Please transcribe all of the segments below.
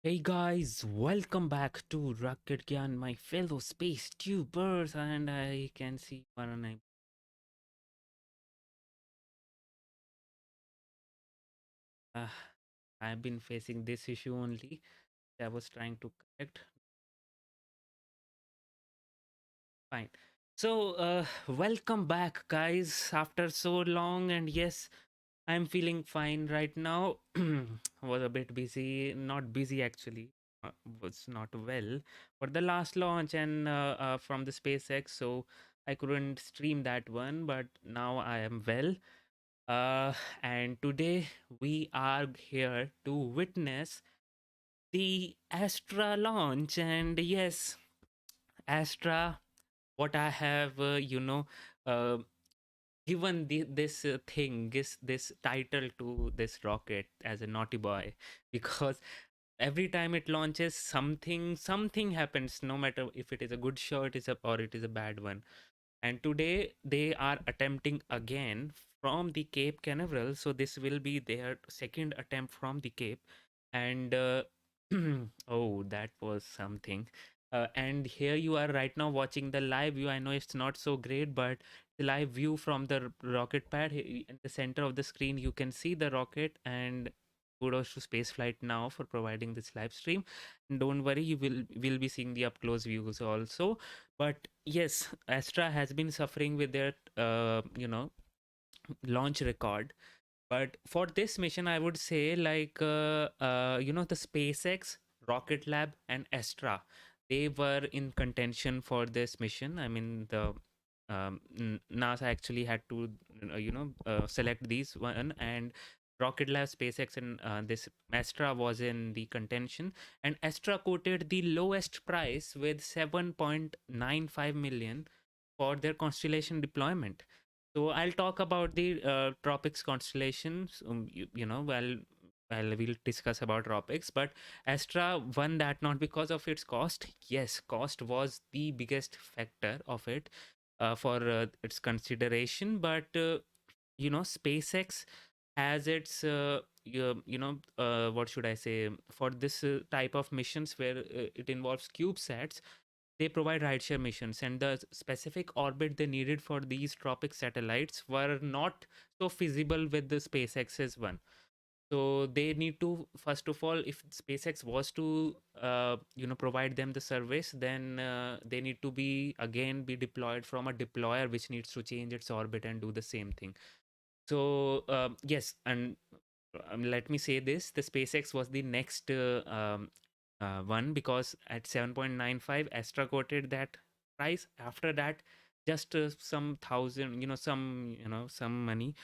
Hey guys, welcome back to Rocket Gyan, my fellow space tubers, and I can see one name. Uh, I've been facing this issue only. I was trying to correct. Fine. So, welcome back, guys, after so long, and yes, I'm feeling fine right now. Was a bit busy, not busy actually. Was not well for the last launch and from the SpaceX, so I couldn't stream that one. But now I am well, uh, and today we are here to witness the Astra launch. And yes, Astra. What I have, uh, given this thing, this title to this rocket as a naughty boy, because every time it launches, something happens, no matter if it is a good shot or it is a bad one. And today they are attempting again from the Cape Canaveral, so this will be their second attempt from the Cape. And oh, that was something. And here you are right now watching the live view. I know it's not so great, but the live view from the rocket pad in the center of the screen, you can see the rocket. And kudos to Spaceflight Now for providing this live stream. And don't worry, you will be seeing the up close views also. But yes, Astra has been suffering with their launch record. But for this mission, I would say, like, the SpaceX, Rocket Lab, and Astra, they were in contention for this mission. I mean, the NASA actually had to, select these one, and Rocket Lab, SpaceX, and this Astra was in the contention. And Astra quoted the lowest price with 7.95 million for their constellation deployment. So I'll talk about the tropics constellations. We'll discuss about tropics, but Astra won that not because of its cost. Yes, cost was the biggest factor of it for its consideration, but SpaceX has its what should I say, for this type of missions where it involves CubeSats. They provide rideshare missions, and the specific orbit they needed for these tropic satellites were not so feasible with the SpaceX's one. So they need to, first of all, if SpaceX was to provide them the service, then they need to be deployed from a deployer which needs to change its orbit and do the same thing. So yes, and let me say this: the SpaceX was the next one, because at 7.95, Astra quoted that price. After that, just some thousand, some money,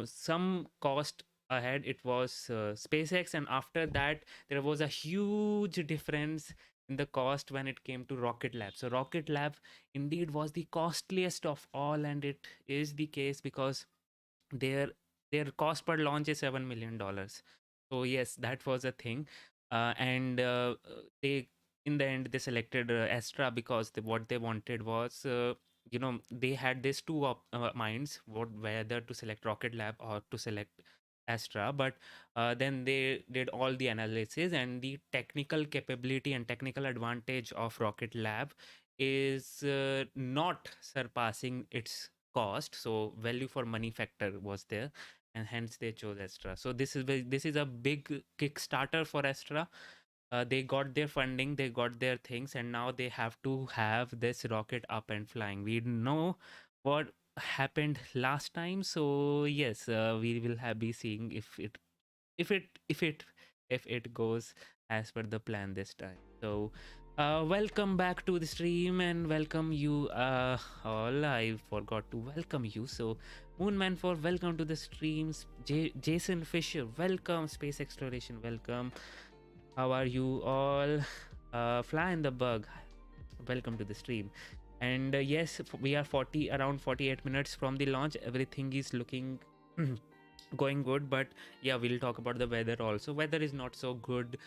some cost ahead, it was SpaceX. And after that, there was a huge difference in the cost when it came to Rocket Lab. So Rocket Lab indeed was the costliest of all, and it is the case because their their cost per launch is $7 million. So yes, that was a thing. And they, in the end, they selected Astra because what they wanted was, they had these two minds, whether to select Rocket Lab or to select Astra. But then they did all the analysis, and the technical capability and technical advantage of Rocket Lab is not surpassing its cost. So value for money factor was there, and hence they chose Astra. So this is a big Kickstarter for Astra. They got their funding, they got their things, and now they have to have this rocket up and flying. We know what happened last time, so yes, we will be seeing if it if it if it goes as per the plan this time. So welcome back to the stream, and welcome you all. I forgot to welcome you. So Moonman for welcome to the streams. Jason Fisher, welcome. Space Exploration, welcome. How are you all? Fly in the Bug, welcome to the stream. And yes, we are around 48 minutes from the launch. Everything is looking going good, but yeah, we'll talk about the weather also. Weather is not so good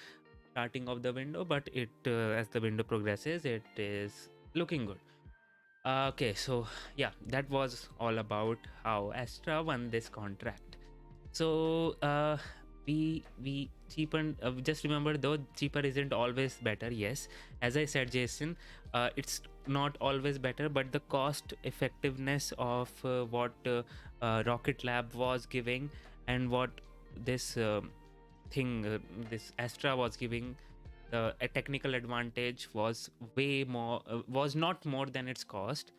starting of the window, but it as the window progresses, it is looking good. Okay, so yeah, that was all about how Astra won this contract. So we cheapen, just remember though, cheaper isn't always better. Yes, as I said, Jason, it's not always better, but the cost effectiveness of what Rocket Lab was giving and what this thing this Astra was giving, the a technical advantage was way more, was not more than its cost.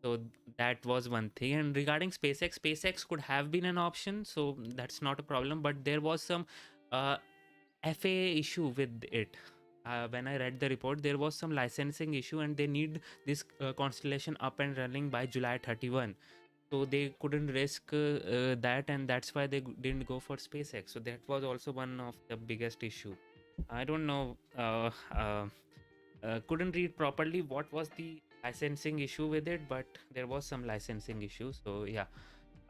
So that was one thing. And regarding SpaceX could have been an option, so that's not a problem, but there was some uh, FAA issue with it. When I read the report, there was some licensing issue and they need this constellation up and running by July 31. So they couldn't risk that, and that's why they didn't go for SpaceX. So that was also one of the biggest issue. I don't know, couldn't read properly what was the licensing issue with it, but there was some licensing issue. So yeah.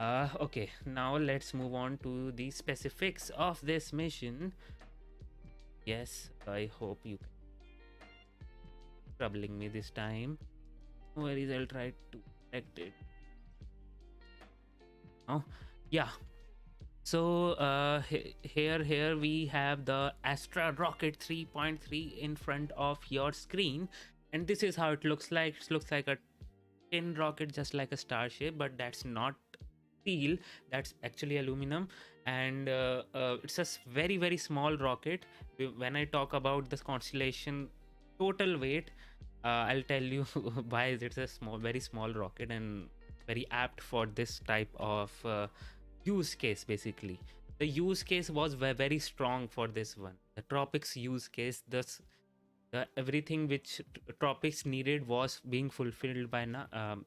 Okay, now let's move on to the specifics of this mission. Yes, I hope you can troubling me this time. No worries, I'll try to correct it. Oh, yeah. So here we have the Astra Rocket 3.3 in front of your screen, and this is how it looks like. It looks like a tin rocket, just like a starship, but that's not steel, that's actually aluminum. And it's a very small rocket. When I talk about this constellation total weight, I'll tell you why it's a very small rocket and very apt for this type of use case. Basically, the use case was very strong for this one. The tropics use case, everything which tropics needed was being fulfilled by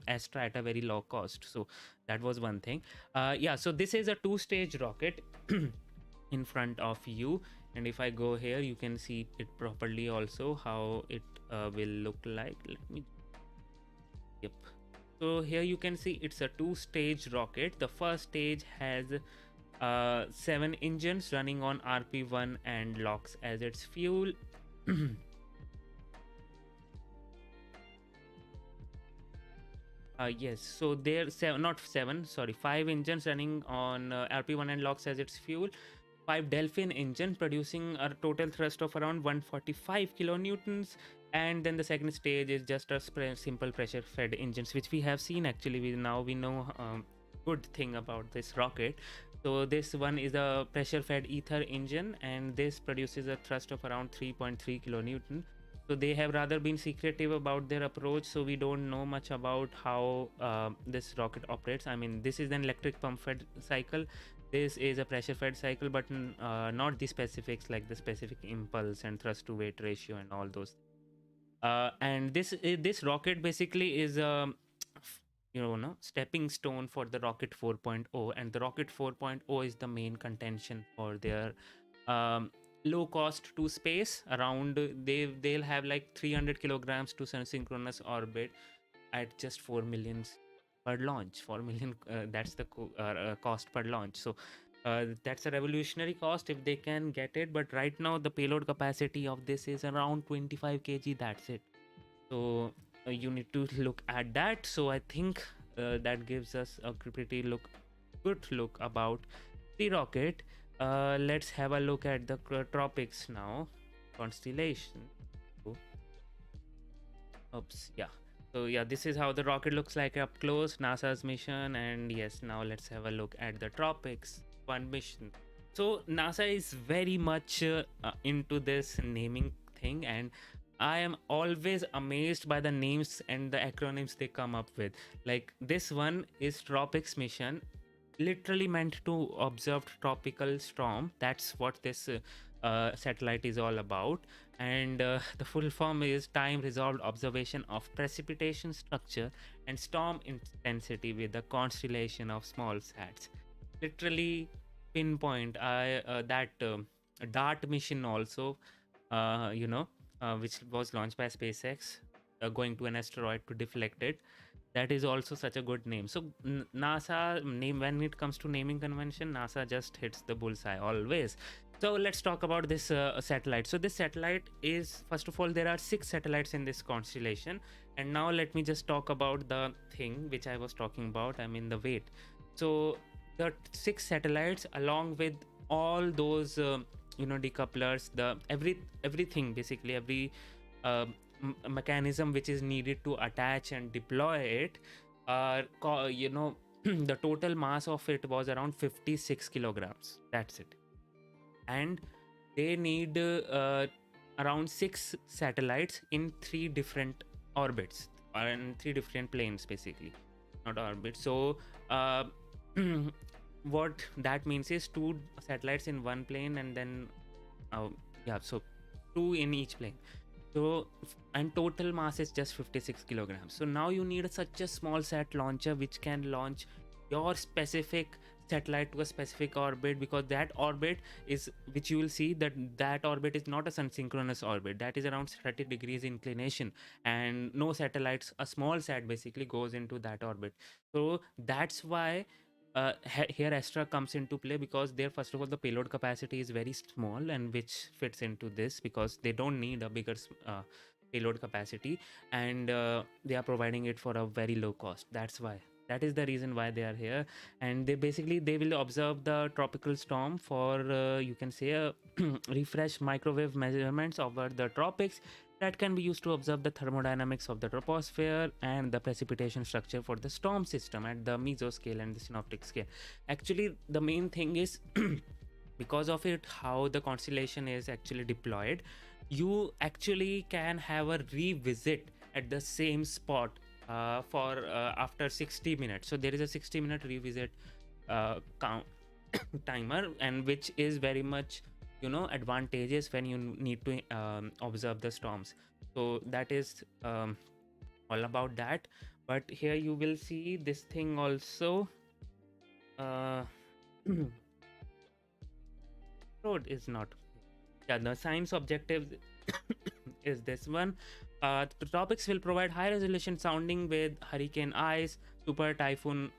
Astra at a very low cost. So that was one thing. Yeah, so this is a two-stage rocket in front of you, and if I go here, you can see it properly also how it will look like. Let me, yep. So here you can see it's a two-stage rocket. The first stage has 7 engines running on RP1 and LOX as its fuel. Yes, so there not 7, sorry, 5 engines running on RP1 and LOX as its fuel. 5 Delphin engine producing a total thrust of around 145 kilonewtons, and then the second stage is just a simple pressure fed engines, which we have seen actually. We know good thing about this rocket. So this one is a pressure fed ether engine, and this produces a thrust of around 3.3 kilonewton. So they have rather been secretive about their approach, so we don't know much about how this rocket operates. I mean, this is an electric pump fed cycle, this is a pressure fed cycle, but not the specifics like the specific impulse and thrust to weight ratio and all those. And this rocket basically is a stepping stone for the rocket 4.0, and the rocket 4.0 is the main contention for their low cost to space. Around they'll have like 300 kilograms to synchronous orbit at just 4 million per launch. 4 million, that's the cost per launch. So that's a revolutionary cost if they can get it, but right now the payload capacity of this is around 25 kg. That's it. So you need to look at that. So I think that gives us a pretty good look about the rocket. Let's have a look at the tropics now. Constellation. Oops, yeah. So yeah, this is how the rocket looks like up close, NASA's mission. And yes, now let's have a look at the TROPICS-1 mission. So NASA is very much into this naming thing, and I am always amazed by the names and the acronyms they come up with. Like this one is TROPICS mission, literally meant to observe tropical storm. That's what this satellite is all about. And the full form is time resolved observation of precipitation structure and storm intensity with the constellation of Smallsats. Literally pinpoint. That DART mission also, which was launched by SpaceX, going to an asteroid to deflect it. That is also such a good name. So NASA name, when it comes to naming convention, NASA just hits the bullseye always. So let's talk about this satellite. So this satellite is, first of all, there are 6 satellites in this constellation. And now let me just talk about the thing which I was talking about. I mean the weight. So the 6 satellites along with all those decouplers, the everything, basically every mechanism which is needed to attach and deploy it, the total mass of it was around 56 kilograms. That's it. And they need around 6 satellites in 3 different orbits, or in 3 different planes, basically, not orbits. So uh, what that means is 2 satellites in one plane, and then yeah, so 2 in each plane. So and total mass is just 56 kilograms. So now you need such a small sat launcher which can launch your specific satellite to a specific orbit, because that orbit is, which you will see, that orbit is not a sun synchronous orbit, that is around 30 degrees inclination, and no satellites, a small sat basically goes into that orbit. So that's why here Astra comes into play, because there, first of all, the payload capacity is very small, and which fits into this because they don't need a bigger payload capacity, and they are providing it for a very low cost. That's why, that is the reason why they are here. And they will observe the tropical storm for you can say refresh microwave measurements over the tropics, that can be used to observe the thermodynamics of the troposphere and the precipitation structure for the storm system at the mesoscale and the synoptic scale. Actually, the main thing is because of it, how the constellation is actually deployed, you actually can have a revisit at the same spot for after 60 minutes. So there is a 60-minute revisit count timer, and which is very much advantageous when you need to observe the storms. So that is all about that. But here you will see this thing also. Road is not, yeah, the science objectives is this one. The topics will provide high resolution sounding with hurricane eyes, super typhoon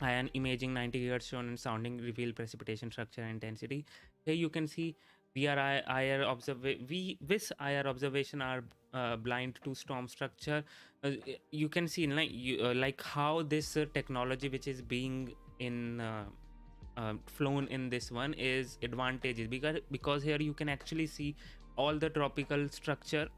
ion imaging, 90 gigahertz shown and sounding reveal precipitation structure and intensity. Here you can see this IR observation are blind to storm structure. You can see like how this technology which is being in flown in this one is advantages, because here you can actually see all the tropical structure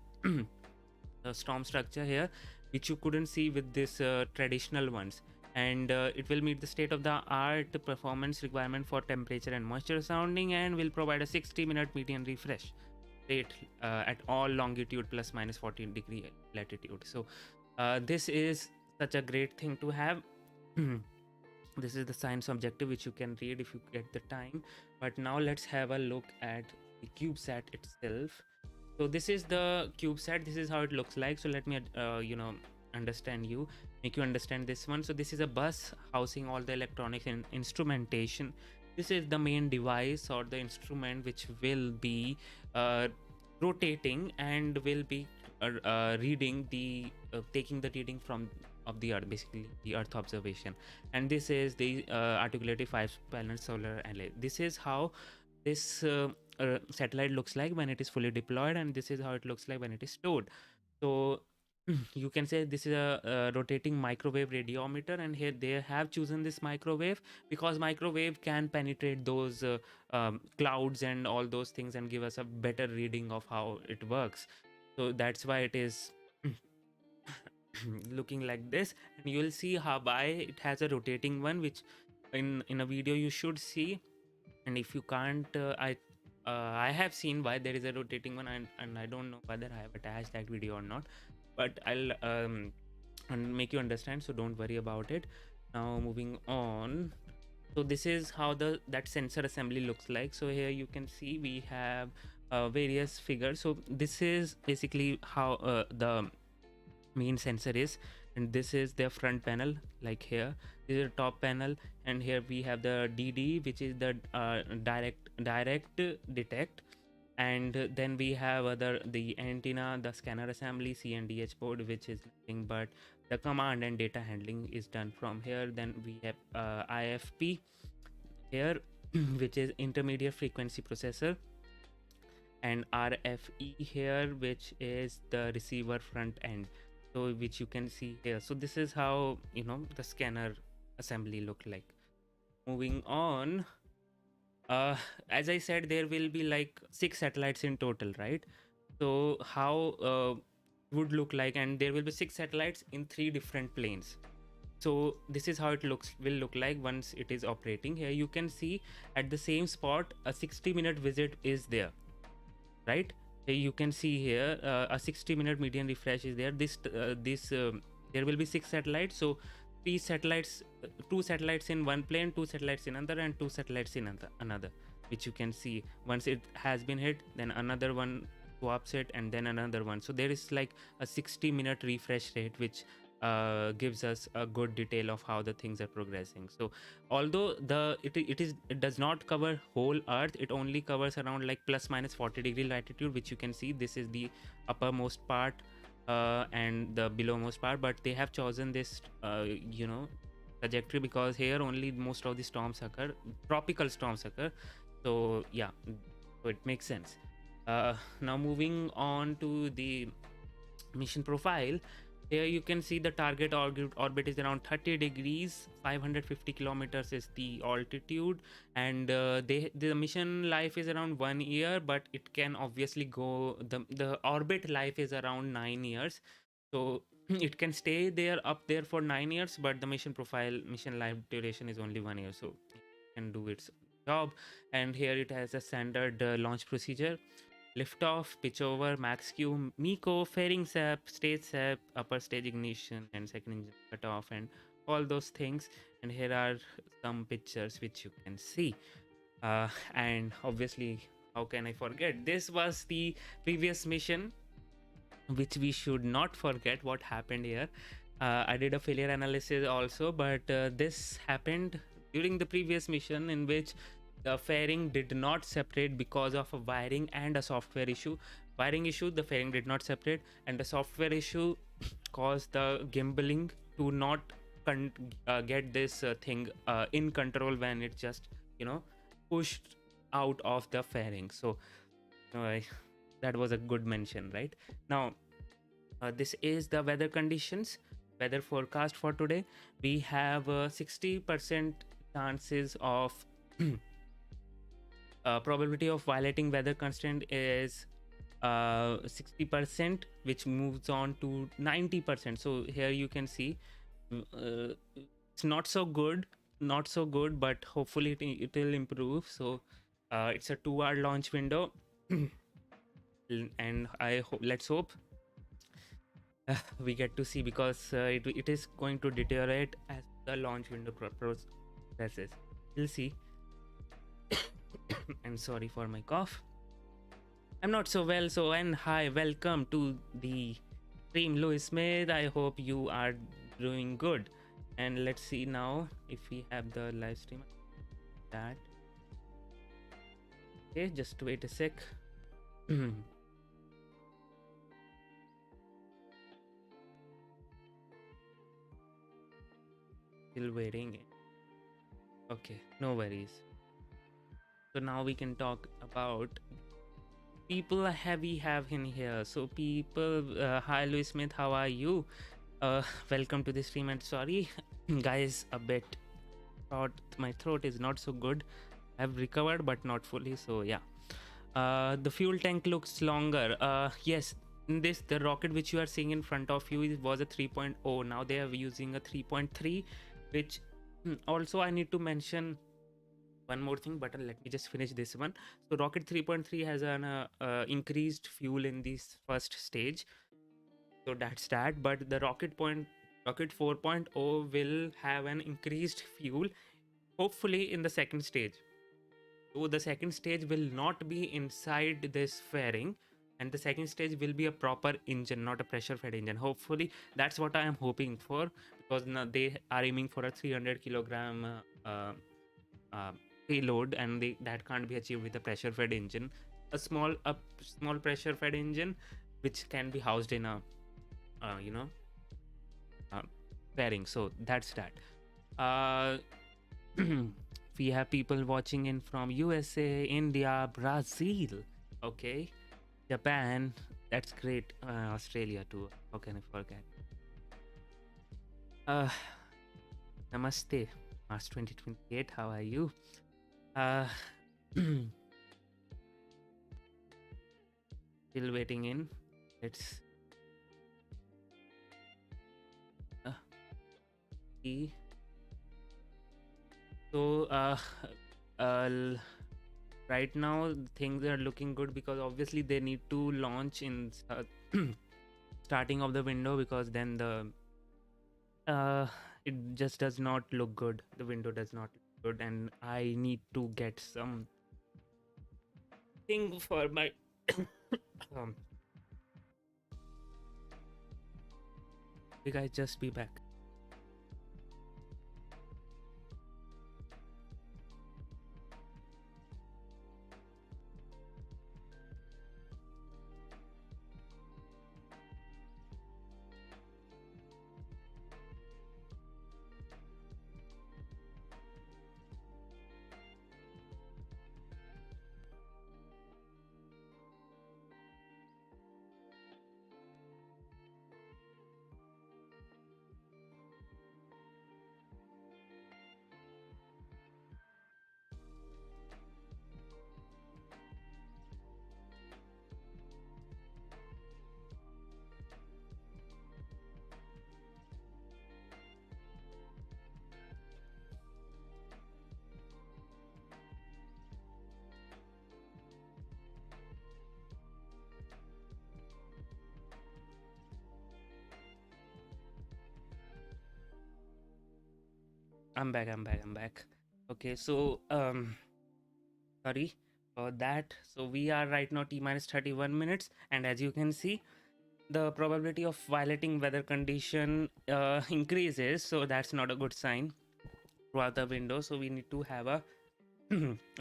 the storm structure here, which you couldn't see with this traditional ones. And it will meet the state of the art performance requirement for temperature and moisture sounding, and will provide a 60-minute median refresh rate at all longitude plus minus 14 degree latitude. So this is such a great thing to have. This is the science objective which you can read if you get the time. But now let's have a look at the CubeSat itself. So this is the CubeSat. This is how it looks like. So let me make you understand this one. So this is a bus housing all the electronics and instrumentation. This is the main device or the instrument which will be rotating and will be reading the taking the reading from of the earth, basically the earth observation. And this is the articulated 5-planet solar array. This is how this satellite looks like when it is fully deployed, and this is how it looks like when it is stored. So you can say this is a rotating microwave radiometer, and here they have chosen this microwave because microwave can penetrate those clouds and all those things and give us a better reading of how it works. So that's why it is looking like this. And you will see how by it has a rotating one, which in a video you should see. And if you can't, I have seen why there is a rotating one, and I don't know whether I have attached that video or not, but I'll and make you understand, so don't worry about it. Now moving on. So this is how that sensor assembly looks like. So here you can see we have various figures. So this is basically how the main sensor is, and this is their front panel. Like here, this is the top panel, and here we have the DD, which is the direct detect. And then we have the antenna, the scanner assembly, C and DH board, which is nothing but the command and data handling is done from here. Then we have IFP here, which is intermediate frequency processor, and RFE here, which is the receiver front end, so which you can see here. So this is how the scanner assembly look like. Moving on. uh, as I said, there will be like 6 satellites in total, right? So how would look like, and there will be 6 satellites in 3 different planes. So this is how it will look like once it is operating. Here you can see at the same spot a 60-minute visit is there, right? Here you can see here a 60-minute median refresh is there. There will be 6 satellites, so 3 satellites, 2 satellites in one plane, 2 satellites in another, and 2 satellites in another, which you can see. Once it has been hit, then another one swaps it, and then another one. So there is like a 60-minute refresh rate, which gives us a good detail of how the things are progressing. So although it does not cover whole Earth, it only covers around like plus minus 40-degree latitude, which you can see. This is the uppermost part and the belowmost part, but they have chosen this trajectory because here only most of the storms occur, tropical storms occur. So yeah, so it makes sense. Now moving on to the mission profile. Here you can see the target orbit is around 30 degrees, 550 kilometers is the altitude, and the mission life is around 1 year, but it can obviously go, the orbit life is around 9 years. So it can stay there up there for 9 years, but the mission life duration is only 1 year, so it can do its job. And here it has a standard launch procedure: liftoff, pitchover, max Q, MECO, fairing sap, stage sap, upper stage ignition, and second engine cutoff, and all those things. And here are some pictures which you can see. And obviously, how can I forget? This was the previous mission, which we should not forget what happened here. I did a failure analysis also, but this happened during the previous mission, in which the fairing did not separate because of a wiring and a software issue. Wiring issue, the fairing did not separate, and the software issue caused the gimbaling to not get this thing in control when it just pushed out of the fairing. So uh, that was a good mention, right? Now this is the weather conditions, weather forecast for today. We have 60% chances of probability of violating weather constraint is 60%, which moves on to 90%. So here you can see it's not so good, but hopefully it will improve. So it's a 2-hour launch window. And let's hope we get to see, because it is going to deteriorate as the launch window progresses. We'll see. I'm sorry for my cough. I'm not so well, and hi, welcome to the stream, Louis Smith. I hope you are doing good. And let's see now if we have the live stream. That okay, just wait a sec. Still waiting. Okay, no worries. So now we can talk about people we have in here. So people, hi Louis Smith, how are you? Welcome to the stream. And sorry guys, a bit my throat is not so good. I've recovered but not fully, so yeah. The fuel tank looks longer. Yes, in this, the rocket which you are seeing in front of you was a 3.0. Now they are using a 3.3, which also I need to mention one more thing, but let me just finish this one. So rocket 3.3 has an increased fuel in this first stage, so that's that. But the rocket 4.0 will have an increased fuel, hopefully in the second stage. So the second stage will not be inside this fairing, and the second stage will be a proper engine, not a pressure fed engine. Hopefully that's what I am hoping for, because now they are aiming for a 300 kilogram payload, and that can't be achieved with a pressure fed engine. A small pressure fed engine which can be housed in a fairing. So that's that. We have people watching in from USA, India, Brazil, okay, Japan, that's great, Australia too, how can I forget. Namaste, Mars 2028, how are you? Still waiting in. Let's see. So right now things are looking good because obviously they need to launch in starting of the window, because then the it just does not look good. The window does not look good, and I need to get some thing for my you guys just be back. I'm back. Okay, so sorry for that. So we are right now T minus 31 minutes, and as you can see, the probability of violating weather condition increases. So that's not a good sign throughout the window. So we need to have a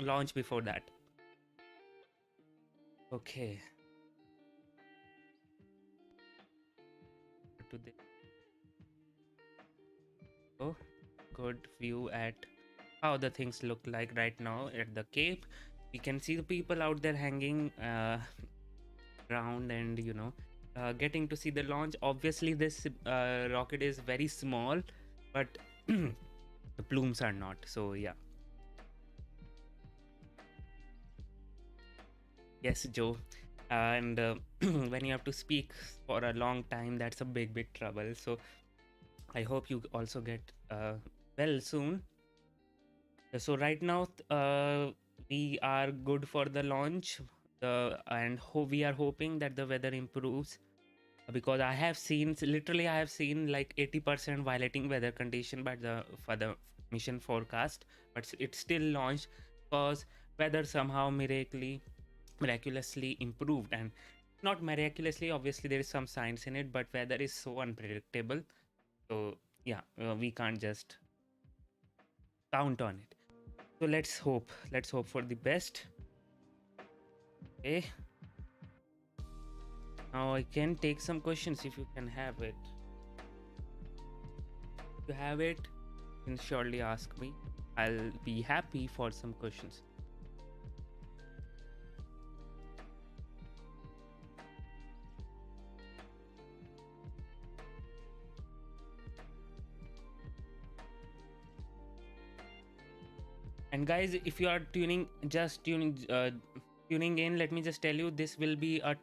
launch before that. Okay. To the good view at how the things look like right now at the Cape. We can see the people out there hanging around, and getting to see the launch. Obviously this rocket is very small, but the plumes are not, so yeah. Yes, Joe. And when you have to speak for a long time, that's a big trouble. So I hope you also get well soon. So right now we are good for the launch, and we are hoping that the weather improves, because I have seen like 80% violating weather condition for the mission forecast, but it's still launched because weather somehow miraculously improved. And not miraculously, obviously there is some science in it, but weather is so unpredictable. So yeah, we can't just count on it. So let's hope for the best. Okay, now I can take some questions if you can have it. If you have it, you can surely ask me. I'll be happy for some questions. And guys, if you are tuning in, let me just tell you, this will be a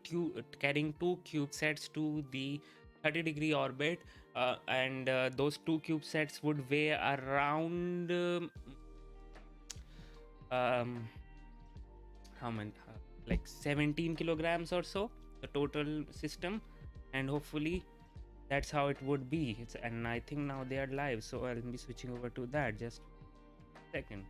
carrying two CubeSats to the 30-degree orbit, and those two CubeSats would weigh around how many, like 17 kilograms or so, the total system. And hopefully that's how it would be. And I think now they are live, so I'll be switching over to that. Just a second.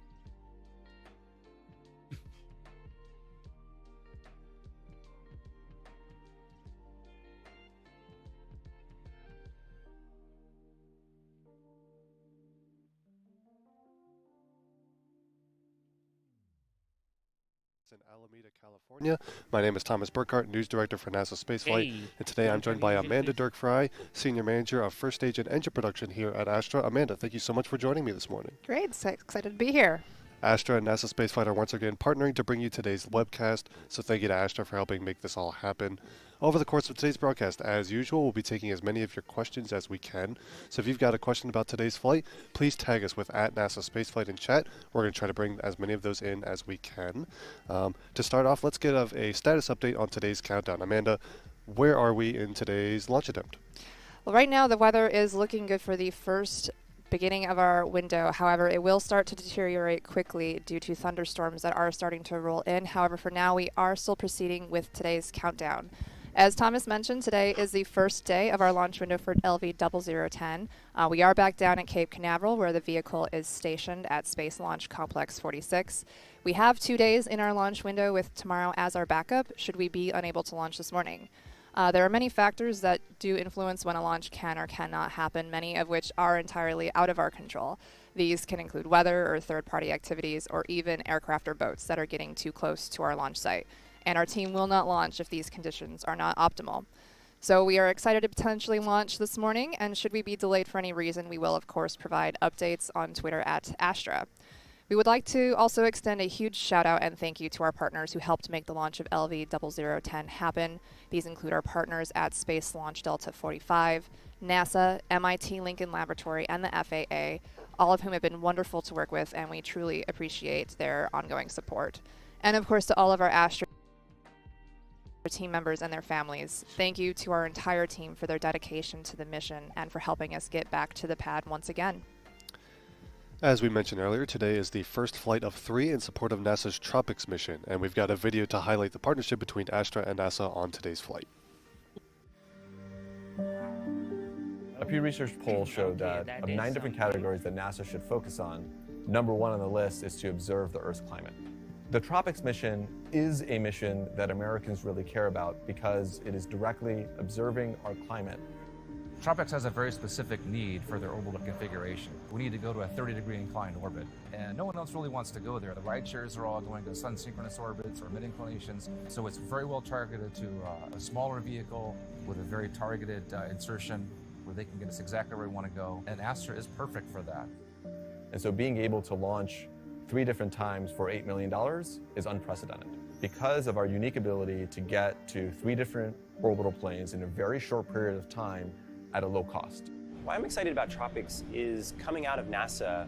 In Alameda, California. My name is Thomas Burkhart, News Director for NASA Spaceflight, and today I'm joined by Amanda Dirk-Fry, Senior Manager of First Stage and Engine Production here at ASTRA. Amanda, thank you so much for joining me this morning. Great, so excited to be here. Astra and NASA Spaceflight are once again partnering to bring you today's webcast, so thank you to Astra for helping make this all happen. Over the course of today's broadcast, as usual, we'll be taking as many of your questions as we can. So if you've got a question about today's flight, please tag us with @NASA Spaceflight in chat. We're going to try to bring as many of those in as we can. To start off, let's get a status update on today's countdown. Amanda, where are we in today's launch attempt? Well, right now the weather is looking good for the first beginning of our window. However, it will start to deteriorate quickly due to thunderstorms that are starting to roll in. However, for now, we are still proceeding with today's countdown. As Thomas mentioned, today is the first day of our launch window for LV0010. We are back down at Cape Canaveral, where the vehicle is stationed at Space Launch Complex 46. We have 2 days in our launch window, with tomorrow as our backup, should we be unable to launch this morning. There are many factors that do influence when a launch can or cannot happen, many of which are entirely out of our control. These can include weather or third-party activities, or even aircraft or boats that are getting too close to our launch site. And our team will not launch if these conditions are not optimal. So we are excited to potentially launch this morning, and should we be delayed for any reason, we will of course provide updates on Twitter @Astra. We would like to also extend a huge shout out and thank you to our partners who helped make the launch of LV0010 happen. These include our partners at Space Launch Delta 45, NASA, MIT Lincoln Laboratory, and the FAA, all of whom have been wonderful to work with, and we truly appreciate their ongoing support. And of course to all of our Astra team members and their families. Thank you to our entire team for their dedication to the mission and for helping us get back to the pad once again. As we mentioned earlier, today is the first flight of 3 in support of NASA's TROPICS mission, and we've got a video to highlight the partnership between Astra and NASA on today's flight. A Pew Research poll showed that of 9 different categories that NASA should focus on, number 1 on the list is to observe the Earth's climate. The TROPICS mission is a mission that Americans really care about because it is directly observing our climate. TROPICS has a very specific need for their orbital configuration. We need to go to a 30-degree inclined orbit, and no one else really wants to go there. The ride shares are all going to sun-synchronous orbits or mid-inclinations, so it's very well targeted to a smaller vehicle with a very targeted insertion where they can get us exactly where we want to go, and Astra is perfect for that. And so being able to launch 3 different times for $8 million is unprecedented. Because of our unique ability to get to 3 different orbital planes in a very short period of time at a low cost. Why I'm excited about TROPICS is coming out of NASA,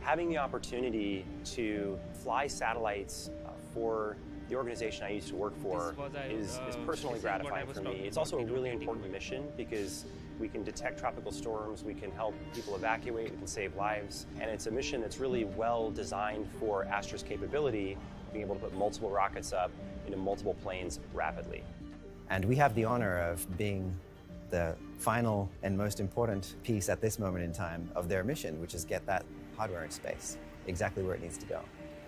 having the opportunity to fly satellites for the organization I used to work for is personally gratifying for me. It's also a really important mission because we can detect tropical storms, we can help people evacuate, we can save lives, and it's a mission that's really well designed for Astra's capability, being able to put multiple rockets up into multiple planes rapidly. And we have the honor of being the final and most important piece at this moment in time of their mission, which is get that hardware in space, exactly where it needs to go.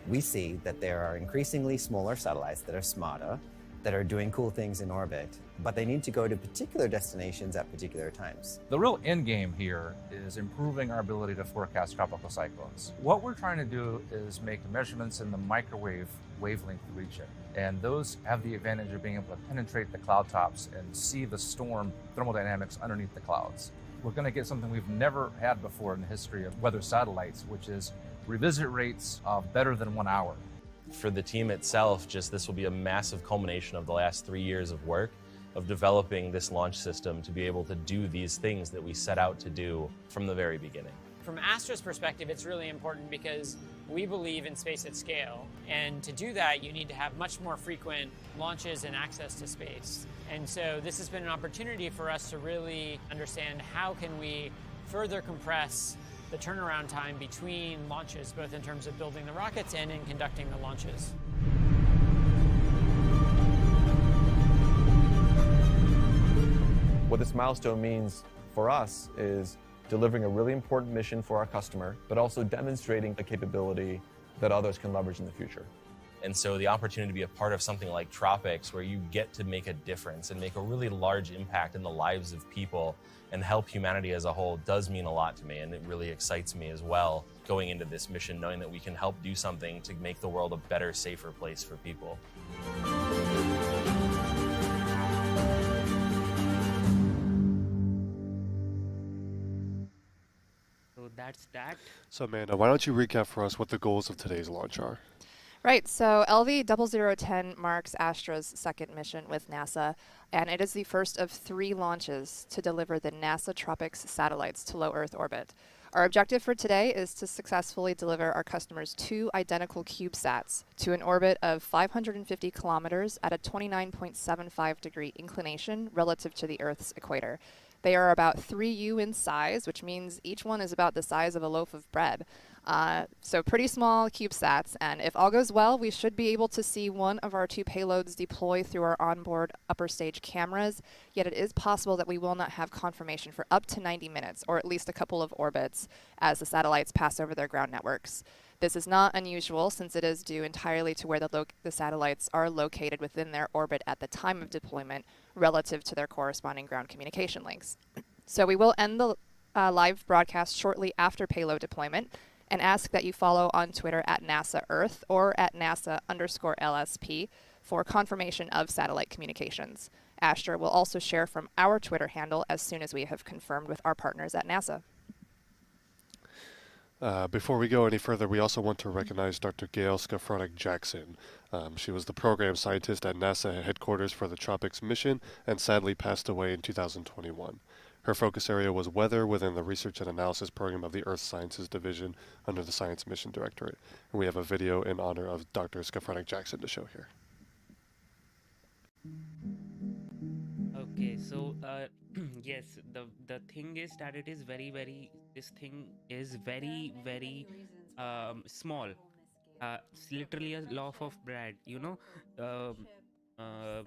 We see that there are increasingly smaller satellites that are smarter, that are doing cool things in orbit, but they need to go to particular destinations at particular times. The real end game here is improving our ability to forecast tropical cyclones. What we're trying to do is make measurements in the microwave wavelength region, and those have the advantage of being able to penetrate the cloud tops and see the storm thermodynamics underneath the clouds. We're going to get something we've never had before in the history of weather satellites, which is revisit rates of better than 1 hour. For the team itself, this will be a massive culmination of the last 3 years of work of developing this launch system to be able to do these things that we set out to do from the very beginning. From Astra's perspective, it's really important because we believe in space at scale. And to do that, you need to have much more frequent launches and access to space. And so this has been an opportunity for us to really understand how can we further compress the turnaround time between launches, both in terms of building the rockets and in conducting the launches. What this milestone means for us is delivering a really important mission for our customer, but also demonstrating a capability that others can leverage in the future. And so the opportunity to be a part of something like TROPICS, where you get to make a difference and make a really large impact in the lives of people and help humanity as a whole, does mean a lot to me. And it really excites me as well, going into this mission, knowing that we can help do something to make the world a better, safer place for people. So that that's that. So Amanda, why don't you recap for us what the goals of today's launch are? Right, so LV0010 marks Astra's second mission with NASA, and it is the first of 3 launches to deliver the NASA TROPICS satellites to low Earth orbit. Our objective for today is to successfully deliver our customers 2 identical CubeSats to an orbit of 550 kilometers at a 29.75 degree inclination relative to the Earth's equator. They are about 3U in size, which means each one is about the size of a loaf of bread. So pretty small CubeSats, and if all goes well, we should be able to see one of our 2 payloads deploy through our onboard upper stage cameras, yet it is possible that we will not have confirmation for up to 90 minutes, or at least a couple of orbits, as the satellites pass over their ground networks. This is not unusual, since it is due entirely to where the satellites are located within their orbit at the time of deployment, relative to their corresponding ground communication links. So we will end the live broadcast shortly after payload deployment, and ask that you follow on Twitter at NASA Earth or at NASA_LSP for confirmation of satellite communications. Astra will also share from our Twitter handle as soon as we have confirmed with our partners at NASA. Before we go any further, we also want to recognize Dr. Gail Skafronik-Jackson. She was the program scientist at NASA headquarters for the TROPICS mission and sadly passed away in 2021. Her focus area was weather within the Research and Analysis Program of the Earth Sciences Division under the Science Mission Directorate. And we have a video in honor of Dr. Skafronik-Jackson to show here. Okay, so yes, the thing is that it is this thing is very small. It's literally a loaf of bread, you know. Um, uh,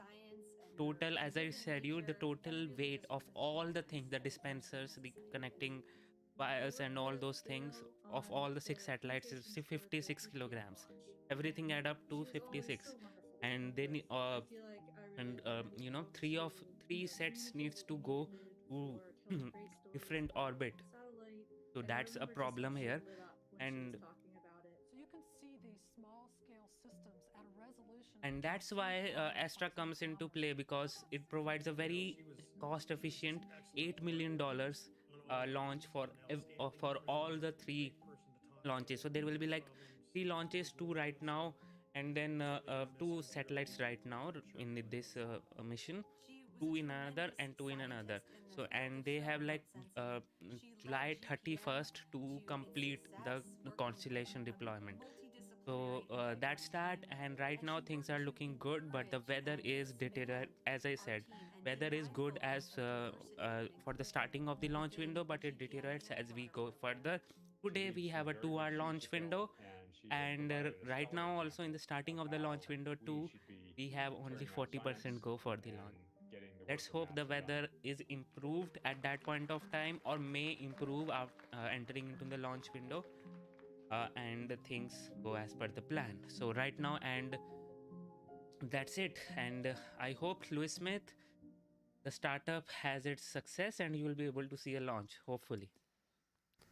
Total, as I said you, the total weight of all the things, the dispensers, the connecting wires and all those things of all the 6 satellites is 56 kilograms. Everything add up to 56. And then you know, 3 sets needs to go to different orbit. So that's a problem here. And that's why Astra comes into play, because it provides a very cost efficient $8 million launch for all the 3 launches. So there will be like 3 launches, 2 right now, and then 2 satellites right now in this mission, 2 in another and 2 in another. So, and they have like uh, July 31st to complete the constellation deployment. So that's that, and right now things are looking good, but the weather is deteriorating. As I said, weather is good as for the starting of the launch window, but it deteriorates as we go further. Today we have a 2-hour launch window, and right now also in the starting of the launch window too, we have only 40% go for the launch. Let's hope the weather is improved at that point of time, or may improve after entering into the launch window, and things go as per the plan. So right now, and that's it. And I hope Louis Smith, the startup, has its success, and you will be able to see a launch, hopefully.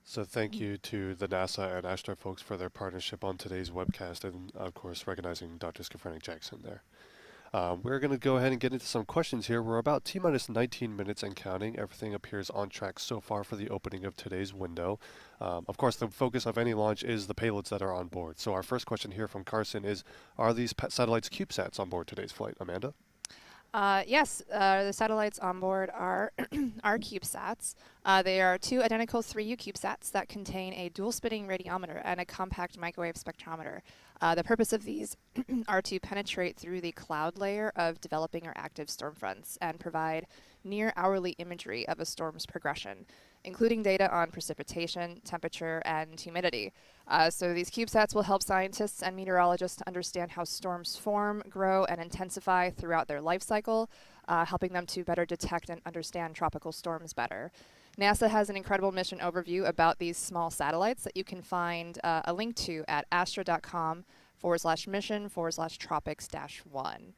So thank you to the NASA and Astra folks for their partnership on today's webcast, and of course recognizing Dr. Skafronik-Jackson there. We're going to go ahead and get into some questions here. We're about T-minus 19 minutes and counting. Everything appears on track so far for the opening of today's window. Of course, the focus of any launch is the payloads that are on board. So our first question here from Carson is, are these satellites CubeSats on board today's flight? Amanda? Yes, the satellites on board are are CubeSats. They are 2 identical 3U CubeSats that contain a dual-spinning radiometer and a compact microwave spectrometer. The purpose of these are to penetrate through the cloud layer of developing or active storm fronts and provide near-hourly imagery of a storm's progression, including data on precipitation, temperature, and humidity. So these CubeSats will help scientists and meteorologists to understand how storms form, grow, and intensify throughout their life cycle, helping them to better detect and understand tropical storms better. NASA has an incredible mission overview about these small satellites that you can find a link to at astra.com/mission/tropics-1.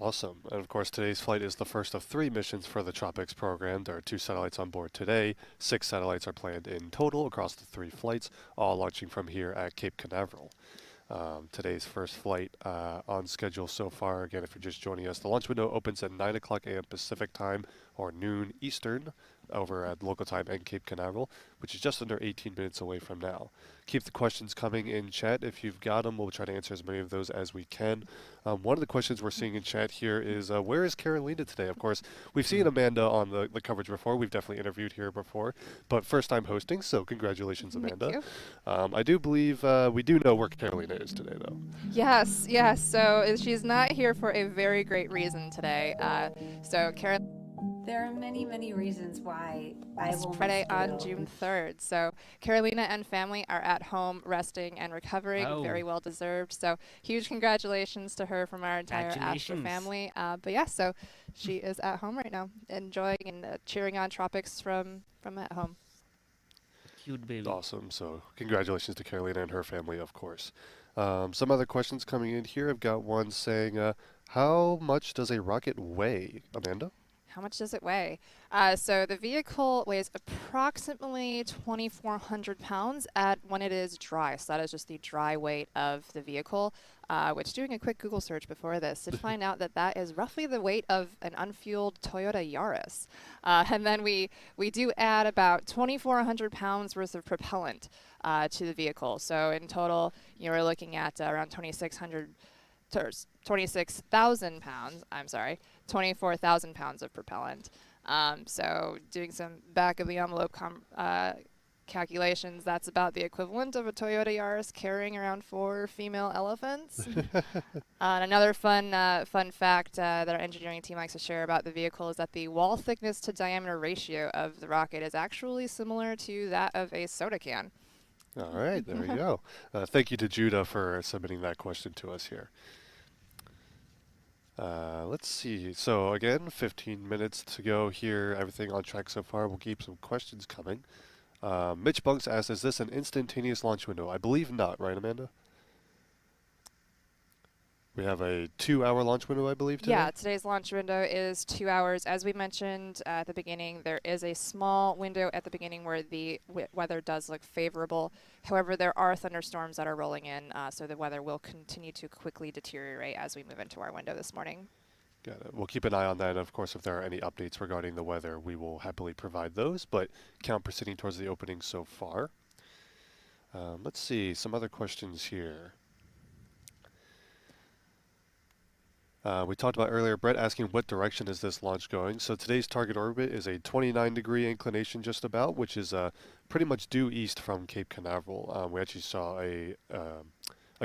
Awesome. And of course, today's flight is the first of 3 missions for the TROPICS program. There are 2 satellites on board today. 6 satellites are planned in total across the 3 flights, all launching from here at Cape Canaveral. Today's first flight on schedule so far. Again, if you're just joining us, the launch window opens at 9 o'clock a.m. Pacific time or noon Eastern over at local time and Cape Canaveral, which is just under 18 minutes away from now. Keep the questions coming in chat if you've got them. We'll try to answer as many of those as we can. One of the questions we're seeing in chat here is, where is Carolina today? Of course, we've seen Amanda on the coverage before. We've definitely interviewed here before, but first time hosting, so congratulations, Amanda. Thank you. I do believe we do know where Carolina is today, though. Yes, yes. So she's not here for a very great reason today. So Carolina. There are many, many reasons why I will Friday miss on you. June 3rd. So Carolina and family are at home resting and recovering, very well deserved. So huge congratulations to her from our entire Astra family. But yeah, so she is at home right now, enjoying and cheering on Tropics from at home. Cute baby. Awesome. So congratulations to Carolina and her family, of course. Some other questions coming in here. I've got one saying, how much does a rocket weigh, Amanda? How much does it weigh? So the vehicle weighs approximately 2,400 pounds when it is dry. So that is just the dry weight of the vehicle, which doing a quick Google search before this did find out that that is roughly the weight of an unfueled Toyota Yaris. And then we do add about 2,400 pounds worth of propellant to the vehicle. So in total, we're looking at around 26,000 pounds, 24,000 pounds of propellant. So doing some back of the envelope calculations, that's about the equivalent of a Toyota Yaris carrying around 4 female elephants. And another fun fact that our engineering team likes to share about the vehicle is that the wall thickness to diameter ratio of the rocket is actually similar to that of a soda can. All right, there we go. Thank you to Judah for submitting that question to us here. Let's see. So again, 15 minutes to go here. Everything on track so far. We'll keep some questions coming. Mitch Bunks asks, is this an instantaneous launch window? I believe not, right, Amanda? We have a 2-hour launch window, I believe, today? Yeah, today's launch window is 2 hours. As we mentioned at the beginning, there is a small window at the beginning where the weather does look favorable. However, there are thunderstorms that are rolling in, so the weather will continue to quickly deteriorate as we move into our window this morning. Got it. We'll keep an eye on that. Of course, if there are any updates regarding the weather, we will happily provide those, but count proceeding towards the opening so far. Let's see, some other questions here. We talked about earlier, Brett asking what direction is this launch going. So today's target orbit is a 29-degree inclination just about, which is pretty much due east from Cape Canaveral. We actually saw a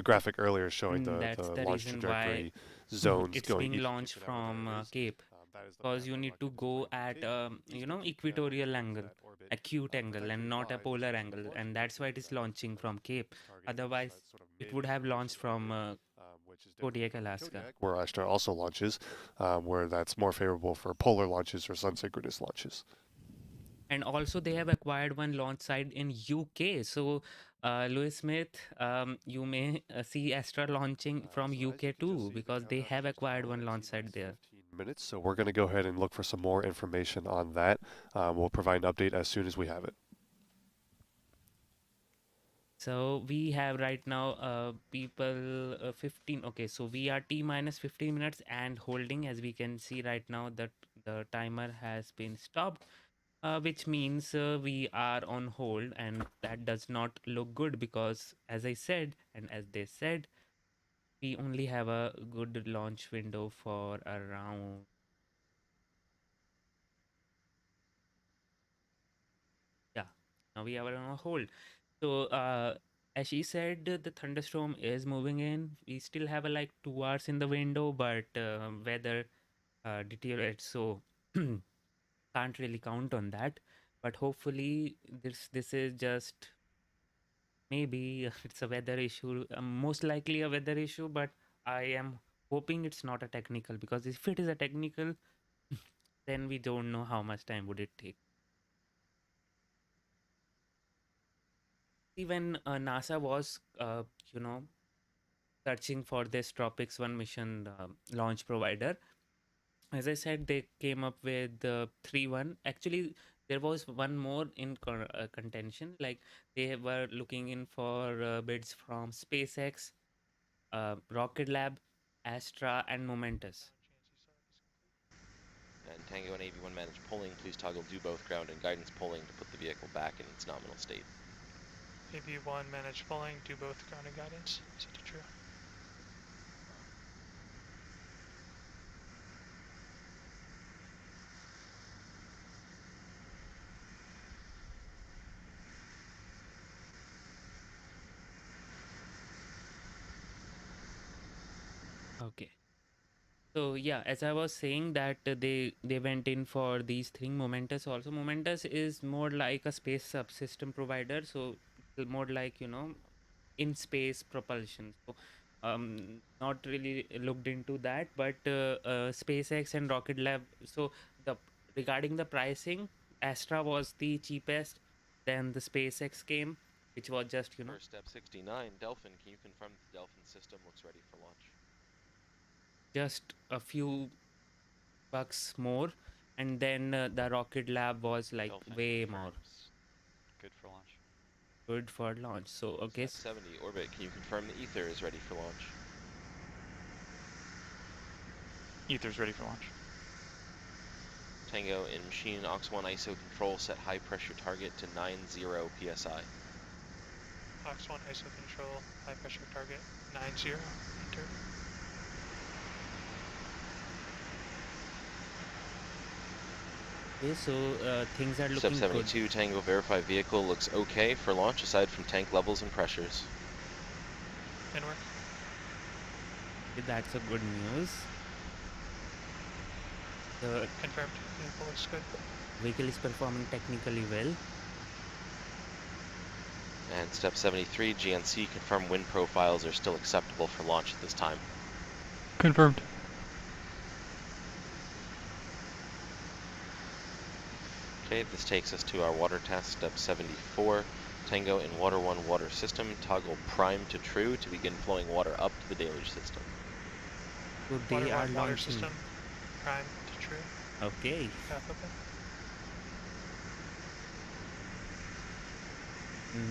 graphic earlier showing the launch trajectory zones it's going being launched from Cape, because you need to go at equatorial angle, acute angle, and not a polar angle, and that's why it is launching from Cape. Otherwise, it would have launched from Kodiak, Alaska, where Astra also launches, where that's more favorable for polar launches or sun-synchronous launches. And also they have acquired one launch site in UK. So Lewis Smith, you may see Astra launching from UK too, because they have acquired one launch site there. Minutes, so we're going to go ahead and look for some more information on that. We'll provide an update as soon as we have it. So we have right now people 15. Okay, so we are T-minus 15 minutes and holding. As we can see right now that the timer has been stopped, which means we are on hold, and that does not look good, because as I said, and as they said, we only have a good launch window for around, yeah, now we are on a hold. So as she said, the thunderstorm is moving in. We still have like 2 hours in the window, but weather deteriorates, so can't really count on that. But hopefully this is just, maybe it's a weather issue, most likely a weather issue, but I am hoping it's not a technical, because if it is a technical, then we don't know how much time would it take. Even NASA was, searching for this TROPICS-1 mission launch provider. As I said, they came up with the 3-1. Actually, there was one more in contention. Like, they were looking in for bids from SpaceX, Rocket Lab, Astra, and Momentus. And Tango and AV1 manage pulling. Please toggle do both ground and guidance pulling to put the vehicle back in its nominal state. AV1 manage pulling, do both ground and guidance. Set to true. Okay. So yeah, as I was saying that they went in for these thing. Momentus also. Momentus is more like a space subsystem provider. So it's more like, you know, in space propulsion. So not really looked into that, but SpaceX and Rocket Lab. So the regarding the pricing, Astra was the cheapest. Then the SpaceX came, which was just, you know, First step 69, Delphin. Can you confirm that the Delphin system looks ready for launch? just a few bucks more, and then the Rocket Lab was like Delphin way more confirms. Good for launch. good for launch. So okay, Step 70, Orbit. Can you confirm the Ether is ready for launch? Ether's ready for launch. Tango in machine Aux1 ISO control, set high pressure target to 90 psi. Aux1 ISO control, high pressure target, 90, enter. okay, so things are Step looking 72, good. Tango verify vehicle looks okay for launch aside from tank levels and pressures. Inward. Okay, that's a good news. The Confirmed. Vehicle looks good. vehicle is performing technically well. And step 73, GNC, confirm wind profiles are still acceptable for launch at this time. Confirmed. Okay, this takes us to our water test, step 74. Tango in Water 1 water system, toggle prime to true to begin flowing water up to the deluge system. So they Water are 1 water launching. system, prime to true. Okay. Path open.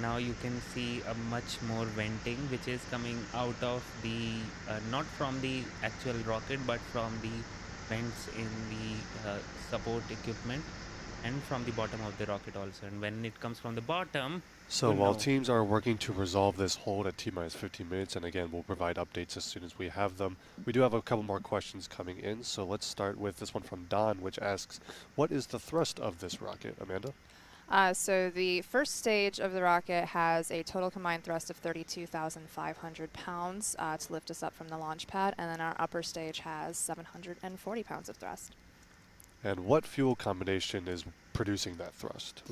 Now you can see a much more venting which is coming out of the not from the actual rocket but from the vents in the support equipment and from the bottom of the rocket also. And when it comes from the bottom, So we'll while know. teams are working to resolve this hold at T-minus 15 minutes, and again, we'll provide updates as soon as we have them, we do have a couple more questions coming in. So let's start with this one from Don, which asks, what is the thrust of this rocket, Amanda? So the first stage of the rocket has a total combined thrust of 32,500 pounds to lift us up from the launch pad, and then our upper stage has 740 pounds of thrust. And what fuel combination is producing that thrust?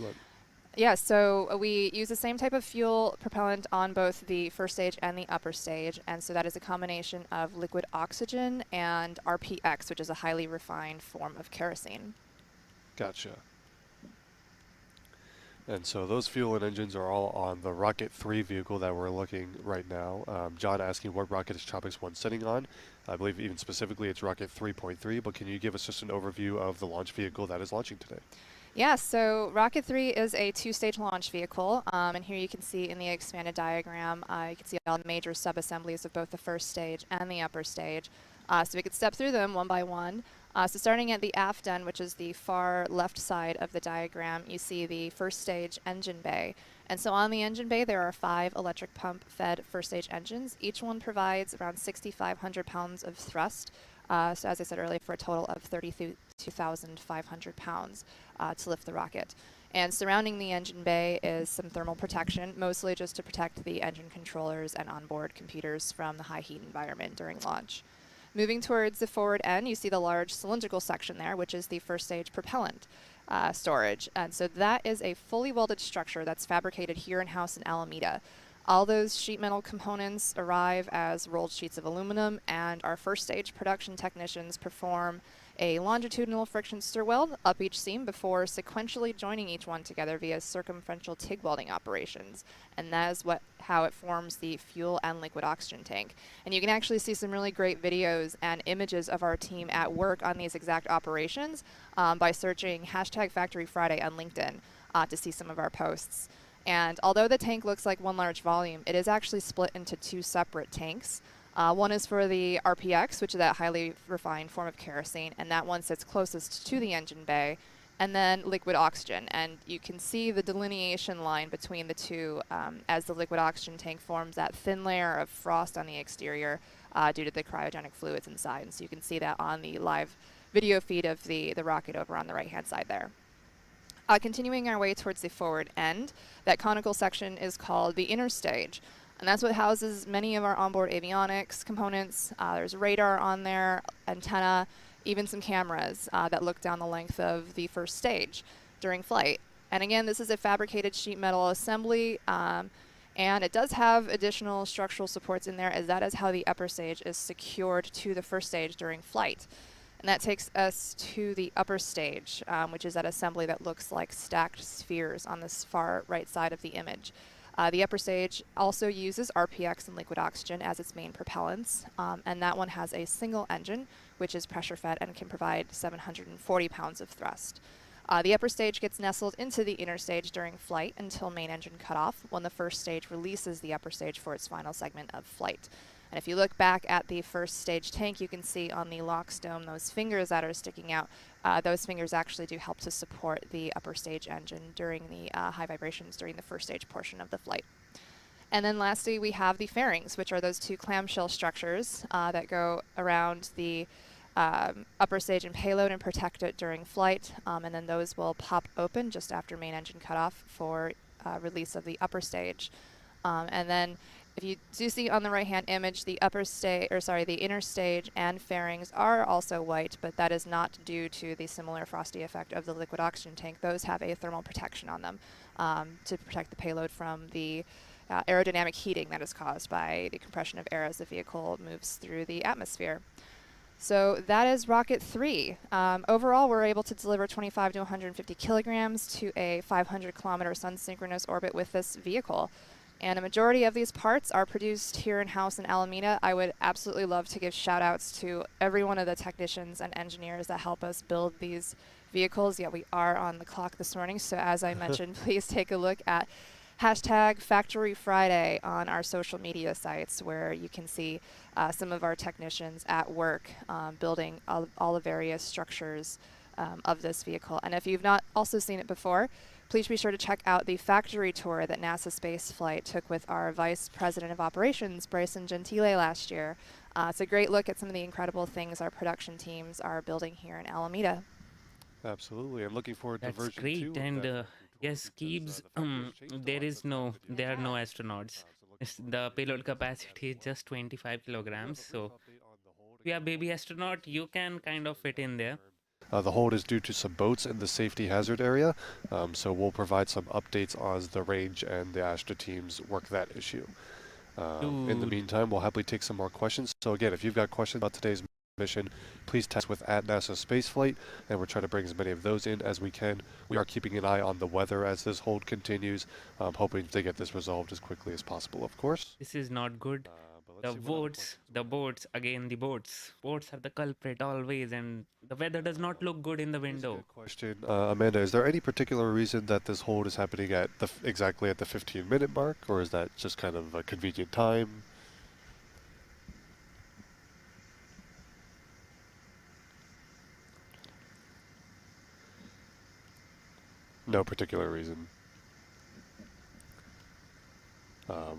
Yeah, so we use the same type of fuel propellant on both the first stage and the upper stage, and so that is a combination of liquid oxygen and RPX, which is a highly refined form of kerosene. Gotcha. And so those fuel and engines are all on the Rocket 3 vehicle that we're looking right now. John asking what rocket is TROPICS-1 sitting on. I believe even specifically it's Rocket 3.3, but can you give us just an overview of the launch vehicle that is launching today? Yeah, so Rocket 3 is a two-stage launch vehicle, and here you can see in the expanded diagram, you can see all the major sub-assemblies of both the first stage and the upper stage. So we could step through them one by one. So starting at the aft end, which is the far left side of the diagram, you see the first stage engine bay. And so on the engine bay, there are 5 electric pump-fed first stage engines. Each one provides around 6,500 pounds of thrust. So as I said earlier, for a total of 32,500 pounds to lift the rocket. And surrounding the engine bay is some thermal protection, mostly just to protect the engine controllers and onboard computers from the high heat environment during launch. Moving towards the forward end, you see the large cylindrical section there, which is the first stage propellant storage. And so that is a fully welded structure that's fabricated here in-house in Alameda. All those sheet metal components arrive as rolled sheets of aluminum, and our first stage production technicians perform a longitudinal friction stir weld up each seam before sequentially joining each one together via circumferential TIG welding operations. And that is how it forms the fuel and liquid oxygen tank. And you can actually see some really great videos and images of our team at work on these exact operations by searching #FactoryFriday on LinkedIn to see some of our posts. And although the tank looks like one large volume, it is actually split into 2 separate tanks. One is for the RPX, which is that highly refined form of kerosene, and that one sits closest to the engine bay, and then liquid oxygen. And you can see the delineation line between the two as the liquid oxygen tank forms that thin layer of frost on the exterior due to the cryogenic fluids inside. And so you can see that on the live video feed of the rocket over on the right-hand side there. Continuing our way towards the forward end, that conical section is called the inner stage. And that's what houses many of our onboard avionics components. There's radar on there, antenna, even some cameras that look down the length of the first stage during flight. And again, this is a fabricated sheet metal assembly, and it does have additional structural supports in there, as that is how the upper stage is secured to the first stage during flight. And that takes us to the upper stage, which is that assembly that looks like stacked spheres on this far right side of the image. The upper stage also uses RPX and liquid oxygen as its main propellants, and that one has a single engine, which is pressure fed and can provide 740 pounds of thrust. The upper stage gets nestled into the inner stage during flight until main engine cutoff, when the first stage releases the upper stage for its final segment of flight. And if you look back at the first stage tank, you can see on the LOX dome those fingers that are sticking out. Those fingers actually do help to support the upper stage engine during the high vibrations during the first stage portion of the flight. And then lastly, we have the fairings, which are those two clamshell structures that go around the upper stage and payload and protect it during flight. And then those will pop open just after main engine cutoff for release of the upper stage. And then if you do see on the right-hand image, the the inner stage and fairings are also white, but that is not due to the similar frosty effect of the liquid oxygen tank. Those have a thermal protection on them to protect the payload from the aerodynamic heating that is caused by the compression of air as the vehicle moves through the atmosphere. So that is Rocket 3. Overall, we're able to deliver 25 to 150 kilograms to a 500-kilometer sun-synchronous orbit with this vehicle. And a majority of these parts are produced here in-house in Alameda. I would absolutely love to give shout-outs to every one of the technicians and engineers that help us build these vehicles. Yeah, we are on the clock this morning, so as I mentioned, please take a look at #FactoryFriday on our social media sites, where you can see some of our technicians at work building all the various structures of this vehicle. And if you've not also seen it before, please be sure to check out the factory tour that NASA Spaceflight took with our Vice President of Operations, Bryson Gentile, last year. It's a great look at some of the incredible things our production teams are building here in Alameda. Absolutely. I'm looking forward to That's version great. 2 of And that yes, because, Keebs, the factory has changed a lot since then, there are no but astronauts. so looking forward The to payload seeing that as capacity is well. just 25 We do have kilograms. a brief So update on the hold. if you are Again, the baby hold is due astronaut, to you can kind of fit in there. The hold is due to some boats in the safety hazard area, so we'll provide some updates as the range and the Astra teams work that issue. In the Dude. meantime, we'll happily take some more questions. So again, if you've got questions about today's mission, please text with @NASA Spaceflight, and we're trying to bring as many of those in as we can. We are keeping an eye on the weather as this hold continues, hoping to get this resolved as quickly as possible, of course. This is not good. But The let's see what other boats, questions we the have. boats, again the boats. Boats are the culprit always, and the weather does not look good in the Here's a window. good question. Amanda, is there any particular reason that this hold is happening at exactly at the 15-minute mark, or is that just kind of a convenient time? No particular reason.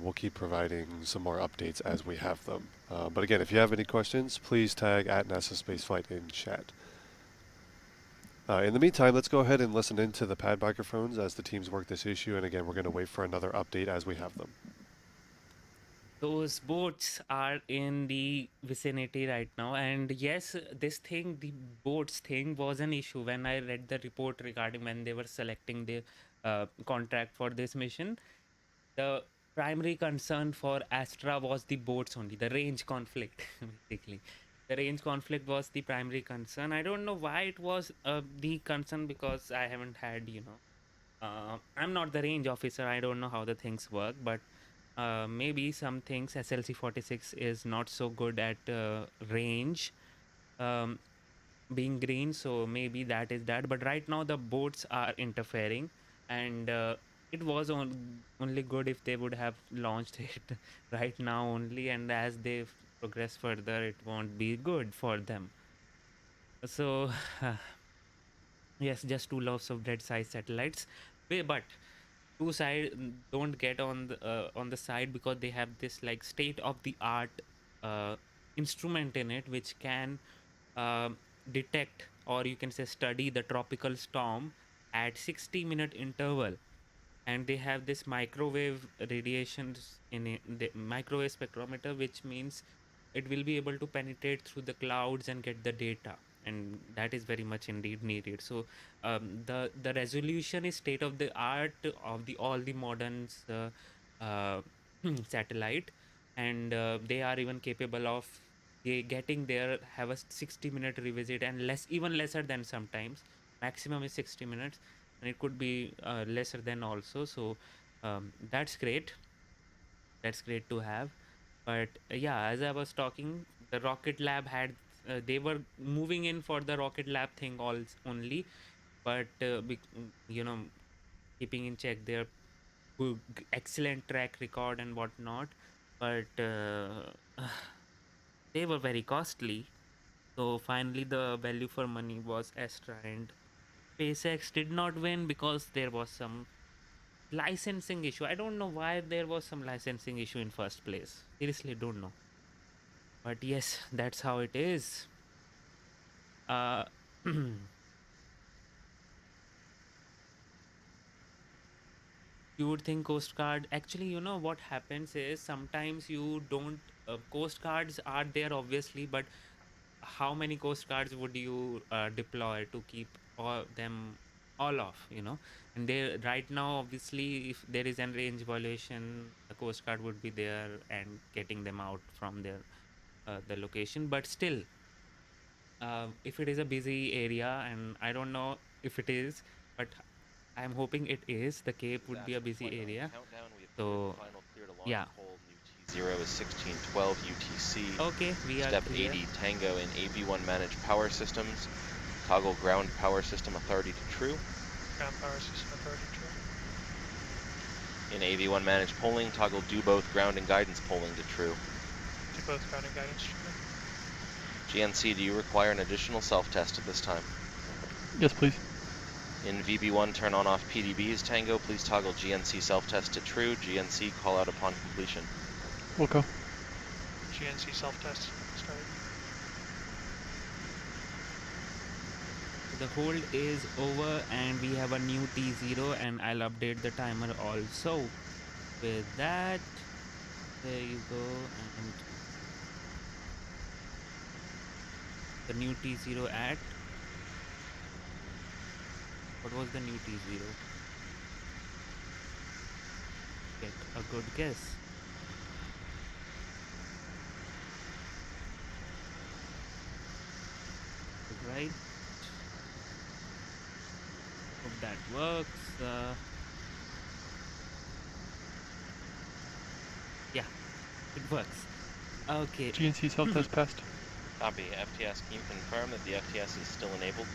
We'll keep providing some more updates as we have them. But again, if you have any questions, please tag @NASA Spaceflight in chat. In the meantime, let's go ahead and listen into the pad microphones as the teams work this issue. And again, we're going to wait for another update as we have them. Those boats are in the vicinity right now, and yes, this thing, the boats thing, was an issue when I read the report regarding when they were selecting the contract for this mission. The primary concern for Astra was the boats only, the range conflict. Basically, the range conflict was the primary concern. I don't know why it was the concern, because I haven't had, I'm not the range officer, I don't know how the things work, but maybe some things SLC 46 is not so good at range, um, being green, so maybe that is that. But right now the boats are interfering, and it was only good if they would have launched it right now only. And as they progress further, it won't be good for them. So yes, just two loaves of bread size satellites. But two side don't get on the side because they have this like state of the art instrument in it which can detect, or you can say study, the tropical storm at 60-minute interval. And they have this microwave radiations in it, the microwave spectrometer, which means it will be able to penetrate through the clouds and get the data, and that is very much indeed needed. So the resolution is state of the art of the all the modern uh, satellite, and they are even capable of getting there, have a 60-minute revisit, and even lesser than, sometimes maximum is 60 minutes, and it could be lesser than also. So that's great, to have. But yeah, as I was talking, the rocket lab had they were moving in for the rocket lab thing only, but keeping in check their excellent track record and whatnot, but they were very costly. So finally the value for money was Astra, and SpaceX did not win because there was some licensing issue. I don't know why there was some licensing issue in first place. Seriously, don't know. But yes, that's how it is. You would think Coast Guard. Actually, you know what happens is sometimes you don't. Coast Guards are there obviously, but how many Coast Guards would you deploy to keep them all off? And they right now, obviously, if there is a range violation, the Coast Guard would be there and getting them out from their the location. But still, if it is a busy area, and I don't know if it is, but I'm hoping it is. The Cape would be a busy area. So yeah. T0 is 1612 UTC. Okay, we are Step clear. 80 Tango in AB1 managed power systems. Toggle ground power system authority to true. Ground power system authority true. In AB1 managed polling, toggle do both ground and guidance polling to true. Do both ground and guidance true. GNC, do you require an additional self-test at this time? Yes, please. In VB1 turn on off PDBs, Tango, please toggle GNC self-test to true. GNC call out upon completion. We'll go. GNC self-test started. The hold is over and we have a new T0, and I'll update the timer also. With that, there you go, and the new T0 at, what was the new T0? Get a good guess. Right. Hope that works. Yeah, it works. Okay. GNC self-test passed. Copy. FTS, can you confirm that the FTS is still enabled?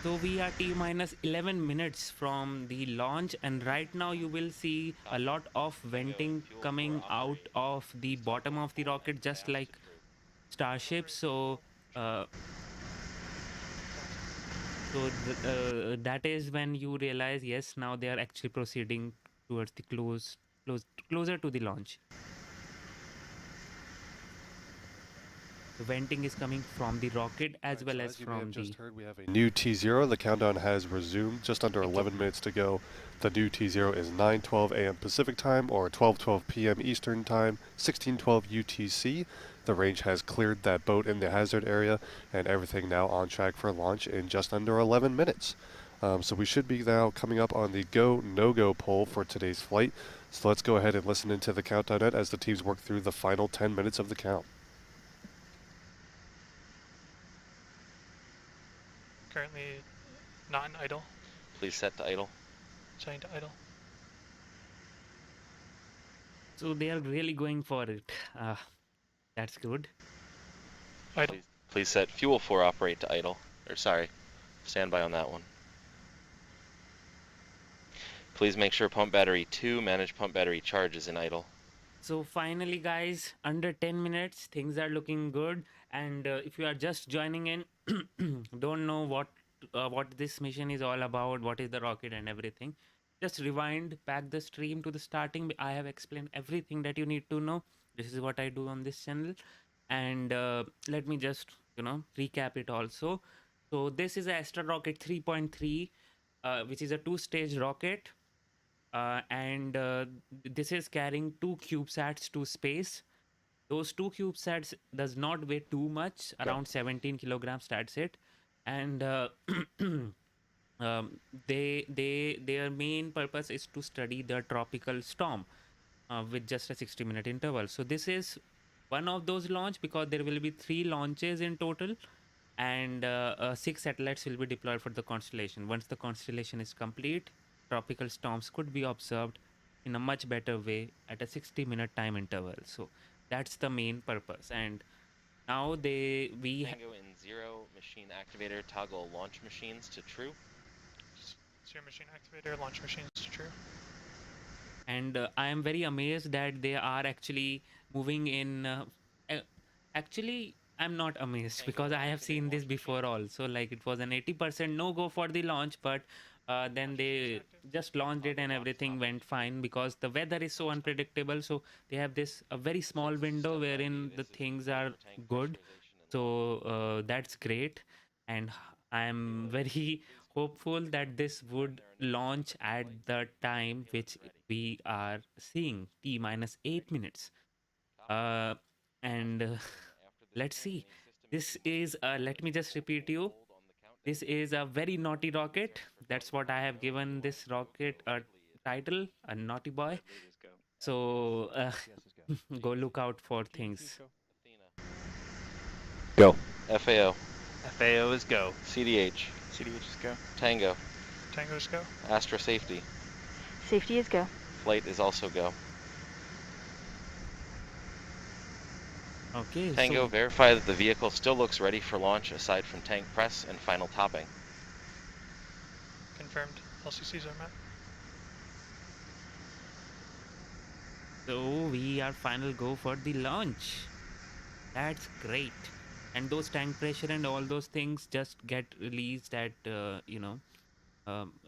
So we are T-minus 11 minutes from the launch, and right now you will see a lot of venting coming out of the bottom of the rocket, just like Starship. So that is when you realize, yes, now they are actually proceeding towards the closer to the launch. The venting is coming from the rocket as well as from the... just heard, we have a new T0. The countdown has resumed. Just under 11 minutes to go. The new T0 is 9:12 a.m. Pacific time or 12:12 p.m. Eastern time, 1612 UTC. The range has cleared that boat in the hazard area, and everything now on track for launch in just under 11 minutes. So we should be now coming up on the go, no-go poll for today's flight. So let's go ahead and listen into the countdown as the teams work through the final 10 minutes of the count. Currently not in idle. Please set to idle. Setting to idle. So they are really going for it. That's good. Idle. Please set fuel 4 operate to idle. Or sorry, stand by on that one. Please make sure pump battery 2, manage pump battery charge is in idle. So finally, guys, under 10 minutes, things are looking good. And if you are just joining in, don't know what this mission is all about, what is the rocket and everything, just rewind back the stream to the starting. I have explained everything that you need to know. This is what I do on this channel. And let me just, recap it also. So this is ASTRA Rocket 3.3, which is a two-stage rocket. And this is carrying 2 CubeSats to space. Those 2 CubeSats does not weigh too much, around 17 kilograms, that's it. And their main purpose is to study the tropical storm with just a 60-minute interval. So this is one of those launch, because there will be 3 launches in total, and 6 satellites will be deployed for the constellation. Once the constellation is complete, tropical storms could be observed in a much better way at a 60-minute time interval. So that's the main purpose. And now Tango in 0, machine activator, toggle launch machines to true. 0 machine activator, launch machines to true. And I am very amazed that they are actually moving in. Actually, I'm not amazed, because I have seen this before also. Like, it was an 80% no go for the launch, but then they just launched it and everything went fine, because the weather is so unpredictable. So they have this a very small window wherein the things are good. So that's great. And I'm very hopeful that this would launch at the time which we are seeing, T-8 minutes. And let's see. This is, let me just repeat you. This is a very naughty rocket. That's what I have given this rocket a title, a naughty boy. So go look out for things. Go. FAO. FAO is go. CDH. CDH is go. Tango. Tango is go. Astra safety. Safety is go. Flight is also go. Okay. Tango, verify that the vehicle still looks ready for launch aside from tank press and final topping. Confirmed. LCCs are met. So we are final go for the launch. That's great. And those tank pressure and all those things just get released at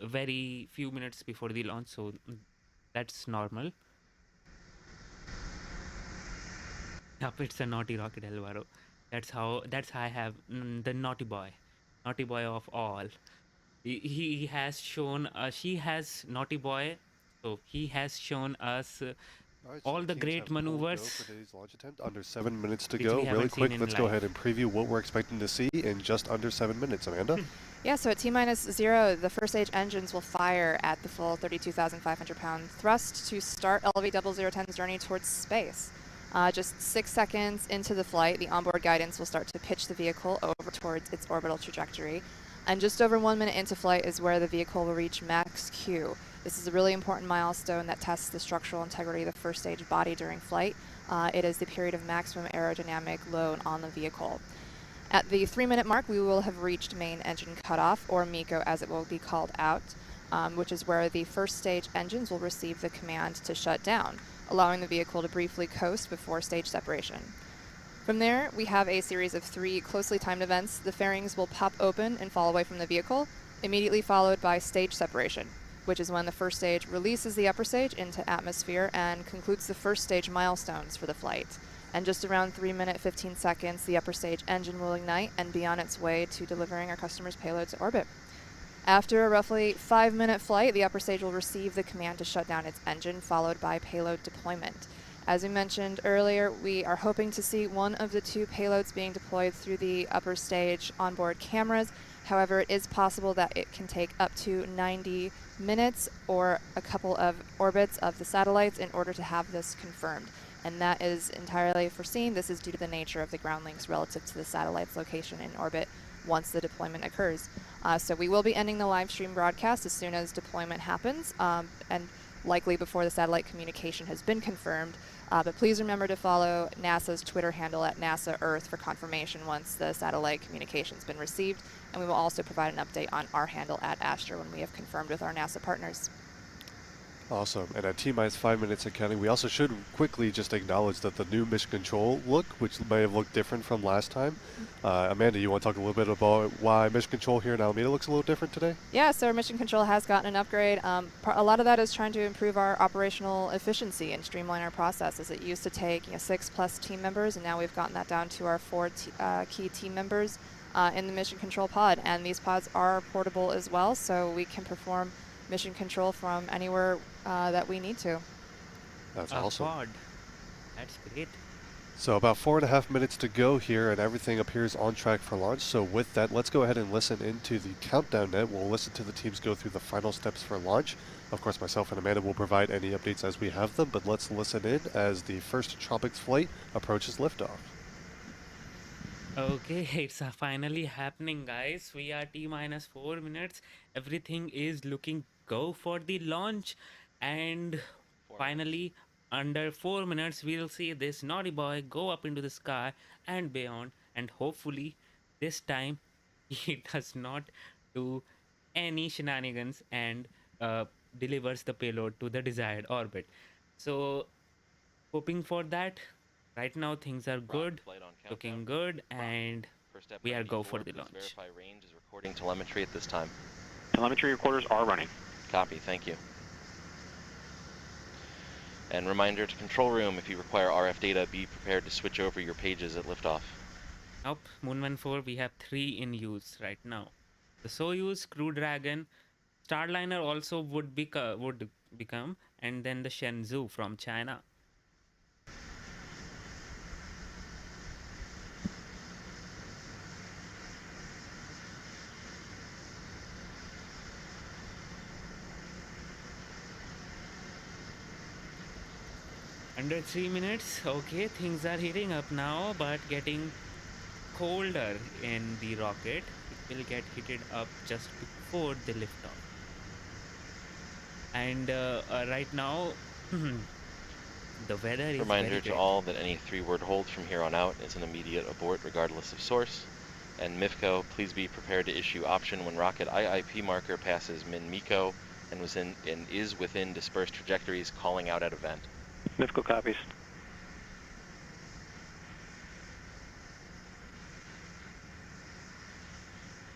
very few minutes before the launch. So that's normal. Yep, it's a naughty rocket, Alvaro. That's how I have the naughty boy of all. He has shown she has naughty boy, so he has shown us all the great maneuvers. For today's launch attempt, under 7 minutes to which go. we Really haven't quick, seen in let's go live. ahead and preview what we're expecting to see in just under 7 minutes. Amanda? Yeah, so at T-0, the first stage engines will fire at the full 32,500 pound thrust to start LV0010's journey towards space. Just 6 seconds into the flight, the onboard guidance will start to pitch the vehicle over towards its orbital trajectory. And just over 1 minute into flight is where the vehicle will reach max Q. This is a really important milestone that tests the structural integrity of the first stage body during flight. It is the period of maximum aerodynamic load on the vehicle. At the 3 minute mark, we will have reached main engine cutoff, or MECO as it will be called out, which is where the first stage engines will receive the command to shut down, allowing the vehicle to briefly coast before stage separation. From there, we have a series of 3 closely timed events. The fairings will pop open and fall away from the vehicle, immediately followed by stage separation, which is when the first stage releases the upper stage into atmosphere and concludes the first stage milestones for the flight. And just around 3 minutes 15 seconds, the upper stage engine will ignite and be on its way to delivering our customer's payload to orbit. After a roughly 5 minute flight, the upper stage will receive the command to shut down its engine, followed by payload deployment. As we mentioned earlier, we are hoping to see one of the 2 payloads being deployed through the upper stage onboard cameras. However, it is possible that it can take up to 90 minutes or a couple of orbits of the satellites in order to have this confirmed. And that is entirely foreseen. This is due to the nature of the ground links relative to the satellite's location in orbit once the deployment occurs. So we will be ending the live stream broadcast as soon as deployment happens, and likely before the satellite communication has been confirmed. But please remember to follow NASA's Twitter handle at NASA Earth for confirmation once the satellite communication has been received. And we will also provide an update on our handle at Astra when we have confirmed with our NASA partners. Awesome. And at T-minus 5 minutes and counting, we also should quickly just acknowledge that the new mission control look, which may have looked different from last time. Amanda, you want to talk a little bit about why mission control here in Alameda looks a little different today? Yeah, so our mission control has gotten an upgrade. A lot of that is trying to improve our operational efficiency and streamline our processes. It used to take 6+ team members, and now we've gotten that down to our 4 key team members in the mission control pod. And these pods are portable as well, so we can perform mission control from anywhere that we need to. That's awesome. Pod. That's great. So about 4.5 minutes to go here, and everything appears on track for launch. So with that, let's go ahead and listen into the countdown net. We'll listen to the teams go through the final steps for launch. Of course, myself and Amanda will provide any updates as we have them, but let's listen in as the first Tropics flight approaches liftoff. Okay, it's finally happening, guys. We are T-minus 4 minutes. Everything is looking go for the launch, and finally, under 4 minutes, we'll see this naughty boy go up into the sky and beyond. And hopefully, this time, he does not do any shenanigans and delivers the payload to the desired orbit. So, hoping for that. Right now things are good, looking good, and we are go for the launch. Verify range is recording telemetry at this time. Telemetry recorders are running. Copy, thank you. And reminder to control room, if you require RF data, be prepared to switch over your pages at liftoff. Nope, Moon 14, we have 3 in use right now. The Soyuz, Crew Dragon, Starliner also would become, and then the Shenzhou from China. Under 3 minutes, okay, things are heating up now, but getting colder in the rocket. It will get heated up just before the liftoff. And right now, the weather is Reminder to all that any 3-word hold from here on out is an immediate abort regardless of source. And MIFCO, please be prepared to issue option when rocket IIP marker passes min MECO and is within dispersed trajectories, calling out at event. MIFCO copies.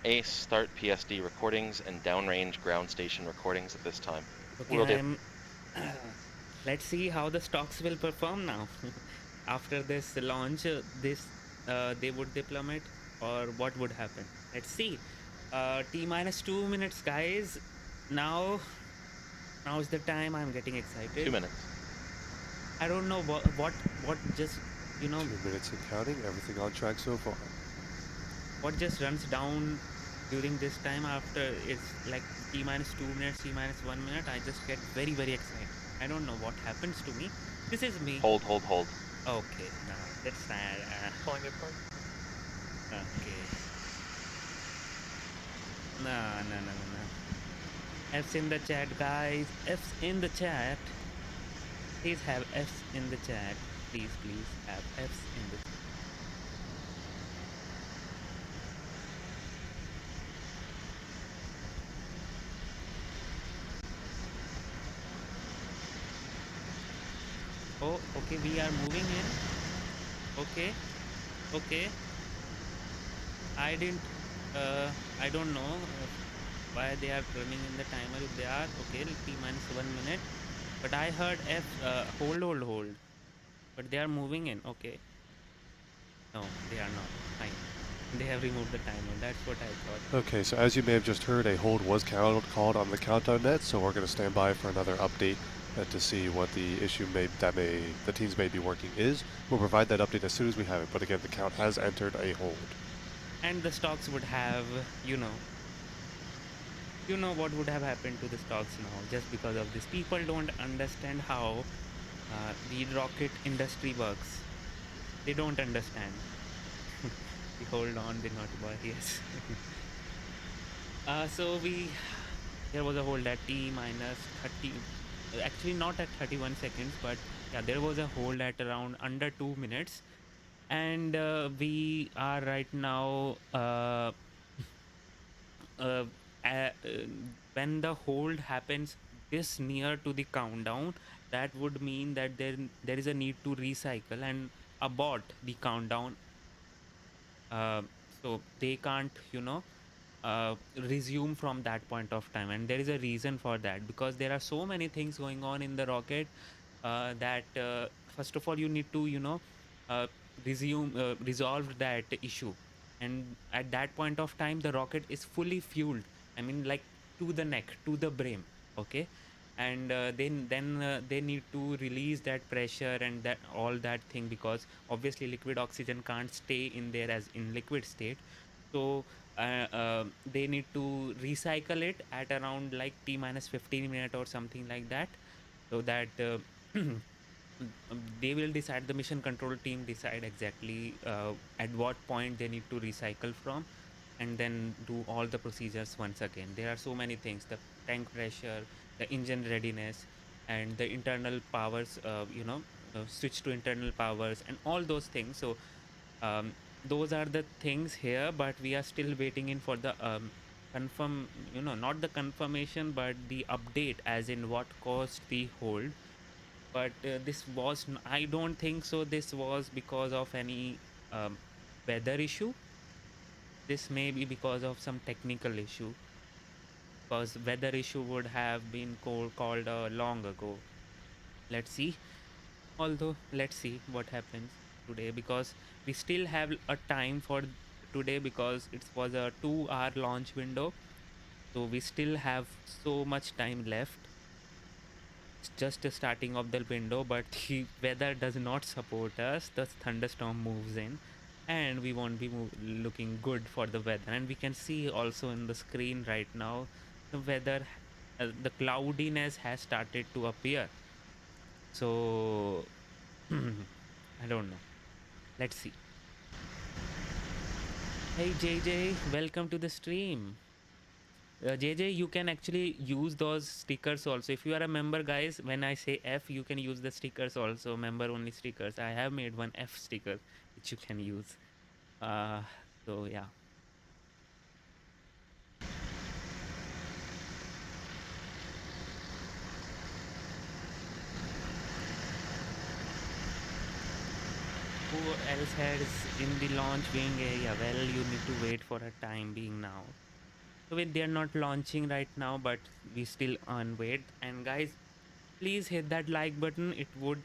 ACE, start PSD recordings and downrange ground station recordings at this time. Okay, let's see how the stocks will perform now. After this launch, they would deplummet, or what would happen? Let's see. T-minus 2 minutes, guys. Now is the time. I'm getting excited. 2 minutes. I don't know what just 2 minutes and counting. Everything on track so far. What just runs down during this time after it's like T-minus 2 minutes, T-minus 1 minute. I just get very, very excited. I don't know what happens to me. This is me. Hold. Okay, now that's Pulling it apart. Okay. No. F's in the chat, guys. F's in the chat. Please have F's in the chat. Please have F's in the chat. Oh, okay, we are moving in. Okay. I don't know why they are running in the timer if they are. Okay, T-minus 1 minute. But I heard F, hold. But they are moving in, okay. No, they are not. Fine. They have removed the timer. That's what I thought. Okay, so as you may have just heard, a hold was called on the countdown net, so we're going to stand by for another update to see what the issue the teams may be working is. We'll provide that update as soon as we have it, but again, the count has entered a hold. And the stocks would have, you know what would have happened to the stocks now just because of this. People don't understand how the rocket industry works. They don't understand. Hold on, the naughty boy, yes. So there was a hold at T-minus 30, actually not at 31 seconds, but yeah, there was a hold at around under 2 minutes. And we are right now, when the hold happens this near to the countdown, that would mean that there is a need to recycle and abort the countdown. uh, so they can't, resume from that point of time, and there is a reason for that, because there are so many things going on in the rocket, that first of all you need to, uh, resolve that issue, and at that point of time the rocket is fully fueled, I mean, like, to the neck, to the brim. Okay. And then they need to release that pressure and that all that thing, because obviously liquid oxygen can't stay in there as in liquid state. So they need to recycle it at around like t minus 15 minute or something like that, so that they will decide, the mission control team decide exactly at what point they need to recycle from, and then do all the procedures once again. There are so many things: the tank pressure, the engine readiness, and the internal powers, switch to internal powers and all those things. So um, those are the things here, but we are still waiting in for the confirm, not the confirmation but the update, as in what caused the hold. But this was I don't think so this was because of any weather issue. This may be because of some technical issue, because weather issue would have been called long ago. Let's see. Although let's see what happens today, because we still have a time for today, because it was a 2-hour launch window, so we still have so much time left. It's just the starting of the window, but the weather does not support us. The thunderstorm moves in, and we won't be looking good for the weather. And we can see also in the screen right now, the weather, the cloudiness has started to appear. So I don't know. Let's see. Hey JJ, welcome to the stream. JJ, you can actually use those stickers also. If you are a member, guys, when I say F, you can use the stickers also, member only stickers. I have made one F sticker which you can use. So yeah. Who else has in the launch wing area? Well, you need to wait for a time being now. So they're not launching right now, but we still on wait. And guys, please hit that like button. It would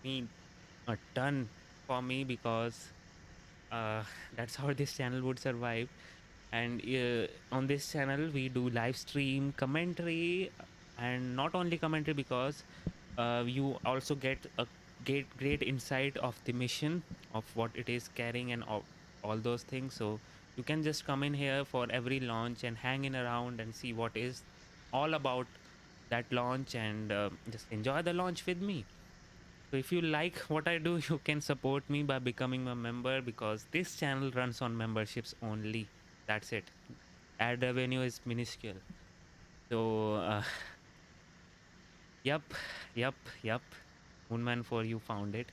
mean a ton for me, because that's how this channel would survive. And on this channel we do live stream commentary, and not only commentary, because you also get a great insight of the mission, of what it is carrying, and all those things. So you can just come in here for every launch and hang in around and see what is all about that launch, and just enjoy the launch with me. So if you like what I do, you can support me by becoming a member, because this channel runs on memberships only. That's it. Ad revenue is minuscule. So yep. Moonman 4, you found it.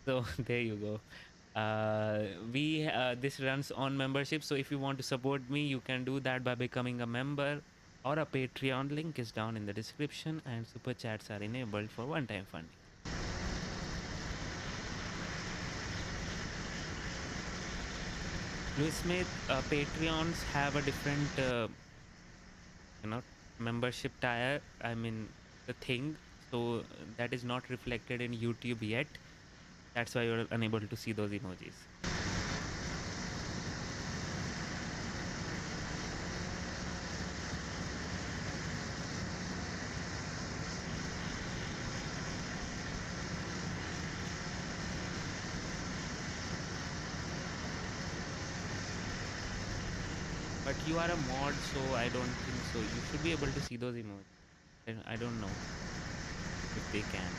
So there you go. We this runs on membership, so if you want to support me, you can do that by becoming a member or a Patreon. Link is down in the description, and super chats are enabled for one-time funding. Louis Smith, Patreons have a different membership tier, I mean the thing, so that is not reflected in YouTube yet. That's why you're unable to see those emojis. But you are a mod, so I don't think so. You should be able to see those emojis. And I don't know if they can.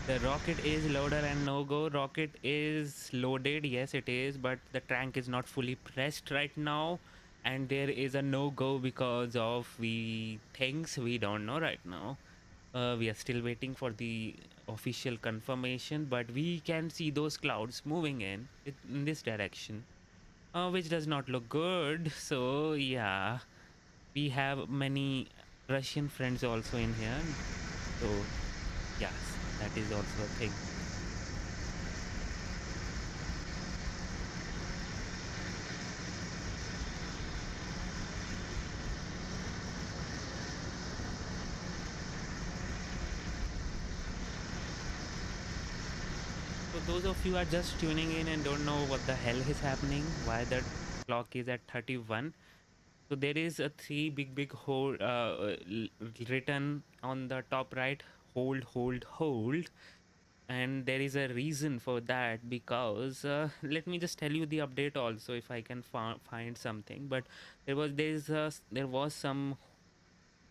The rocket is loader and no-go. Rocket is loaded, yes it is, but the tank is not fully pressed right now. And there is a no-go because of things we don't know right now. We are still waiting for the official confirmation, but we can see those clouds moving in this direction. which does not look good. So yeah, we have many Russian friends also in here. So yes, that is also a thing. So those of you who are just tuning in and don't know what the hell is happening, why the clock is at 31. So there is a three big hold written on the top right, hold, and there is a reason for that, because let me just tell you the update also if I can find something. But there was some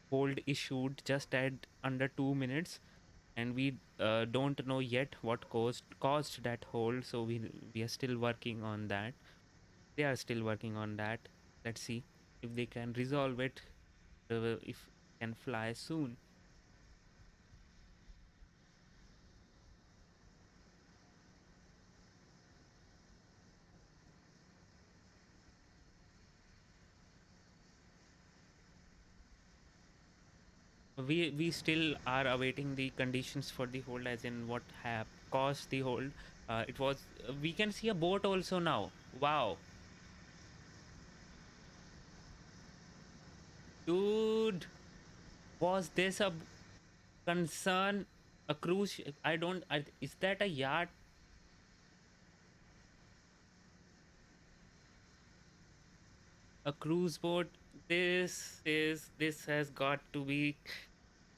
hold issued just at under 2 minutes, and we don't know yet what caused that hold. So we are still working on that. They are still working on that. Let's see if they can resolve it, if it can fly soon. We still are awaiting the conditions for the hold, as in what have caused the hold. It was we can see a boat also now. Wow, dude, was this a concern? A cruise I don't is that a yacht? A cruise boat? This has got to be,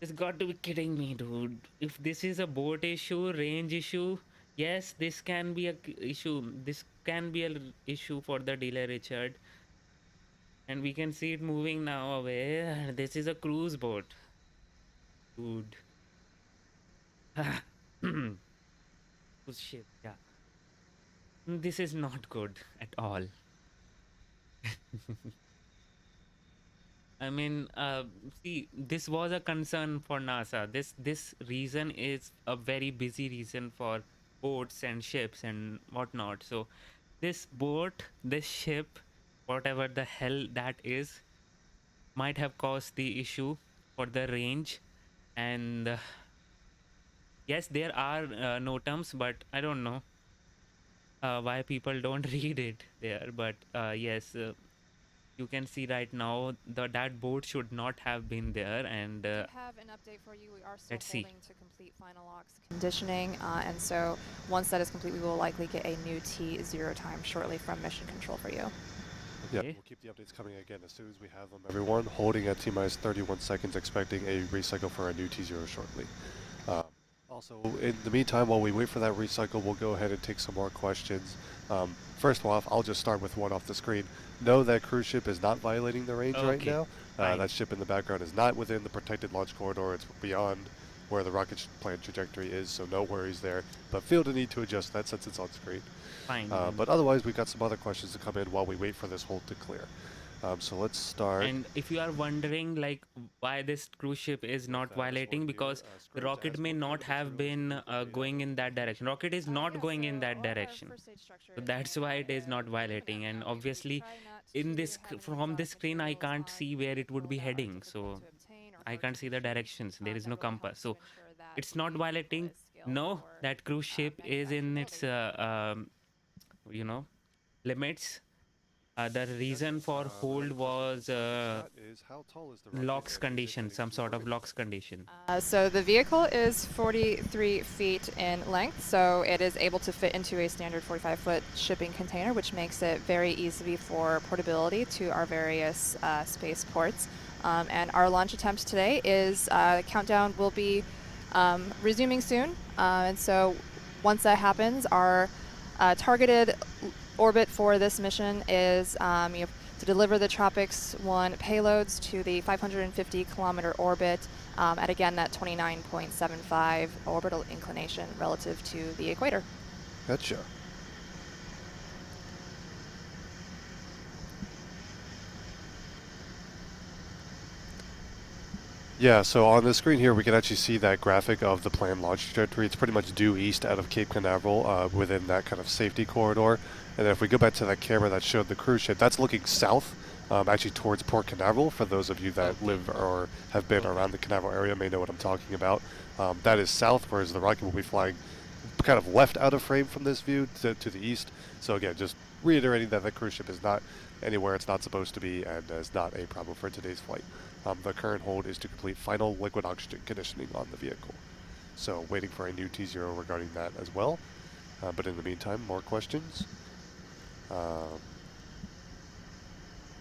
it's got to be kidding me, dude. If this is a boat issue, range issue, yes, this can be a issue. This can be a issue for the delay, Richard. And we can see it moving now away. This is a cruise boat, dude. Cruise ship, yeah. This is not good at all. I mean, see, this was a concern for NASA. This reason is a very busy reason for boats and ships and whatnot. So this boat, this ship, whatever the hell that is, might have caused the issue for the range. And yes, there are no terms, but I don't know why people don't read it there. But yes. You can see right now that boat should not have been there. And We have an update for you. We are still let's see. holding to complete final locks conditioning, and so once that is complete, we will likely get a new T0 time shortly from mission control for you. Yeah, we'll keep the updates coming again as soon as we have them. Everyone holding at T-minus 31 seconds, expecting a recycle for a new T0 shortly. Also, in the meantime, while we wait for that recycle, we'll go ahead and take some more questions. First off, I'll just start with one off the screen. No, that cruise ship is not violating the range right now. That ship in the background is not within the protected launch corridor. It's beyond where the rocket plane trajectory is, so no worries there. But feel the need to adjust that since it's on screen. Fine. But otherwise, we've got some other questions to come in while we wait for this hold to clear. So let's start. And if you are wondering like why this cruise ship is not violating, because the rocket may not have been going in that direction. Rocket is not going in that direction. So that's why it is not violating. And obviously in this from this screen I can't see where it would be heading. So I can't see the directions. There is no compass. So it's not violating. No, that cruise ship is in its you know, limits. The reason for hold was LOX condition, some sort of LOX condition. So the vehicle is 43 feet in length, so it is able to fit into a standard 45-foot shipping container, which makes it very easy for portability to our various space ports. And our launch attempt today is countdown will be resuming soon. And so once that happens, our targeted orbit for this mission is to deliver the TROPICS-1 payloads to the 550-kilometer orbit at, again, that 29.75 orbital inclination relative to the equator. Gotcha. Yeah, so on the screen here, we can actually see that graphic of the planned launch trajectory. It's pretty much due east out of Cape Canaveral within that kind of safety corridor. And then if we go back to that camera that showed the cruise ship, that's looking south, actually towards Port Canaveral. For those of you that live or have been around the Canaveral area may know what I'm talking about. That is south, whereas the rocket will be flying kind of left out of frame from this view to the east. So again, just reiterating that the cruise ship is not anywhere it's not supposed to be and is not a problem for today's flight. The current hold is to complete final liquid oxygen conditioning on the vehicle. So waiting for a new T0 regarding that as well. But in the meantime, more questions.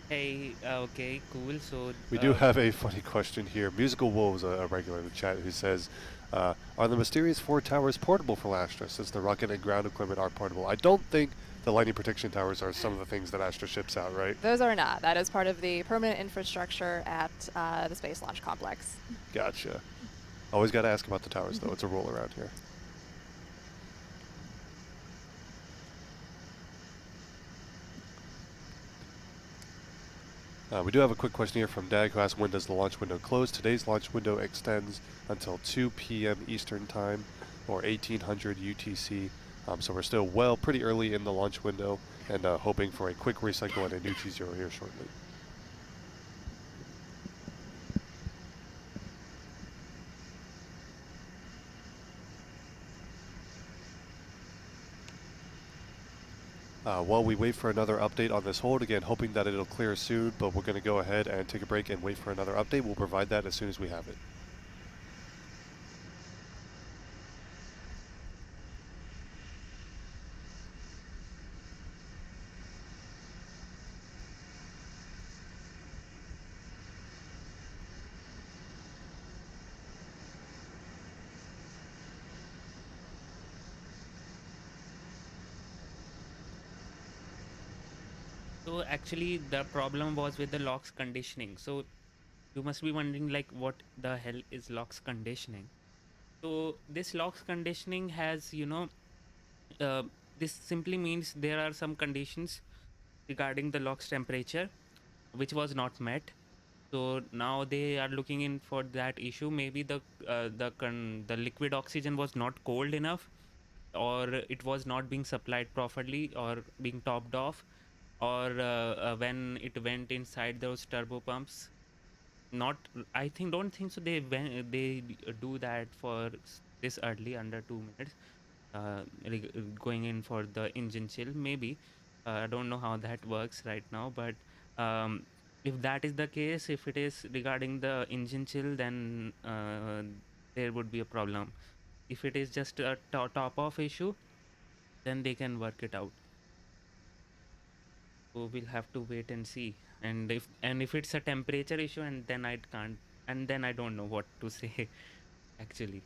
Hey, okay, cool. So we do have a funny question here. Musical Wolves, a regular in the chat, who says, are the mysterious 4 towers portable for Astra, since the rocket and ground equipment are portable? I don't think the lightning protection towers are some of the things that Astra ships out, right? Those are not. That is part of the permanent infrastructure at the Space Launch Complex. Gotcha. Always got to ask about the towers, though. It's a rule around here. We do have a quick question here from Dag, who asks, when does the launch window close? Today's launch window extends until 2 p.m. Eastern Time, or 1800 UTC. So we're still pretty early in the launch window, and hoping for a quick recycle and a new T0 here shortly. While we wait for another update on this hold, again, hoping that it'll clear soon, but we're going to go ahead and take a break and wait for another update. We'll provide that as soon as we have it. So actually the problem was with the LOX conditioning. So you must be wondering like what the hell is LOX conditioning? So this LOX conditioning has, this simply means there are some conditions regarding the LOX temperature which was not met. So now they are looking in for that issue. Maybe the liquid oxygen was not cold enough, or it was not being supplied properly, or being topped off, or when it went inside those turbo pumps. Not, I think, don't think so. They do that for this early, under 2 minutes, going in for the engine chill. Maybe I don't know how that works right now, but if that is the case, if it is regarding the engine chill, then there would be a problem. If it is just a top off issue, then they can work it out. So we'll have to wait and see. And if it's a temperature issue, and then I can't, and then I don't know what to say actually,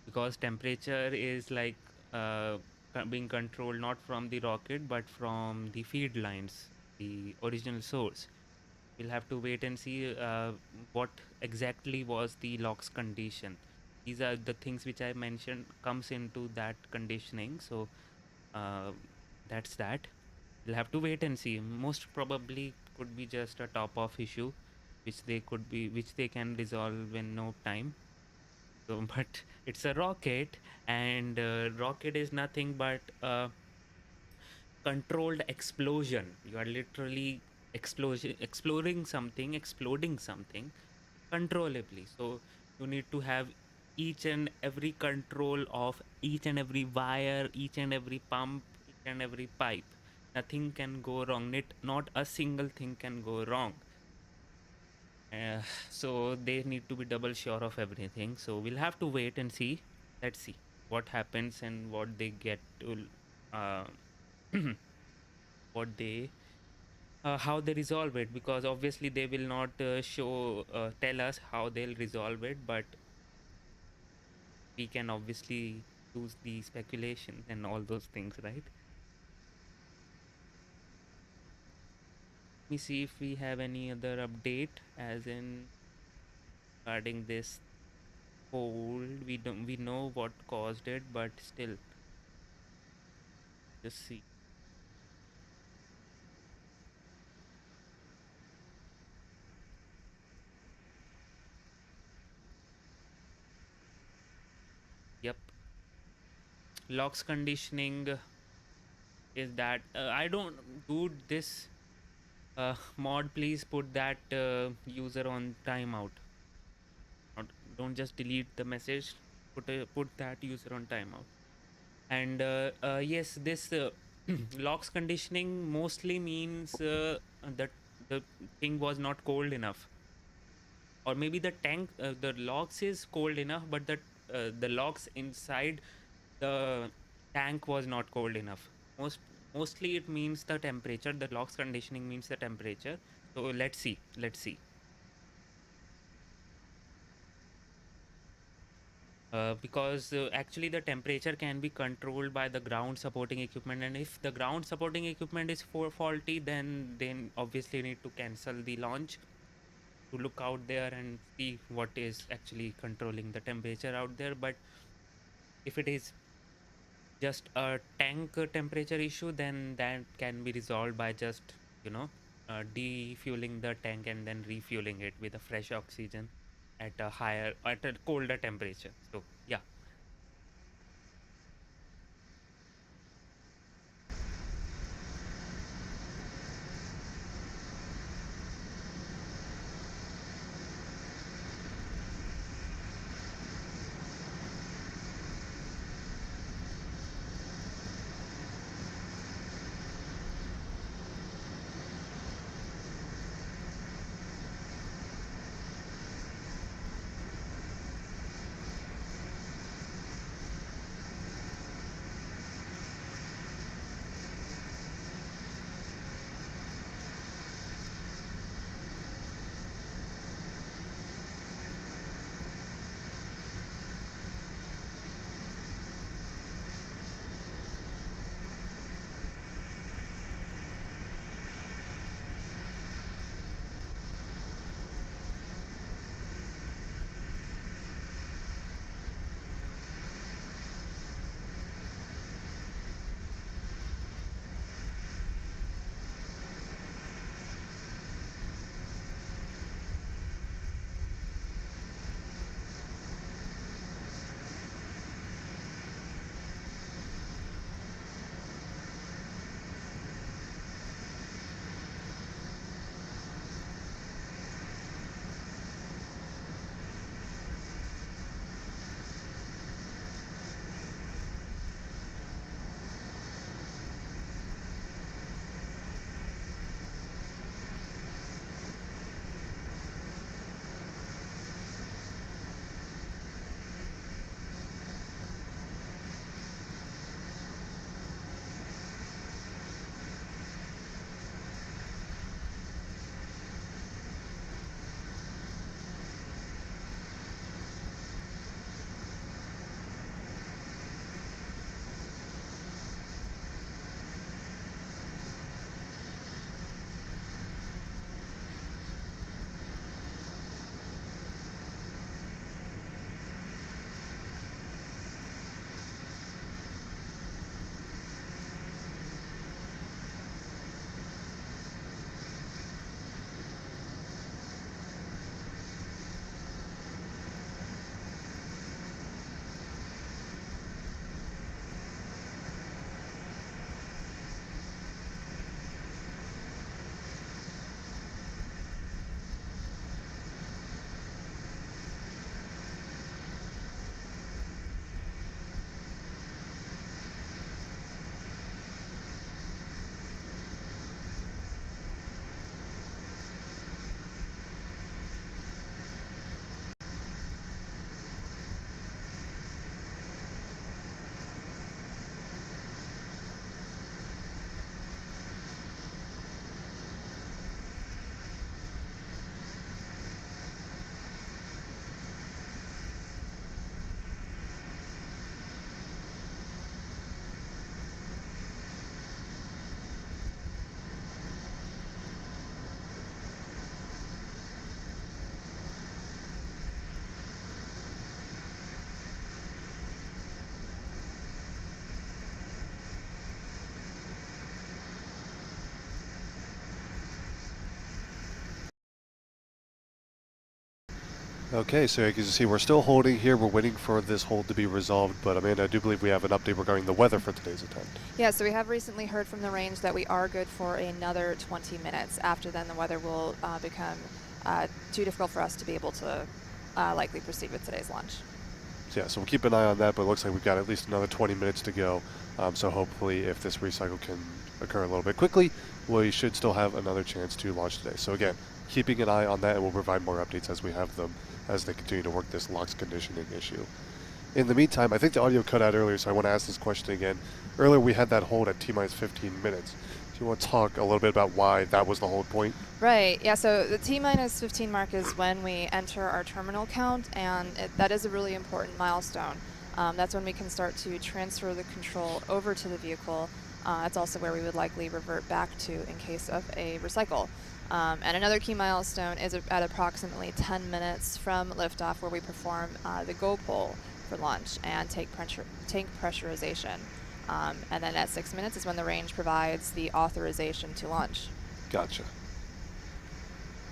because temperature is like being controlled not from the rocket but from the feed lines, the original source. We'll have to wait and see what exactly was the LOX condition. These are the things which I mentioned comes into that conditioning. So that's that. We'll have to wait and see. Most probably could be just a top off issue, which they can resolve in no time. So, but it's a rocket, and rocket is nothing but controlled explosion. You are literally exploding something controllably. So you need to have each and every control of each and every wire, each and every pump, each and every pipe. Nothing can go wrong. Not a single thing can go wrong. So they need to be double sure of everything. So we'll have to wait and see. Let's see what happens and what they get to, what they how they resolve it, because obviously they will not tell us how they'll resolve it, but we can obviously use the speculation and all those things, right? Let me see if we have any other update, as in regarding this hold. We know what caused it, but still, just see. Yep. LOX conditioning is that I don't do this mod. Please put that user on timeout. Don't just delete the message. Put that user on timeout. And yes, this LOX conditioning mostly means that the thing was not cold enough, or maybe the tank, the LOX is cold enough, but the LOX inside the tank was not cold enough. Mostly it means the temperature. The LOX conditioning means the temperature. So let's see. Because actually the temperature can be controlled by the ground supporting equipment, and if the ground supporting equipment is faulty, then obviously need to cancel the launch to look out there and see what is actually controlling the temperature out there. But if it is just a tank temperature issue, then that can be resolved by just defueling the tank and then refueling it with a fresh oxygen at a colder temperature. So yeah. Okay, so as you can see, we're still holding here. We're waiting for this hold to be resolved, but Amanda, I do believe we have an update regarding the weather for today's attempt. Yeah, so we have recently heard from the range that we are good for another 20 minutes. After then, the weather will become too difficult for us to be able to likely proceed with today's launch. So yeah, so we'll keep an eye on that, but it looks like we've got at least another 20 minutes to go. So hopefully if this recycle can occur a little bit quickly, we should still have another chance to launch today. So again, keeping an eye on that, and we'll provide more updates as we have them, as they continue to work this LOX conditioning issue. In the meantime, I think the audio cut out earlier, so I want to ask this question again. Earlier we had that hold at T-minus 15 minutes. Do you want to talk a little bit about why that was the hold point? Right, yeah, so the T-minus 15 mark is when we enter our terminal count, and that is a really important milestone. That's when we can start to transfer the control over to the vehicle. That's also where we would likely revert back to in case of a recycle. And another key milestone is at approximately 10 minutes from liftoff, where we perform the go pull for launch and tank pressurization. And then at 6 minutes is when the range provides the authorization to launch. Gotcha.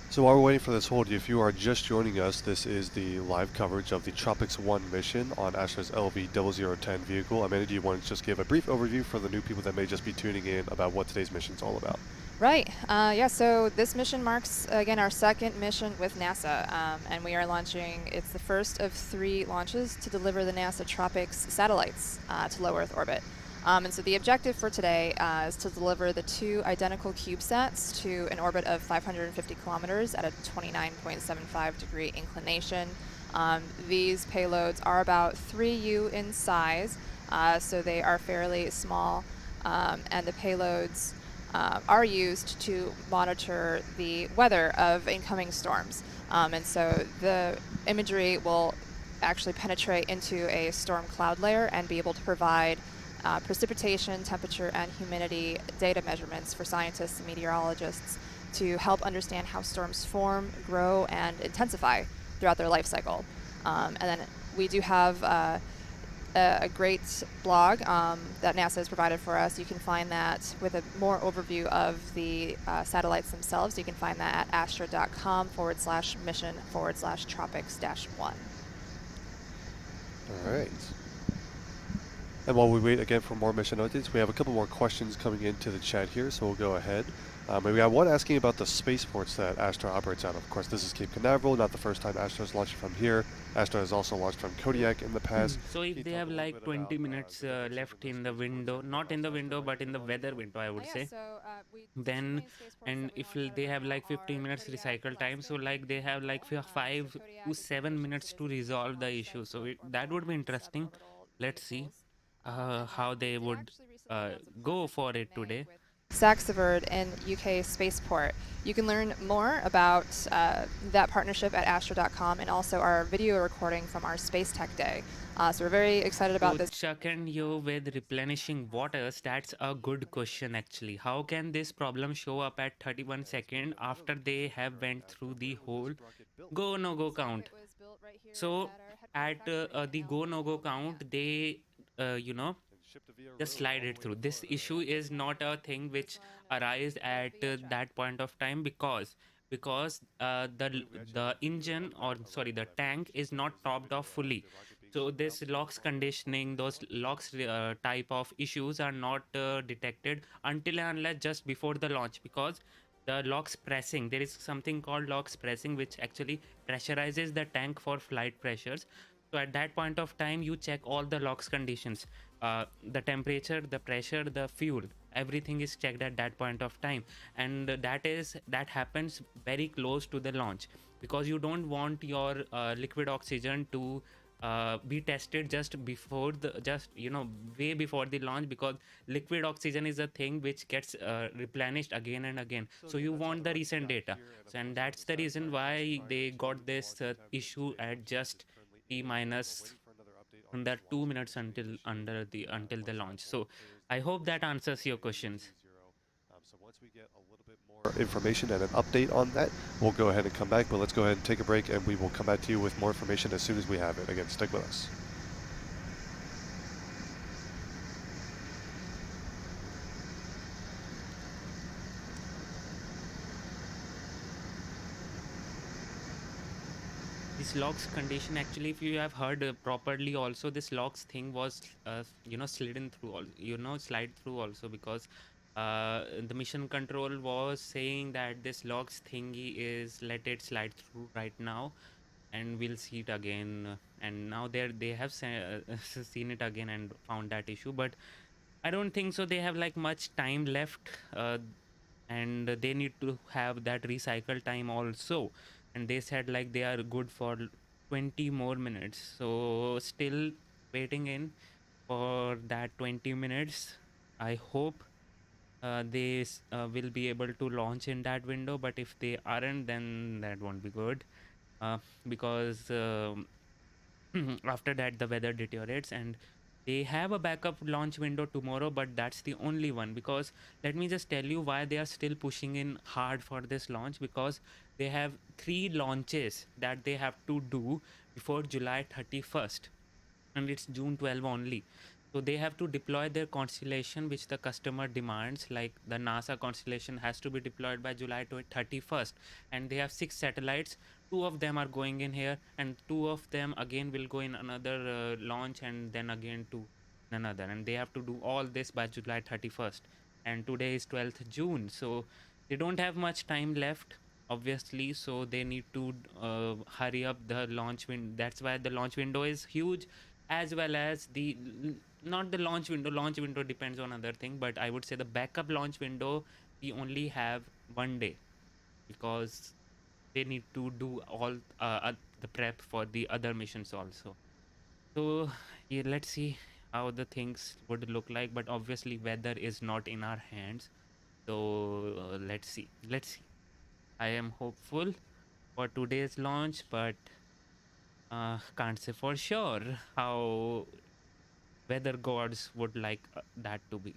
So while we're waiting for this hold, if you are just joining us, this is the live coverage of the TROPICS-1 mission on Astra's LV0010 vehicle. Amanda, do you want to just give a brief overview for the new people that may just be tuning in about what today's mission is all about? Right. Yeah, so this mission marks, again, our second mission with NASA, and we are launching, it's the first of 3 launches to deliver the NASA TROPICS satellites to low Earth orbit. And so the objective for today is to deliver the 2 identical CubeSats to an orbit of 550 kilometers at a 29.75 degree inclination. These payloads are about 3U in size, so they are fairly small, and the payloads are used to monitor the weather of incoming storms. And so the imagery will actually penetrate into a storm cloud layer and be able to provide precipitation, temperature, and humidity data measurements for scientists and meteorologists to help understand how storms form, grow, and intensify throughout their life cycle. And then we do have a great blog that NASA has provided for us. You can find that with a more overview of the satellites themselves. You can find that at astra.com/mission/tropics-1. All right. And while we wait again for more mission updates, we have a couple more questions coming into the chat here, so we'll go ahead. We got one asking about the spaceports that Astra operates out of. Of course, this is Cape Canaveral, not the first time Astra has launched from here. Astra has also launched from Kodiak in the past. So if they have like 20 minutes left in the window, not in the window, but in the weather window, I would say, then, and if they have like 15 minutes recycle time, so like they have like 5 to 7 minutes to resolve the issue. So that would be interesting. Let's see how they would go for it today. Saxford in UK Spaceport. You can learn more about that partnership at astra.com and also our video recording from our Space Tech Day. So we're very excited about this. Chuck and you with replenishing waters, that's a good question actually. How can this problem show up at 31 seconds after they have went through the whole go no go count? So at the go no go count, they just slide it through. This issue is not a thing which arises at that point of time because the engine, or sorry, the tank is not topped off fully. So this LOX conditioning, those LOX type of issues are not detected until and unless just before the launch, because the LOX pressing, there is something called LOX pressing which actually pressurizes the tank for flight pressures. So at that point of time, you check all the LOX conditions, the temperature, the pressure, the fuel, everything is checked at that point of time, and that happens very close to the launch, because you don't want your liquid oxygen to be tested just before way before the launch, because liquid oxygen is a thing which gets replenished again and again. So you want the recent data. So, and that's the reason why they got this issue at just T-minus under 2 minutes until the launch. So I hope that answers your questions. So once we get a little bit more information and an update on that, we'll go ahead and come back. But let's go ahead and take a break, and we will come back to you with more information as soon as we have it. Again, stick with us. this logs condition, actually, if you have heard properly also, this logs thing was slidden through slide through also, because the mission control was saying that this logs thingy is let it slide through right now, and we'll see it again. And now they have seen it again and found that issue, but I don't think so they have like much time left, and they need to have that recycle time also. And they said like they are good for 20 more minutes, so still waiting in for that 20 minutes. I hope they will be able to launch in that window, but if they aren't, then that won't be good, because after that the weather deteriorates, and they have a backup launch window tomorrow, but that's the only one. Because let me just tell you why they are still pushing in hard for this launch, because they have 3 launches that they have to do before July 31st, and it's June 12 only. So they have to deploy their constellation which the customer demands, like the NASA constellation has to be deployed by July 31st, and they have 6 satellites. 2 of them are going in here, and 2 of them again will go in another launch, and then again to another, and they have to do all this by July 31st, and today is 12th June, so they don't have much time left, obviously. So they need to hurry up the launch window. That's why the launch window is huge, as well as the not the launch window depends on other thing, but I would say the backup launch window, we only have 1 day, because they need to do all the prep for the other missions also. So yeah, let's see how the things would look like, but obviously weather is not in our hands. So let's see. I am hopeful for today's launch, but can't say for sure how weather gods would like that to be.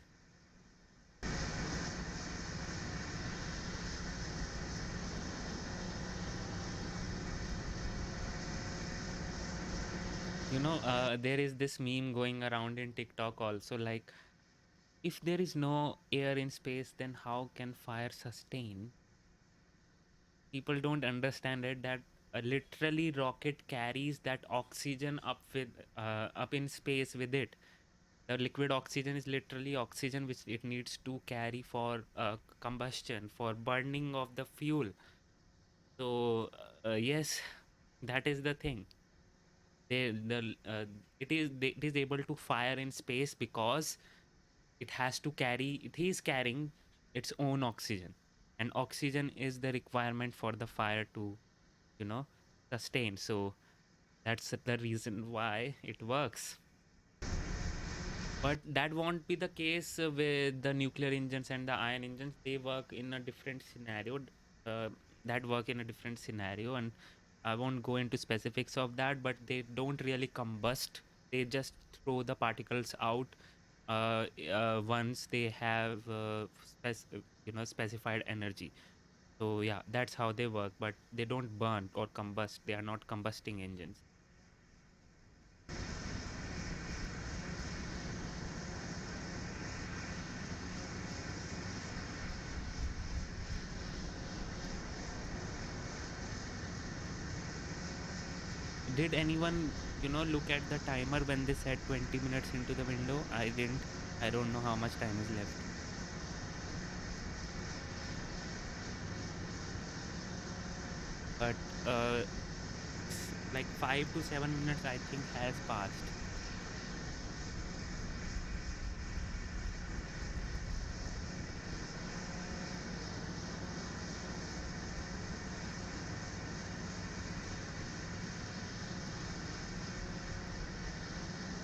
There is this meme going around in TikTok also, like, if there is no air in space, then how can fire sustain? People don't understand it, that literally rocket carries that oxygen up in space with it. The liquid oxygen is literally oxygen which it needs to carry for combustion, for burning of the fuel. So yes, that is the thing. It is able to fire in space because it is carrying its own oxygen, and oxygen is the requirement for the fire to sustain. So that's the reason why it works. But that won't be the case with the nuclear engines and the ion engines. They work in a different scenario. And I won't go into specifics of that, but they don't really combust. They just throw the particles out once they have specified energy. So yeah, that's how they work, but they don't burn or combust. They are not combusting engines. Did anyone look at the timer when they said 20 minutes into the window? I didn't. I don't know how much time is left. But like 5 to 7 minutes I think has passed.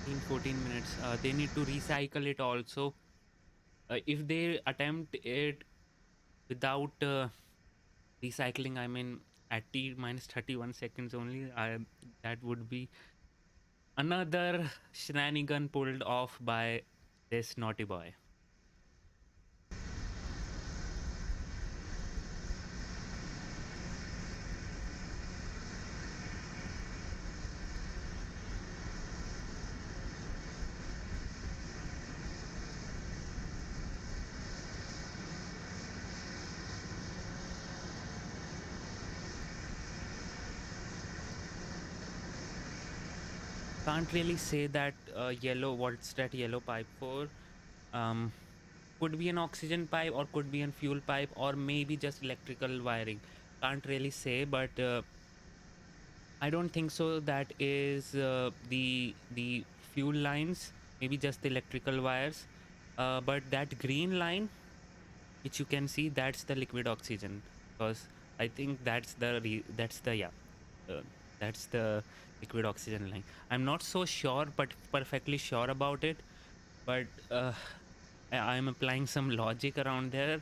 In 14 minutes. They need to recycle it also. If they attempt it without recycling, I mean at T minus 31 seconds only, that would be another shenanigan pulled off by this naughty boy. Can't really say that yellow, what's that yellow pipe for? Could be an oxygen pipe or could be a fuel pipe or maybe just electrical wiring. Can't really say, but I don't think so. That is the fuel lines, maybe just the electrical wires. But that green line, which you can see, that's the liquid oxygen, because I think that's uh, that's the liquid oxygen line. I'm not so sure, but perfectly sure about it. But I'm applying some logic around there,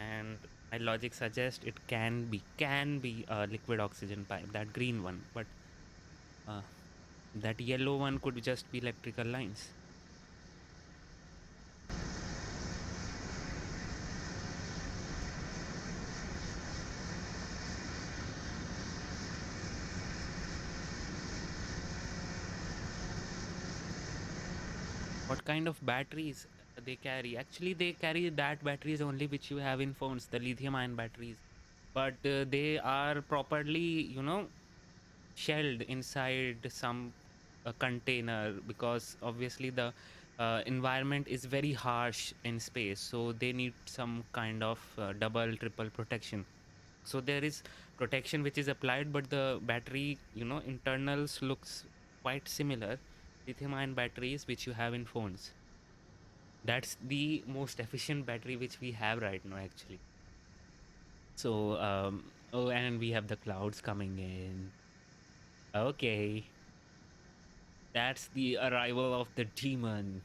and my logic suggests it can be a liquid oxygen pipe, that green one, but uh, that yellow one could just be electrical lines. What kind of batteries they carry? Actually, they carry that batteries only which you have in phones, the lithium ion batteries, but they are properly, shelled inside some container, because obviously the environment is very harsh in space, so they need some kind of double triple protection. So there is protection which is applied, but the battery, internals looks quite similar lithium ion batteries which you have in phones. That's the most efficient battery which we have right now, actually. So oh, and we have the clouds coming in. Okay, that's the arrival of the demon.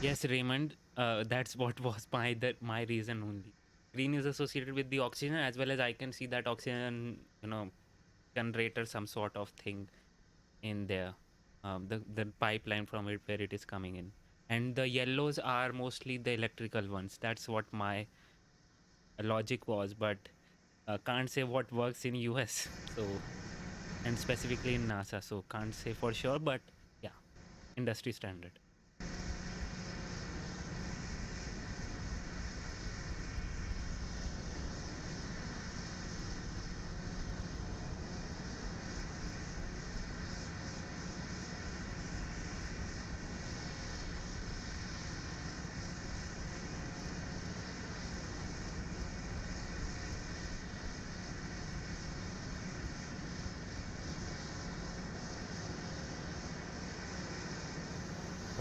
Yes, Raymond, that's what was my reason only. Green is associated with the oxygen, as well as I can see that oxygen, generator, some sort of thing in there, the pipeline from it where it is coming in, and the yellows are mostly the electrical ones. That's what my logic was, but can't say what works in US. So, and specifically in NASA, so can't say for sure, but yeah, industry standard.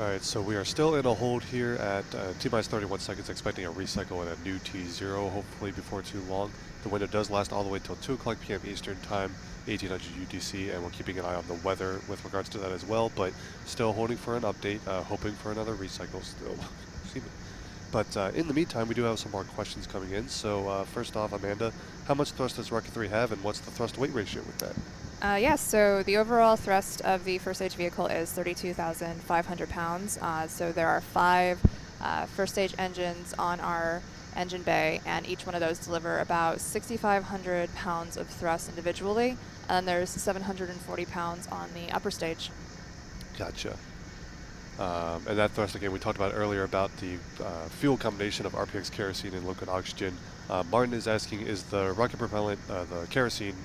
Alright, so we are still in a hold here at T-minus 31 seconds, expecting a recycle and a new T0, hopefully before too long. The window does last all the way till 2 o'clock p.m. Eastern Time, 1800 UTC, and we're keeping an eye on the weather with regards to that as well, but still holding for an update, hoping for another recycle still. But in the meantime, we do have some more questions coming in. So first off, Amanda, how much thrust does Rocket 3 have, and what's the thrust-weight ratio with that? Yes, so the overall thrust of the first stage vehicle is 32,500 pounds. So there are 5 first stage engines on our engine bay, and each one of those deliver about 6,500 pounds of thrust individually, and then there's 740 pounds on the upper stage. Gotcha. And that thrust, again, we talked about earlier about the fuel combination of RPX kerosene and liquid oxygen. Martin is asking, is the rocket propellant, the kerosene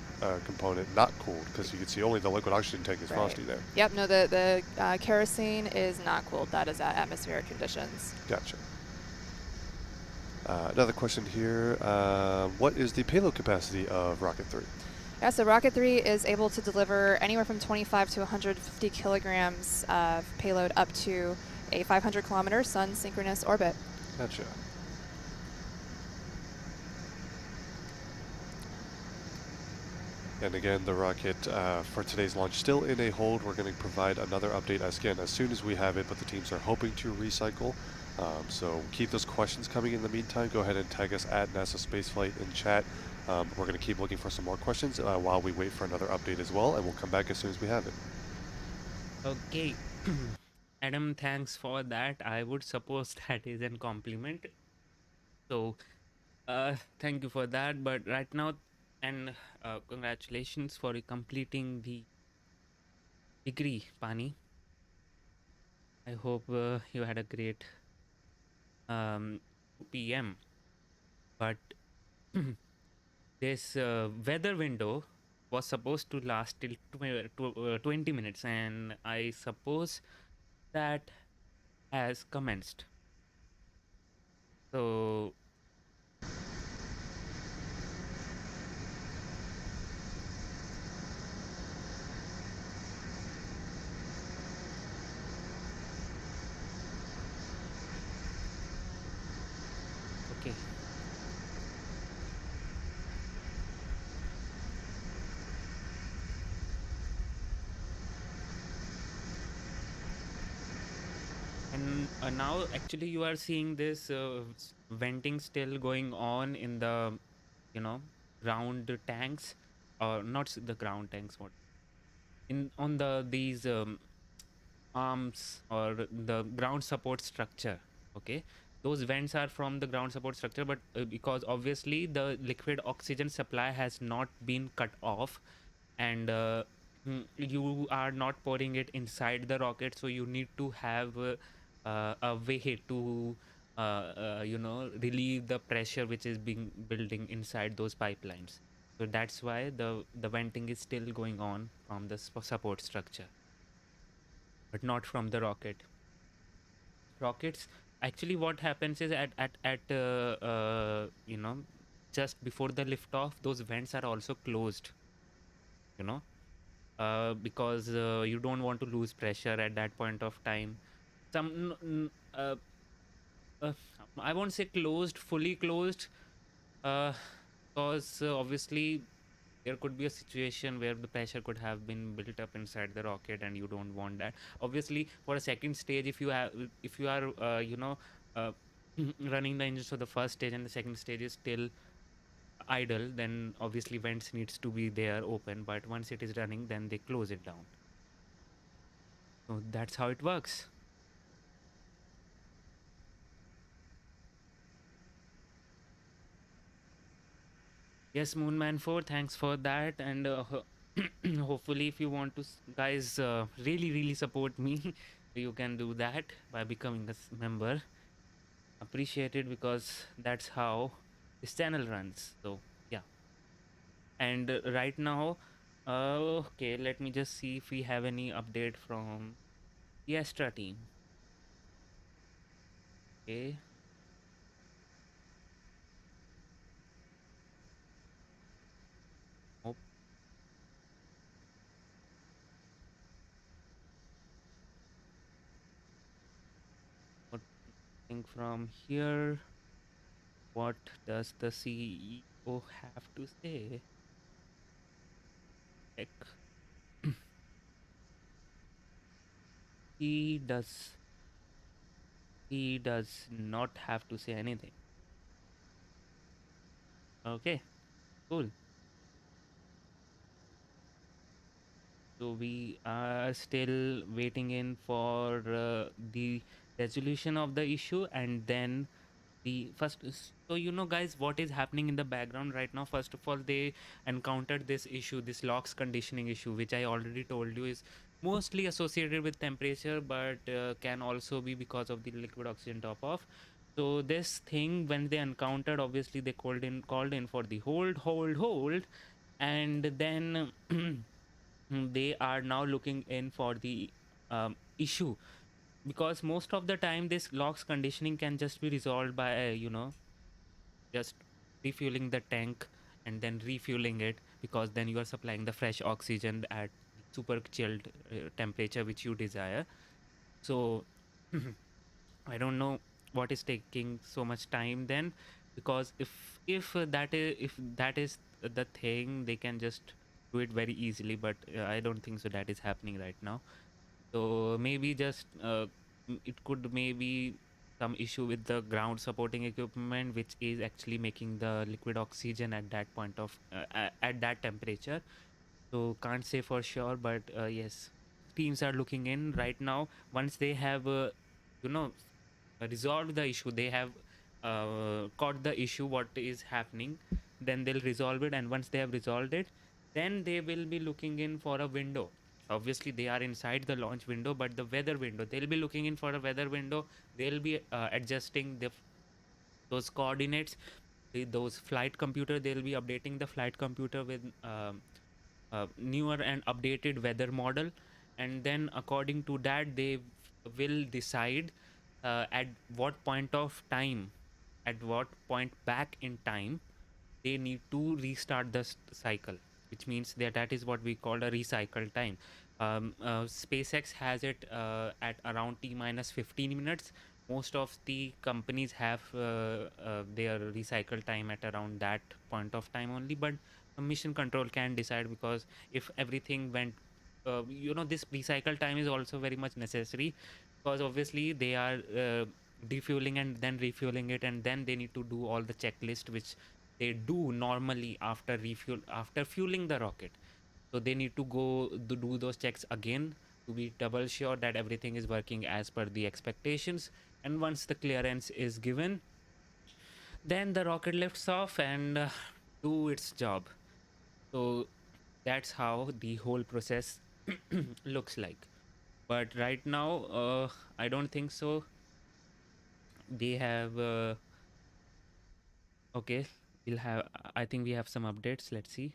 component, not cooled? Because you can see only the liquid oxygen tank is frosty there. Yep, no, the kerosene is not cooled. That is at atmospheric conditions. Gotcha. Another question here. What is the payload capacity of Rocket 3? Yeah, so Rocket 3 is able to deliver anywhere from 25 to 150 kilograms of payload up to a 500 kilometer sun synchronous orbit. Gotcha. And again, the rocket for today's launch still in a hold. We're going to provide another update as soon as we have it, but the teams are hoping to recycle. So keep those questions coming in the meantime. Go ahead and tag us at NASA Spaceflight in chat. We're going to keep looking for some more questions while we wait for another update as well, and we'll come back as soon as we have it. Okay. Adam, thanks for that. I would suppose that is a compliment. So, thank you for that. But right now, and congratulations for completing the degree, Pani. I hope you had a great 2 p.m. But this weather window was supposed to last till 20 minutes, and I suppose that has commenced. So okay. And now actually you are seeing this venting still going on in the, you know, ground tanks, or not the ground tanks, what in on these arms or the ground support structure. Okay, those vents are from the ground support structure, but because obviously the liquid oxygen supply has not been cut off, and you are not pouring it inside the rocket, so you need to have a way to relieve the pressure which is being building inside those pipelines. So that's why the venting is still going on from the support structure, but not from the rockets. Actually what happens is at just before the liftoff, those vents are also closed, you know, because you don't want to lose pressure at that point of time. Some I won't say closed, fully closed, because obviously there could be a situation where the pressure could have been built up inside the rocket, and you don't want that. Obviously for a second stage, if you are running the engines for the first stage and the second stage is still idle, then obviously vents needs to be there open, but once it is running, then they close it down. So that's how it works. Yes, Moonman 4, thanks for that. And hopefully if you want to guys really support me, you can do that by becoming a member. Appreciate it, because that's how this channel runs. So yeah. And right now, okay, let me just see if we have any update from the Astra team. Okay. Nope. Nothing from here. What does the CEO have to say? Heck. He does not have to say anything. Okay, cool. So we are still waiting in for the resolution of the issue, and then the first. So guys, what is happening in the background right now? First of all, they encountered this issue, this LOX conditioning issue, which I already told you is mostly associated with temperature, but can also be because of the liquid oxygen top off. So this thing, when they encountered, obviously they called in for the hold, and then they are now looking in for the issue, because most of the time this LOX conditioning can just be resolved by just refueling the tank and then refueling it, because then you are supplying the fresh oxygen at the super chilled temperature which you desire. So I don't know what is taking so much time then, because if that is the thing, they can just do it very easily, but I don't think so that is happening right now. So maybe just it could maybe some issue with the ground supporting equipment, which is actually making the liquid oxygen at that point of at that temperature. So can't say for sure, but yes, teams are looking in right now. Once they have you know resolved the issue, they have caught the issue what is happening, then they'll resolve it, and once they have resolved it, then they will be looking in for a window, Obviously, they are inside the launch window, but the weather window, they'll be looking in for a weather window. They'll be adjusting those coordinates. Those flight computer, they'll be updating the flight computer with newer and updated weather model, and then according to that they will decide at what point of time, at what point back in time they need to restart the cycle, which means that is what we call a recycle time. SpaceX has it at around t minus 15 minutes. Most of the companies have their recycle time at around that point of time only, but mission control can decide, because if everything went this recycle time is also very much necessary, because obviously they are defueling and then refueling it, and then they need to do all the checklist which they do normally after fueling the rocket. So they need to go to do those checks again to be double sure that everything is working as per the expectations. And once the clearance is given, then the rocket lifts off and do its job. So that's how the whole process looks like. But right now I don't think so they have okay, we'll have, I think we have some updates. Let's see.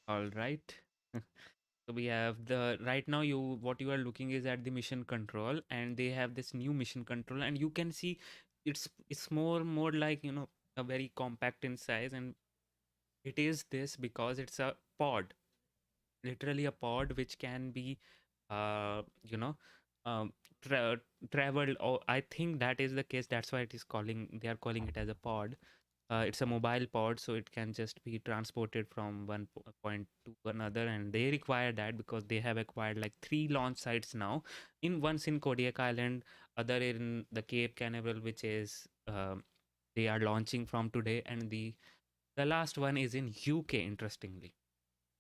All right. So we have the, right now what you are looking is at the mission control, and they have this new mission control, and you can see it's more like, a very compact in size, and it is this because it's a pod, literally a pod which can be um, traveled, or I think that is the case, that's why they are calling it as a pod. It's a mobile pod, so it can just be transported from one point to another, and they require that because they have acquired like 3 launch sites now. Once in Kodiak Island, other in the Cape Canaveral, which is they are launching from today, and the last one is in UK. Interestingly,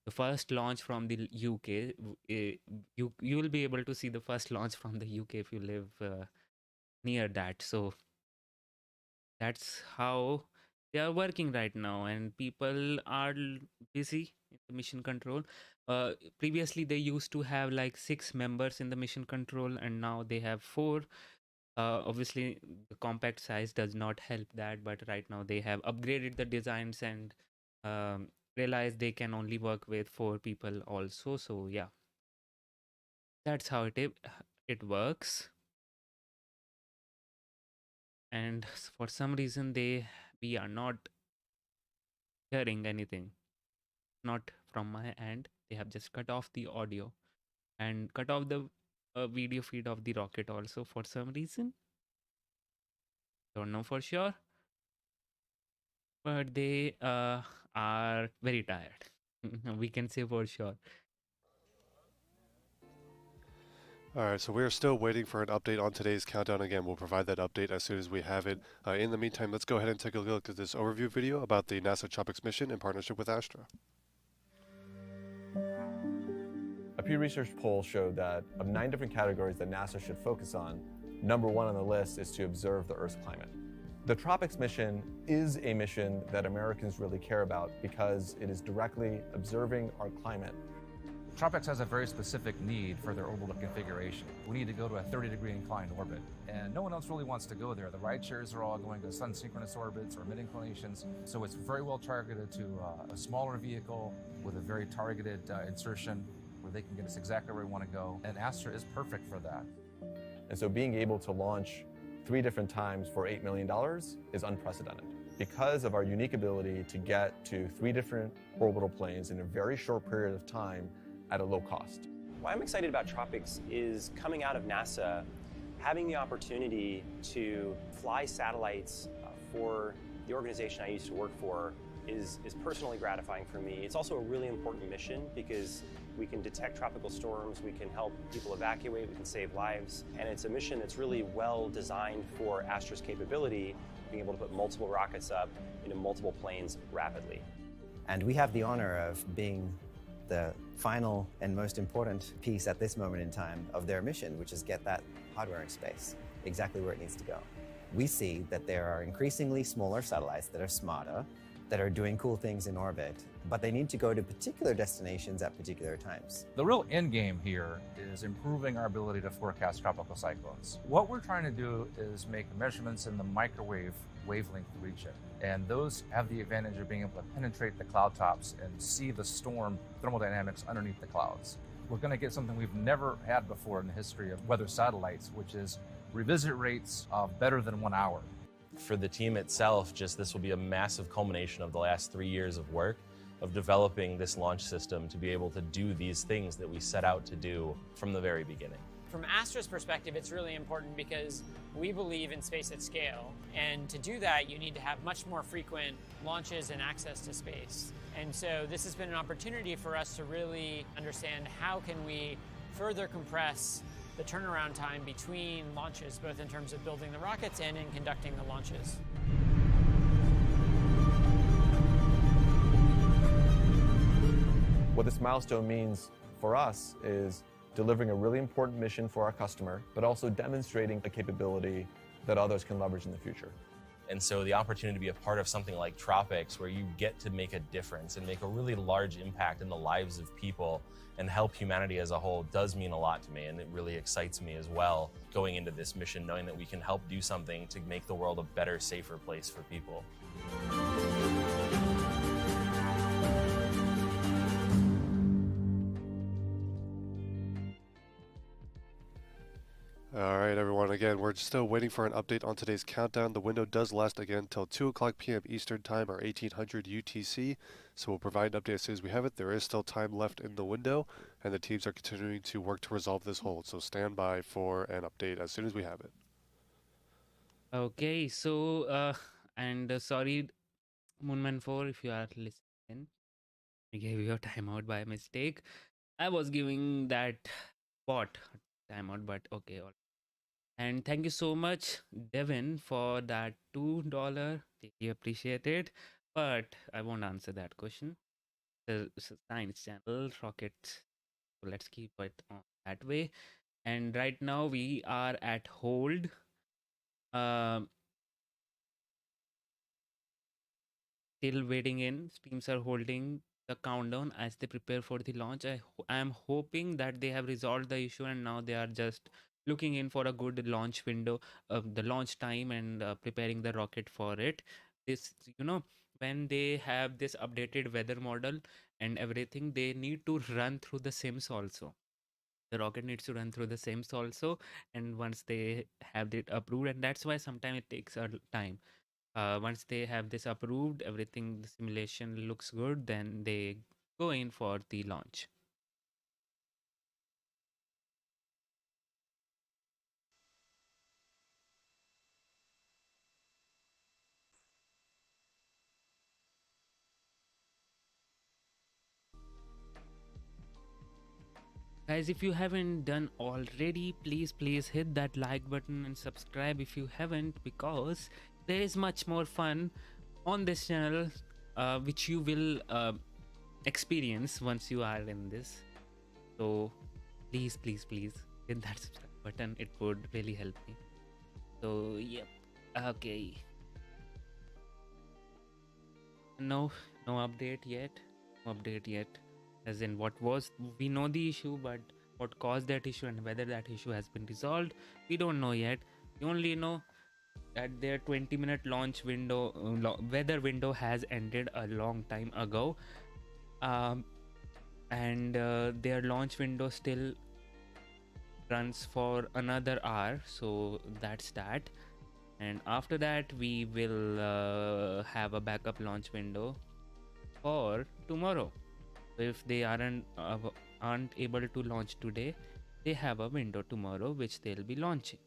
the first launch from the UK, you will be able to see the first launch from the UK if you live near that. So that's how they are working right now, and people are busy in the mission control. Previously they used to have like 6 members in the mission control, and now they have 4. Obviously the compact size does not help that, but right now they have upgraded the designs and realized they can only work with 4 people also. So yeah, that's how it works. And for some reason we are not hearing anything, not from my end. They have just cut off the audio and cut off the video feed of the rocket also for some reason. Don't know for sure, but they are very tired. We can say for sure. Alright, so we're still waiting for an update on today's countdown. Again, we'll provide that update as soon as we have it. In the meantime, let's go ahead and take a look at this overview video about the NASA TROPICS mission in partnership with ASTRA. A Pew Research poll showed that of 9 different categories that NASA should focus on, number 1 on the list is to observe the Earth's climate. The TROPICS mission is a mission that Americans really care about because it is directly observing our climate. TROPICS has a very specific need for their orbital configuration. We need to go to a 30-degree inclined orbit, and no one else really wants to go there. The rideshares are all going to sun-synchronous orbits or mid-inclinations, so it's very well targeted to a smaller vehicle with a very targeted insertion where they can get us exactly where we want to go, and Astra is perfect for that. And so being able to launch 3 different times for $8 million is unprecedented. Because of our unique ability to get to 3 different orbital planes in a very short period of time at a low cost. Why I'm excited about TROPICS is coming out of NASA, having the opportunity to fly satellites for the organization I used to work for is personally gratifying for me. It's also a really important mission because we can detect tropical storms, we can help people evacuate, we can save lives, and it's a mission that's really well designed for Astra's capability, being able to put multiple rockets up into multiple planes rapidly. And we have the honor of being the final and most important piece at this moment in time of their mission, which is get that hardware in space exactly where it needs to go. We see that there are increasingly smaller satellites that are smarter, that are doing cool things in orbit, but they need to go to particular destinations at particular times. The real end game here is improving our ability to forecast tropical cyclones. What we're trying to do is make measurements in the microwave wavelength region. And those have the advantage of being able to penetrate the cloud tops and see the storm thermodynamics underneath the clouds. We're going to get something we've never had before in the history of weather satellites, which is revisit rates of better than 1 hour. For the team itself, this will be a massive culmination of the last 3 years of work of developing this launch system to be able to do these things that we set out to do from the very beginning. From Astra's perspective, it's really important because we believe in space at scale. And to do that, you need to have much more frequent launches and access to space. And so this has been an opportunity for us to really understand how can we further compress the turnaround time between launches, both in terms of building the rockets and in conducting the launches. What this milestone means for us is delivering a really important mission for our customer, but also demonstrating a capability that others can leverage in the future. And so the opportunity to be a part of something like TROPICS, where you get to make a difference and make a really large impact in the lives of people and help humanity as a whole, does mean a lot to me. And it really excites me as well, going into this mission, knowing that we can help do something to make the world a better, safer place for people. All right, everyone. Again, we're still waiting for an update on today's countdown. The window does last again till 2 o'clock p.m. Eastern Time or 1800 UTC. So we'll provide an update as soon as we have it. There is still time left in the window, and the teams are continuing to work to resolve this hold. So stand by for an update as soon as we have it. Okay, so sorry, Moonman 4, if you are listening. I gave you a timeout by mistake. I was giving that bot timeout, but okay. All. And thank you so much, Devin, for that $2. Really appreciate it. But I won't answer that question. The science channel, rocket. So let's keep it on that way. And right now we are at hold. Still waiting in. Teams are holding the countdown as they prepare for the launch. I am hoping that they have resolved the issue and now they are just looking in for a good launch window of the launch time and preparing the rocket for it. This, when they have this updated weather model and everything, they need to run through the sims also. The rocket needs to run through the sims also, and once they have it approved, and that's why sometimes it takes a time. Once they have this approved, everything, the simulation looks good, then they go in for the launch. Guys, if you haven't done already, please hit that like button and subscribe if you haven't, because there is much more fun on this channel, which you will experience once you are in this. So please hit that subscribe button. It would really help me. So yep. Okay. No update yet. No update yet. As in we know the issue, but what caused that issue and whether that issue has been resolved, we don't know yet. We only know that their 20-minute launch window, weather window has ended a long time ago. And their launch window still runs for another hour. So that's that. And after that, we will have a backup launch window for tomorrow. If they aren't able to launch today, they have a window tomorrow which they'll be launching.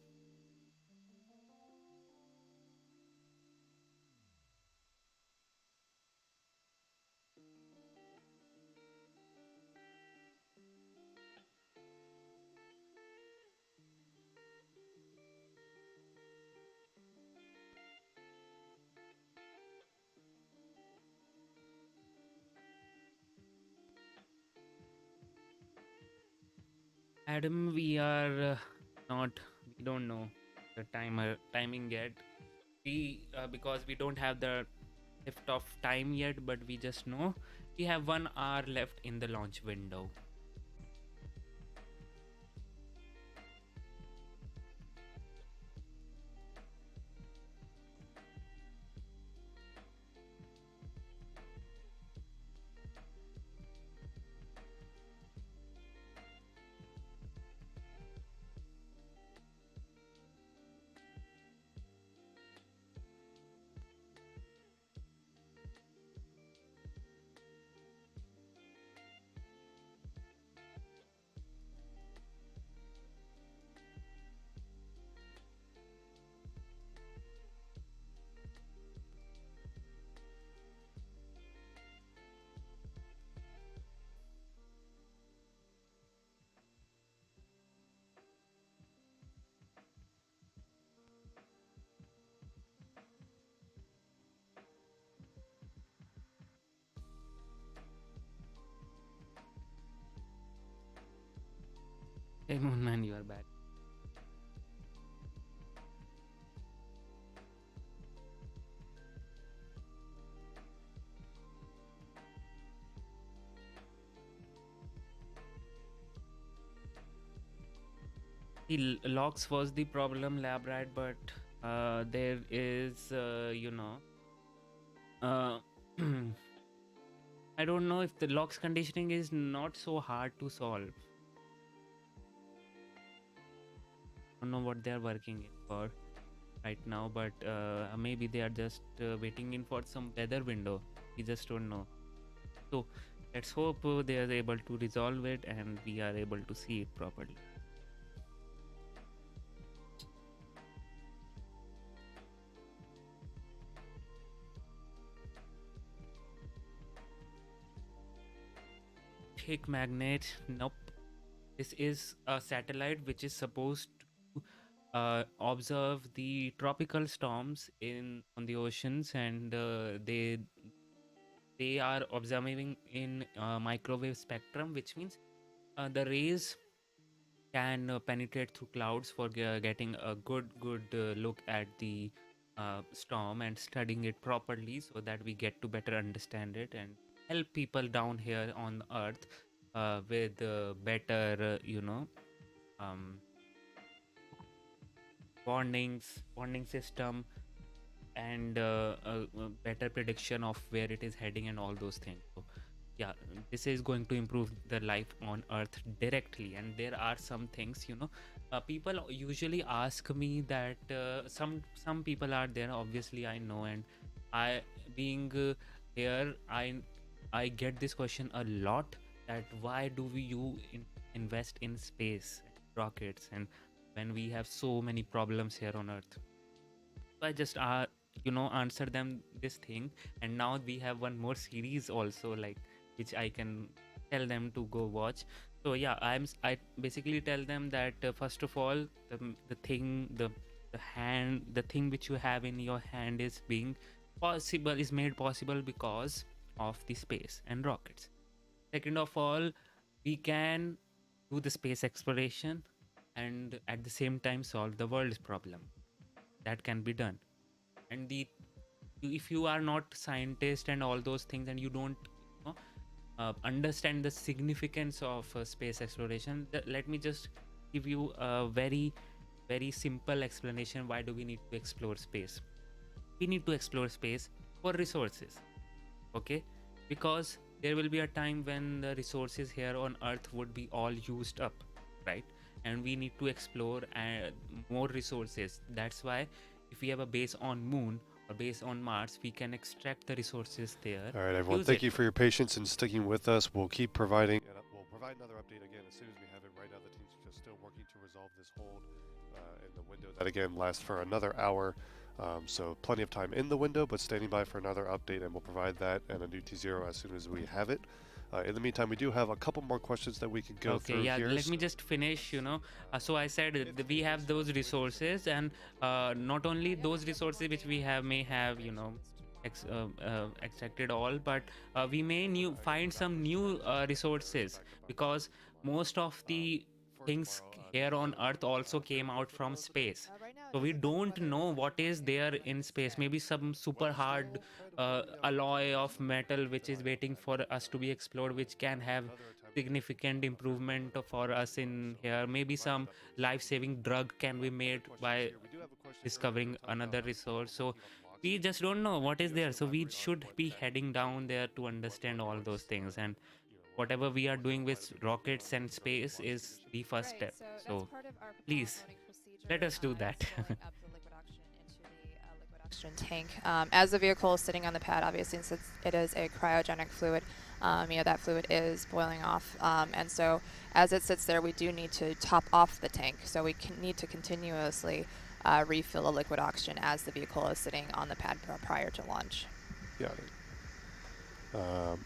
Adam, we are not. We don't know the timing yet. We because we don't have the lift off time yet, but we just know we have 1 hour left in the launch window. Hey Moonman, you are back. The locks was the problem, lab rat, but there is, I don't know if the locks conditioning is not so hard to solve. I don't know what they are working in for right now, but maybe they are just waiting in for some weather window. We just don't know. So let's hope they are able to resolve it and we are able to see it properly. Thick magnet, nope. This is a satellite which is supposed to observe the tropical storms on the oceans, and they are observing in microwave spectrum, which means the rays can penetrate through clouds for getting a good look at the storm and studying it properly, so that we get to better understand it and help people down here on Earth with better warning system and better prediction of where it is heading and all those things. So yeah, this is going to improve the life on Earth directly. And there are some things, people usually ask me that some people are there, obviously I know, and I being here, I get this question a lot, that why do you invest in space rockets and when we have so many problems here on Earth. So I just answer them this thing, and now we have one more series also, like, which I can tell them to go watch. So yeah, I basically tell them that first of all, the thing which you have in your hand is made possible because of the space and rockets. Second of all, we can do the space exploration and at the same time solve the world's problem. That can be done. And if you are not scientist and all those things, and you don't understand the significance of space exploration, let me just give you a very very simple explanation. Why do we need to explore space? We need to explore space for resources, okay? Because there will be a time when the resources here on Earth would be all used up, right? And we need to explore more resources. That's why if we have a base on Moon or base on Mars, we can extract the resources there. All right, everyone, thank you for your patience and sticking with us. We'll keep providing, and we'll provide another update again as soon as we have it. Right now, the team's just still working to resolve this hold in the window. That again lasts for another hour. So plenty of time in the window, but standing by for another update, and we'll provide that and a new T0 as soon as we have it. In the meantime, we do have a couple more questions that we can go through here. Let me just finish, so I said we have those resources, and not only those resources which we may have, extracted all, but we may find some new resources, because most of the things here on Earth also came out from space. So we don't know what is there in space. Maybe some super hard alloy of metal which is waiting for us to be explored, which can have significant improvement for us in here. Maybe some life-saving drug can be made by discovering another resource. So we just don't know what is there. So we should be heading down there to understand all those things. And whatever we are doing with rockets and space is the first step. So please let us do that. Tank. As the vehicle is sitting on the pad, obviously, since it is a cryogenic fluid, that fluid is boiling off. And so as it sits there, we do need to top off the tank. So we need to continuously refill the liquid oxygen as the vehicle is sitting on the pad prior to launch. Got it.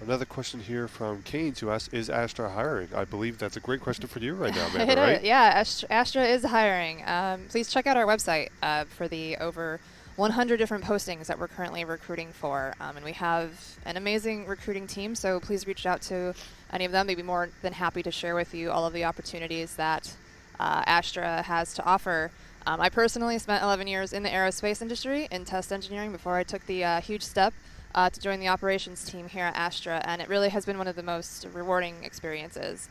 Another question here from Keynes, who asks, is Astra hiring? I believe that's a great question for you right now, Amanda, right? Yeah, Astra is hiring. Please check out our website for the over 100 different postings that we're currently recruiting for. And we have an amazing recruiting team, so please reach out to any of them. They'd be more than happy to share with you all of the opportunities that Astra has to offer. I personally spent 11 years in the aerospace industry in test engineering before I took the huge step to join the operations team here at Astra, and it really has been one of the most rewarding experiences.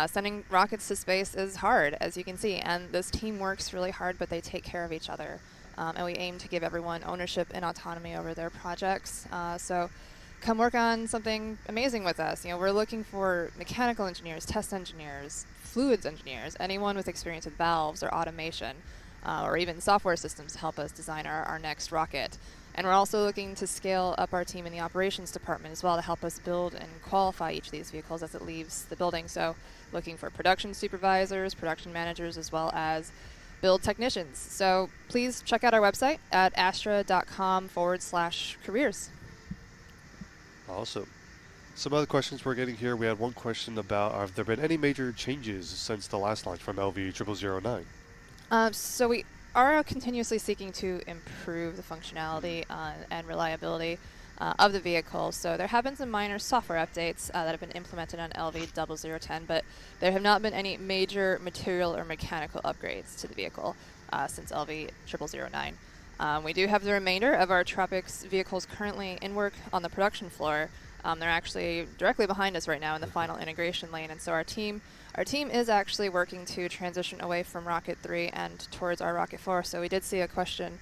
Sending rockets to space is hard, as you can see, and this team works really hard, but they take care of each other. And we aim to give everyone ownership and autonomy over their projects. So come work on something amazing with us. We're looking for mechanical engineers, test engineers, fluids engineers, anyone with experience with valves or automation, or even software systems to help us design our next rocket. And we're also looking to scale up our team in the operations department as well to help us build and qualify each of these vehicles as it leaves the building. So looking for production supervisors, production managers, as well as build technicians. So please check out our website at astra.com/careers. Awesome. Some other questions we're getting here. We had one question about, have there been any major changes since the last launch from LV0009? So we are continuously seeking to improve the functionality and reliability of the vehicle. So there have been some minor software updates that have been implemented on LV0010, but there have not been any major material or mechanical upgrades to the vehicle since LV0009. We do have the remainder of our Tropics vehicles currently in work on the production floor. They're actually directly behind us right now in the final integration lane, and so our team is actually working to transition away from Rocket 3 and towards our Rocket 4. So we did see a question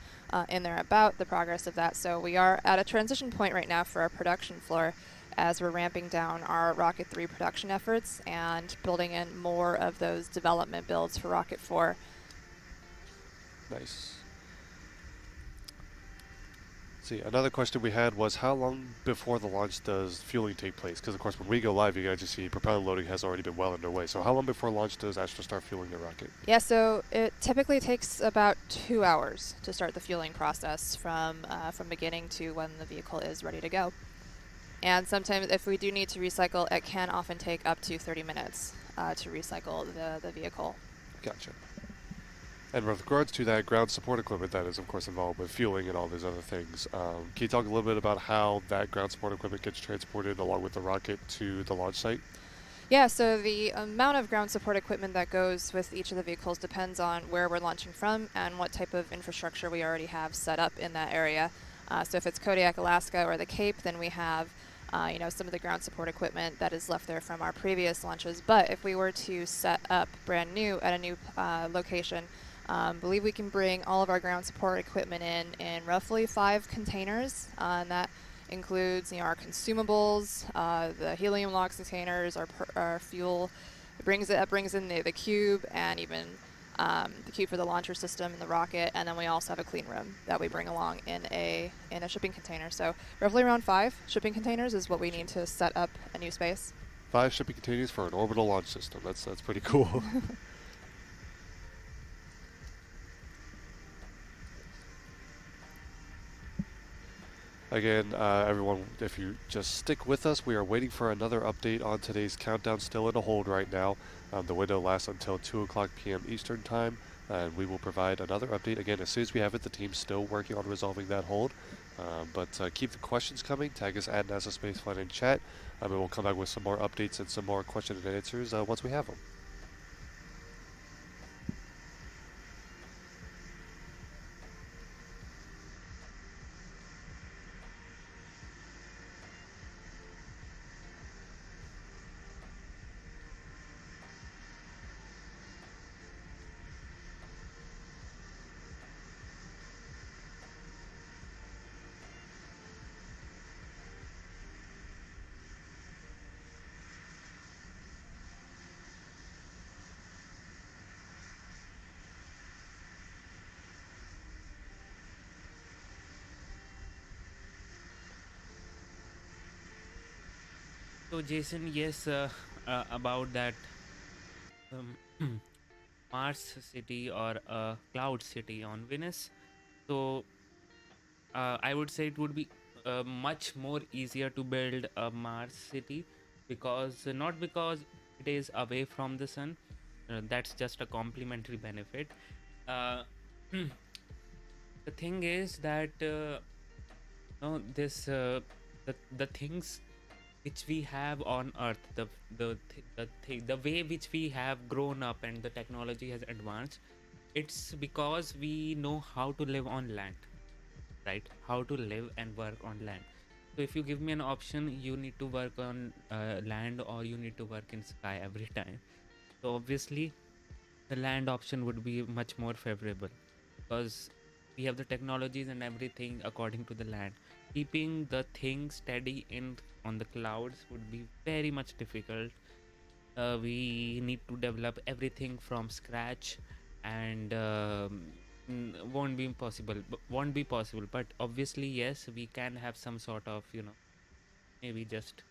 in there about the progress of that. So we are at a transition point right now for our production floor as we're ramping down our Rocket 3 production efforts and building in more of those development builds for Rocket 4. Nice. See, another question we had was, how long before the launch does fueling take place? Because of course when we go live, you guys just see propellant loading has already been well underway. So how long before launch does Astra start fueling the rocket? Yeah, so it typically takes about 2 hours to start the fueling process from beginning to when the vehicle is ready to go. And sometimes if we do need to recycle, it can often take up to 30 minutes to recycle the vehicle. Gotcha. And with regards to that ground support equipment that is, of course, involved with fueling and all these other things, can you talk a little bit about how that ground support equipment gets transported along with the rocket to the launch site? Yeah, so the amount of ground support equipment that goes with each of the vehicles depends on where we're launching from and what type of infrastructure we already have set up in that area. So if it's Kodiak, Alaska, or the Cape, then we have some of the ground support equipment that is left there from our previous launches. But if we were to set up brand new at a new location, believe we can bring all of our ground support equipment in roughly 5 containers, and that includes our consumables, the helium LOX containers, our fuel. It brings in the cube and even the cube for the launcher system and the rocket, and then we also have a clean room that we bring along in a shipping container. So roughly around 5 shipping containers is what we need to set up a new space. 5 shipping containers for an orbital launch system. That's pretty cool. Again, everyone, if you just stick with us, we are waiting for another update on today's countdown. Still in a hold right now. The window lasts until 2 o'clock p.m. Eastern Time, and we will provide another update. Again, as soon as we have it, the team's still working on resolving that hold. But keep the questions coming. Tag us at NASA Spaceflight in chat, and we'll come back with some more updates and some more question and answers once we have them. So Jason, yes, about that um, Mars city or a cloud city on Venus. So I would say it would be much more easier to build a Mars city because not because it is away from the sun. That's just a complementary benefit. Uh, the thing is that no, this the things which we have on Earth, the way which we have grown up and the technology has advanced, it's because we know how to live on land, right? How to live and work on land. So if you give me an option, you need to work on land or you need to work in sky every time. So obviously, the land option would be much more favorable because we have the technologies and everything according to the land. Keeping the thing steady in on the clouds would be very much difficult. We need to develop everything from scratch, and won't be impossible. Won't be possible. But obviously, yes, we can have some sort of maybe just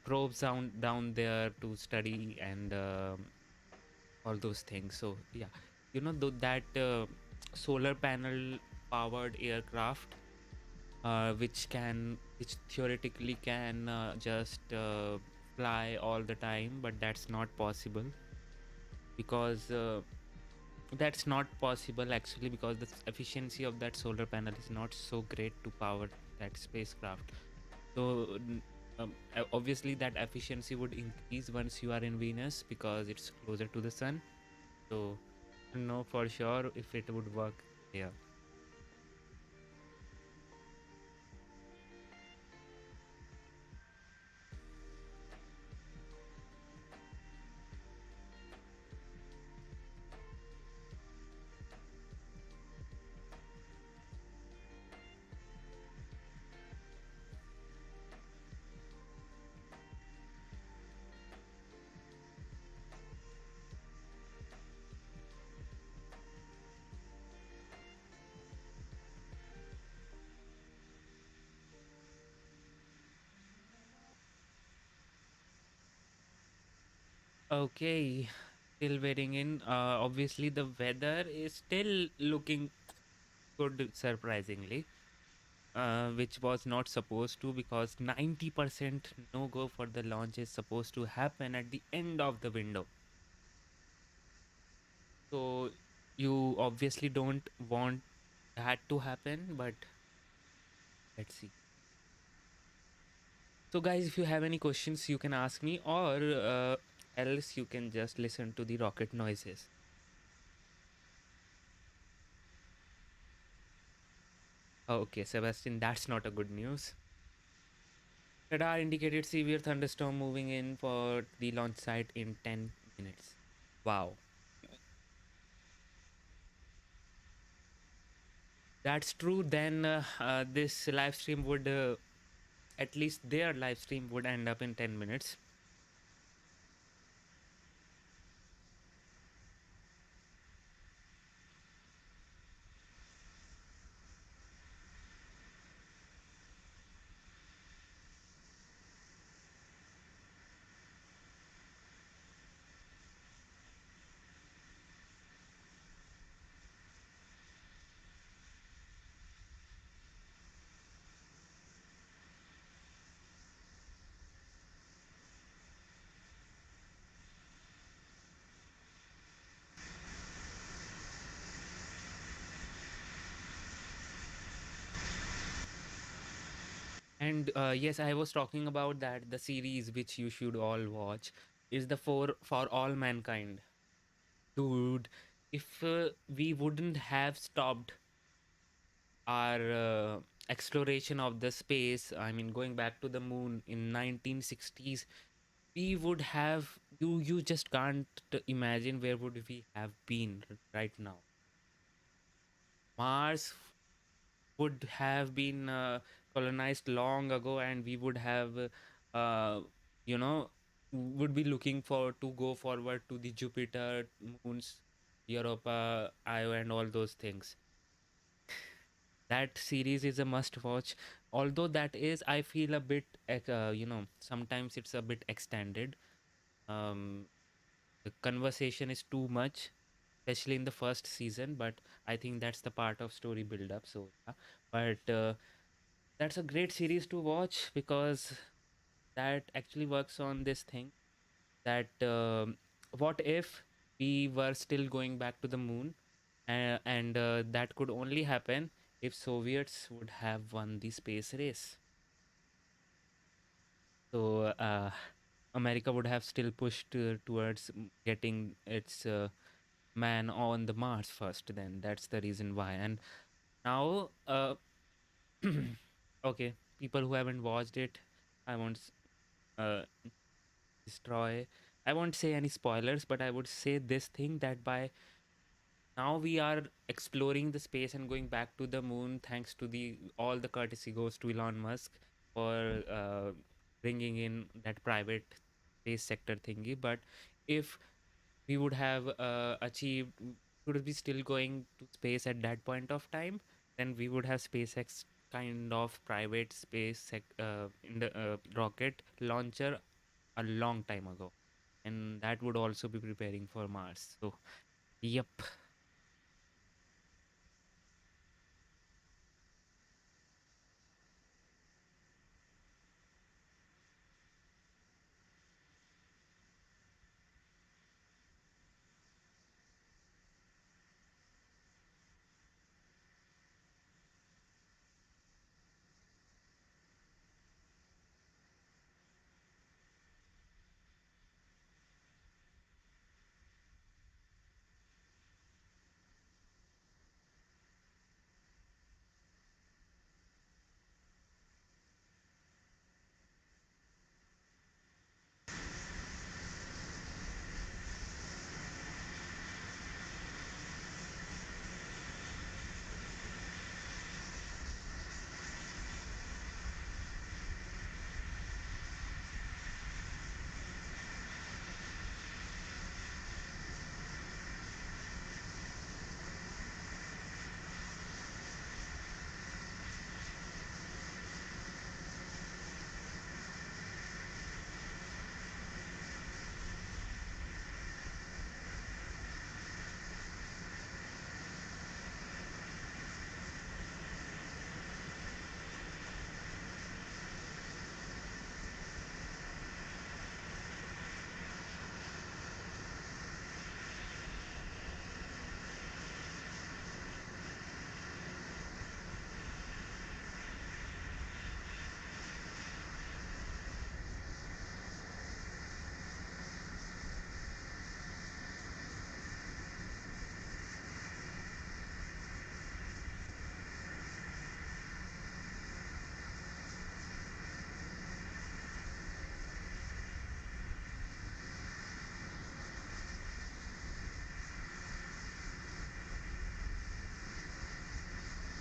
probes down there to study and all those things. So yeah, that solar panel powered aircraft, which theoretically can just fly all the time, but that's not possible because that's not possible actually because the efficiency of that solar panel is not so great to power that spacecraft. So obviously that efficiency would increase once you are in Venus because it's closer to the sun. So I don't know for sure if it would work here. Okay, still waiting in. Obviously, the weather is still looking good, surprisingly, which was not supposed to because 90% no go for the launch is supposed to happen at the end of the window. So you obviously don't want that to happen, but let's see. So, guys, if you have any questions, you can ask me, or else you can just listen to the rocket noises. Okay, Sebastian, that's not a good news. Radar indicated severe thunderstorm moving in for the launch site in 10 minutes. Wow. That's true. Then this live stream would, at least their live stream would end up in 10 minutes. And yes, I was talking about that the series which you should all watch is the For All Mankind. Dude, if we wouldn't have stopped our exploration of the space, I mean going back to the moon in 1960s, we would have you just can't imagine where would we have been right now. Mars would have been colonized long ago, and we would have uh, you know would be looking for to go forward to the Jupiter moons, Europa, Io, and all those things. That series is a must watch. although that is, I feel a bit, sometimes it's a bit extended. The conversation is too much, especially in the first season, but I think that's the part of story build up. So yeah, but that's a great series to watch because that actually works on this thing that what if we were still going back to the moon, and that could only happen if Soviets would have won the space race. So America would have still pushed towards getting its man on the Mars first. Then that's the reason why. And now, okay, people who haven't watched it, I won't uh, destroy. I won't say any spoilers, but I would say this thing that by now we are exploring the space and going back to the moon thanks to the all the courtesy goes to Elon Musk for bringing in that private space sector thingy. But if we would have achieved, would be still going to space at that point of time, then we would have SpaceX kind of private in the rocket launcher a long time ago, and that would also be preparing for Mars. So yep.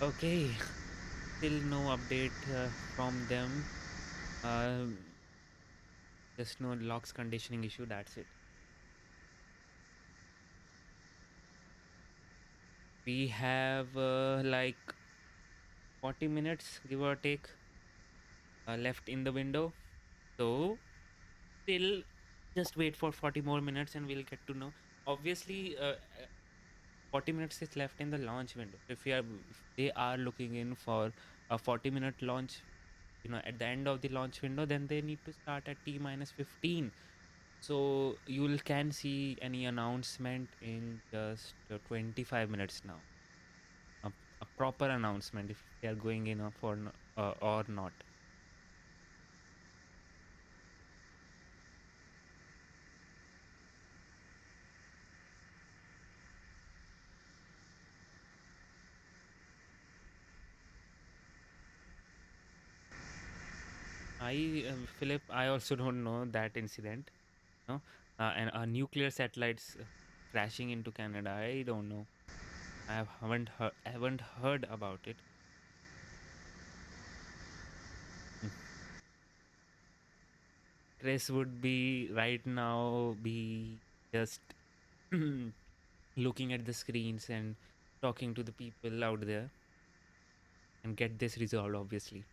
Okay, still no update from them. Just no locks conditioning issue. That's it. We have like 40 minutes, give or take, left in the window. So still just wait for 40 more minutes and we'll get to know. Obviously, 40 minutes is left in the launch window. If they are looking in for a 40-minute launch, at the end of the launch window, then they need to start at T minus 15. So you can see any announcement in just 25 minutes now. A proper announcement if they are going in or not. Philip, I also don't know that incident. No, and nuclear satellites crashing into Canada. I don't know. I haven't heard about it. Chris would be right now be just looking at the screens and talking to the people out there and get this resolved, obviously.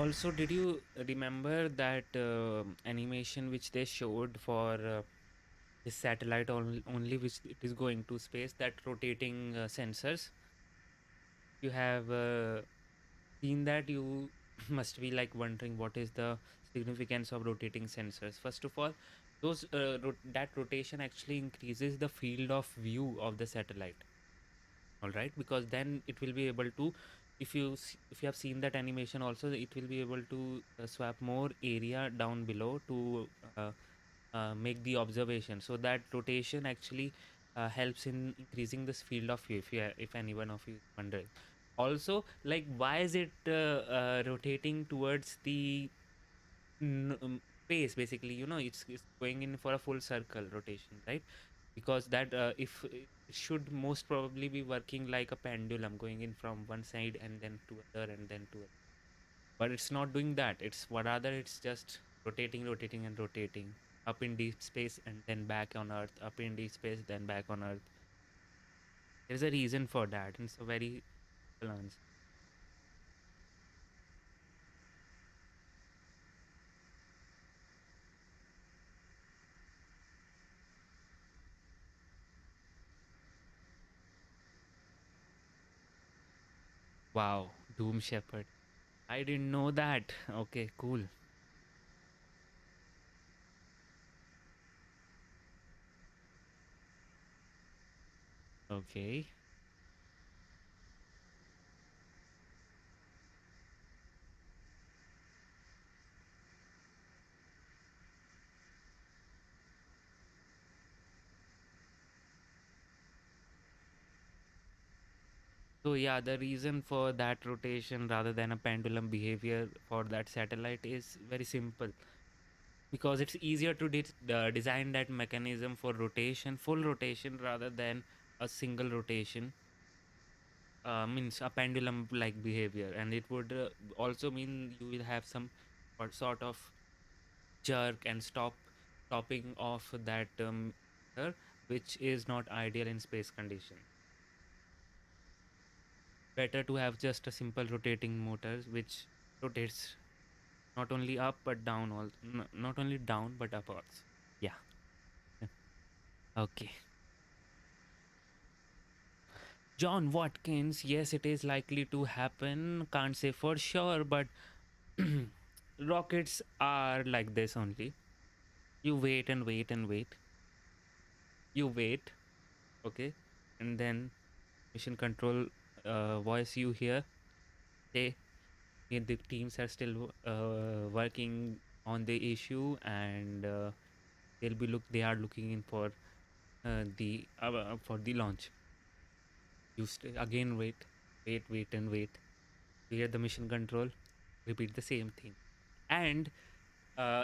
Also, did you remember that animation which they showed for this satellite only which it is going to space, that rotating sensors? You have seen that, you must be like wondering what is the significance of rotating sensors. First of all, those that rotation actually increases the field of view of the satellite. All right, because then it will be able to, if if you have seen that animation also, it will be able to swap more area down below to make the observation. So that rotation actually helps in increasing this field of view, if anyone of you is wondering. Also, like, why is it rotating towards the space? Basically, it's going in for a full circle rotation, right? Because that if it should most probably be working like a pendulum, going in from one side and then to other and then to other. But it's not doing that. It's rather it's just rotating and rotating up in deep space and then back on Earth, up in deep space then back on Earth. There's a reason for that, and it's a very simple answer. Wow, Doom Shepherd. I didn't know that. Okay, cool. Okay. So yeah, the reason for that rotation rather than a pendulum behavior for that satellite is very simple. Because it's easier to design that mechanism for rotation, full rotation, rather than a single rotation. Means a pendulum like behavior, and it would also mean you will have some sort of jerk and stopping of that which is not ideal in space conditions. Better to have just a simple rotating motors which rotates not only up but down, all not only down but up also. Yeah. Okay. John Watkins, yes, it is likely to happen. Can't say for sure, but rockets are like this only. You wait and wait and wait. You wait, okay, and then mission control voice you hear say, the teams are still working on the issue, and they are looking in for the launch. You again wait and wait. You hear the mission control repeat the same thing, and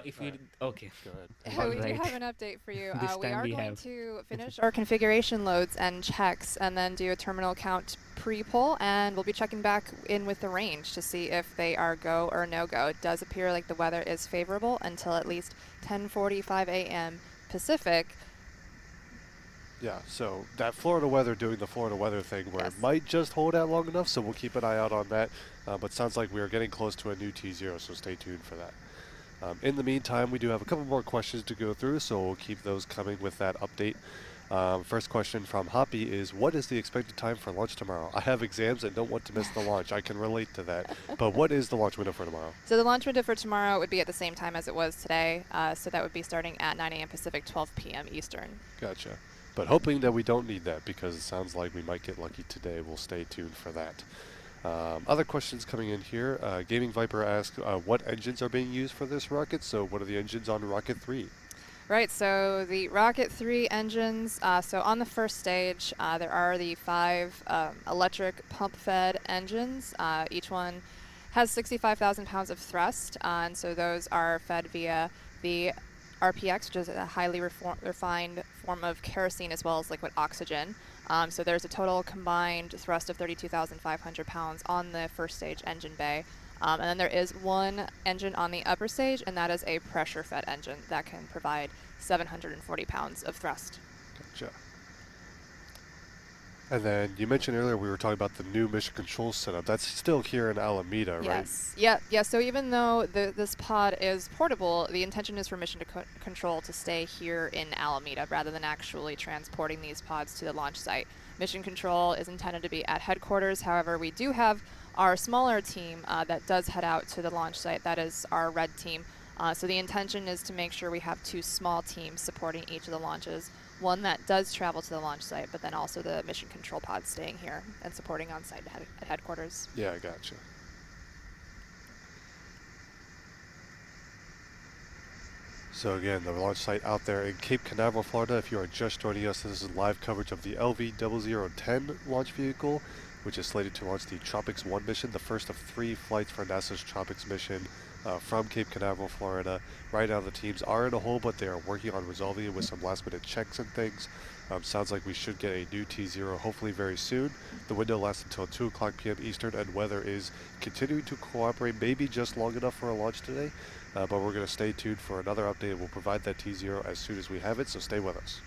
if you okay, go ahead. We do have an update for you. This We time are we going have. to finish our configuration loads and checks and then do a terminal count pre-pull, and we'll be checking back in with the range to see if they are go or no-go. It does appear like the weather is favorable until at least 10:45 a.m. Pacific. Yeah, so that Florida weather doing the Florida weather thing where it might just hold out long enough, so we'll keep an eye out on that. But sounds like we are getting close to a new T0, so stay tuned for that. In the meantime, we do have a couple more questions to go through, so we'll keep those coming with that update. First question from Hoppy is, what is the expected time for launch tomorrow? I have exams and don't want to miss the launch. I can relate to that. But what is the launch window for tomorrow? So the launch window for tomorrow would be at the same time as it was today. So that would be starting at 9 a.m. Pacific, 12 p.m. Eastern. Gotcha. But hoping that we don't need that, because it sounds like we might get lucky today. We'll stay tuned for that. Other questions coming in here. Gaming Viper asks, what engines are being used for this rocket? So what are the engines on Rocket 3? Right, so the Rocket 3 engines, so on the first stage, there are the 5 electric pump-fed engines. Each one has 65,000 pounds of thrust, and so those are fed via the RPX, which is a highly refined form of kerosene as well as liquid oxygen. So there's a total combined thrust of 32,500 pounds on the first stage engine bay. And then there is one engine on the upper stage, and that is a pressure-fed engine that can provide 740 pounds of thrust. Gotcha. And then you mentioned earlier we were talking about the new mission control setup. That's still here in Alameda, right? Yes. Yeah. So even though this pod is portable, the intention is for mission control to stay here in Alameda rather than actually transporting these pods to the launch site. Mission control is intended to be at headquarters. However, we do have our smaller team that does head out to the launch site. That is our red team. So the intention is to make sure we have 2 small teams supporting each of the launches. One that does travel to the launch site, but then also the mission control pod staying here and supporting on site at headquarters. Yeah, I gotcha. So again, the launch site out there in Cape Canaveral, Florida. If you are just joining us, this is live coverage of the LV0010 launch vehicle, which is slated to launch the TROPICS-1 mission, the first of 3 flights for NASA's TROPICS mission from Cape Canaveral, Florida. Right now the teams are in a hole, but they are working on resolving it with some last minute checks and things. Sounds like we should get a new T0 hopefully very soon. The window lasts until 2 o'clock p.m. Eastern, and weather is continuing to cooperate, maybe just long enough for a launch today. But we're going to stay tuned for another update. We'll provide that T0 as soon as we have it, so stay with us.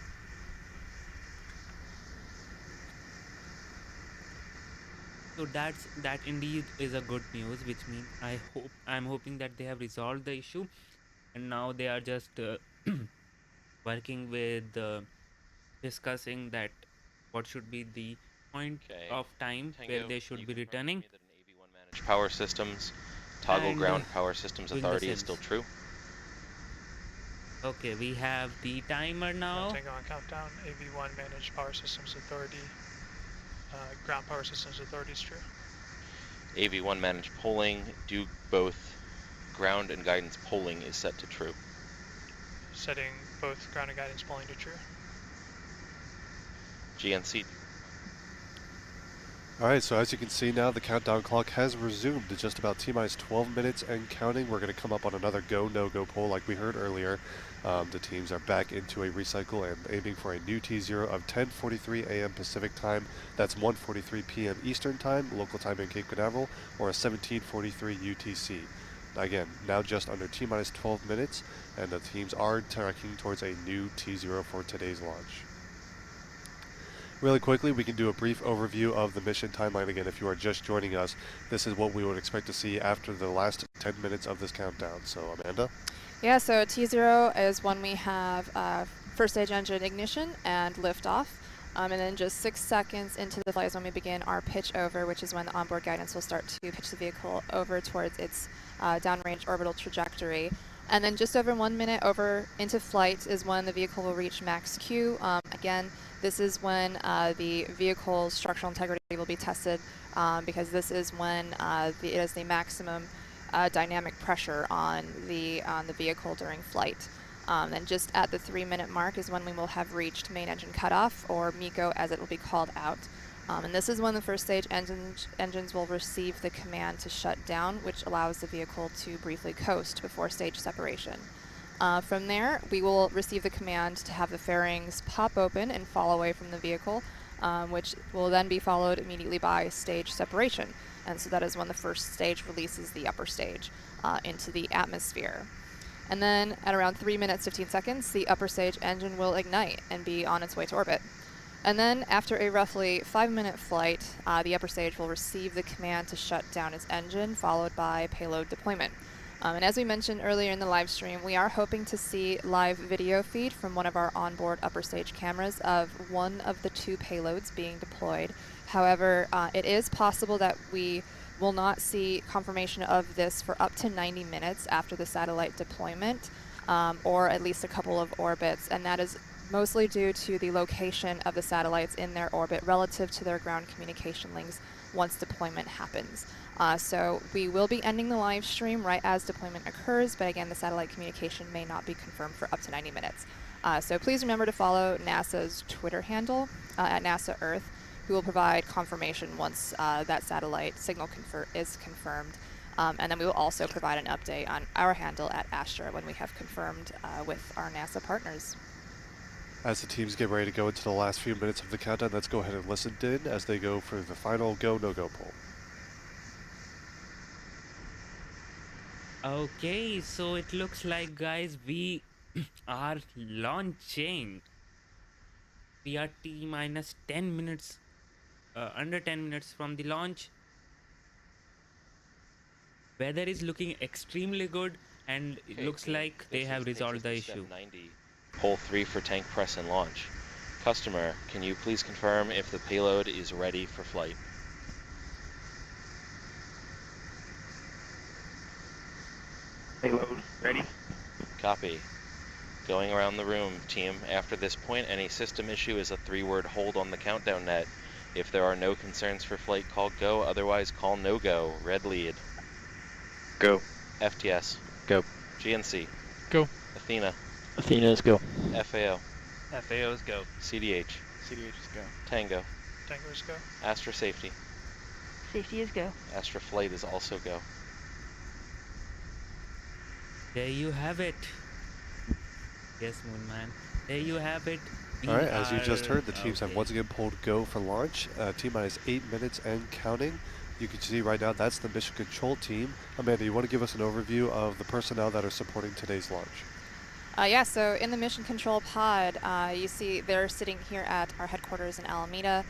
So that indeed is a good news, which means I'm hoping that they have resolved the issue, and now they are just working with discussing that what should be the point of time where they should be returning. Manage power systems, toggle And, ground power systems doing the authority is sims. still true. Okay, we have the timer now. Tango on countdown. AV1 managed power systems authority. Ground power systems authority is true. AV1 managed polling, do both ground and guidance polling is set to true. Setting both ground and guidance polling to true. GNC. Alright, so as you can see now, the countdown clock has resumed to just about T-minus 12 minutes and counting. We're going to come up on another go, no-go poll like we heard earlier. The teams are back into a recycle and aiming for a new T0 of 10:43 a.m. Pacific time. That's 1:43 p.m. Eastern time, local time in Cape Canaveral, or a 17:43 UTC. Again, now just under T-minus 12 minutes, and the teams are tracking towards a new T0 for today's launch. Really quickly, we can do a brief overview of the mission timeline again. If you are just joining us, this is what we would expect to see after the last 10 minutes of this countdown. So, Amanda? Yeah, so T0 is when we have first stage engine ignition and liftoff. And then just 6 seconds into the flight is when we begin our pitch over, which is when the onboard guidance will start to pitch the vehicle over towards its downrange orbital trajectory. And then just over 1 minute over into flight is when the vehicle will reach max Q. Again, this is when the vehicle's structural integrity will be tested because this is when it is the maximum dynamic pressure on the vehicle during flight. And just at the 3 minute mark is when we will have reached main engine cutoff, or MECO as it will be called out. And this is when the first stage engines will receive the command to shut down, which allows the vehicle to briefly coast before stage separation. From there, we will receive the command to have the fairings pop open and fall away from the vehicle, which will then be followed immediately by stage separation. And so that is when the first stage releases the upper stage into the atmosphere. And then at around 3 minutes 15 seconds, the upper stage engine will ignite and be on its way to orbit. And then after a roughly 5 minute flight, the upper stage will receive the command to shut down its engine, followed by payload deployment. And as we mentioned earlier in the live stream, we are hoping to see live video feed from one of our onboard upper stage cameras of one of the 2 payloads being deployed. However, it is possible that we will not see confirmation of this for up to 90 minutes after the satellite deployment, or at least a couple of orbits, and that is mostly due to the location of the satellites in their orbit relative to their ground communication links once deployment happens. So we will be ending the live stream right as deployment occurs, but again, the satellite communication may not be confirmed for up to 90 minutes. So please remember to follow NASA's Twitter handle at NASA Earth, who will provide confirmation once that satellite signal is confirmed. And then we will also provide an update on our handle at ASTRA when we have confirmed with our NASA partners. As the teams get ready to go into the last few minutes of the countdown, let's go ahead and listen in as they go for the final go, no-go poll. Okay, so it looks like, guys, we are launching. We are T-minus 10 minutes under 10 minutes from the launch. Weather is looking extremely good, and it Okay, looks team. like they This have takes us resolved the to step issue. 90. Pole 3 for tank press and launch. Customer, can you please confirm if the payload is ready for flight? Payload ready. Copy. Going around the room, team. After this point, any system issue is a 3-word hold on the countdown net. If there are no concerns for flight, call go. Otherwise, call no go. Red lead. Go. FTS. Go. GNC. Go. Athena. Athena's go. FAO. FAO's go. CDH. CDH's go. Tango. Tango's go. Astra Safety. Safety is go. Astra Flight is also go. There you have it. Yes, Moonman. There you have it. All right, as you just heard, the teams have once again pulled go for launch. T-minus 8 minutes and counting. You can see right now that's the mission control team. Amanda, you want to give us an overview of the personnel that are supporting today's launch? Yeah, so in the mission control pod, you see they're sitting here at our headquarters in Alameda.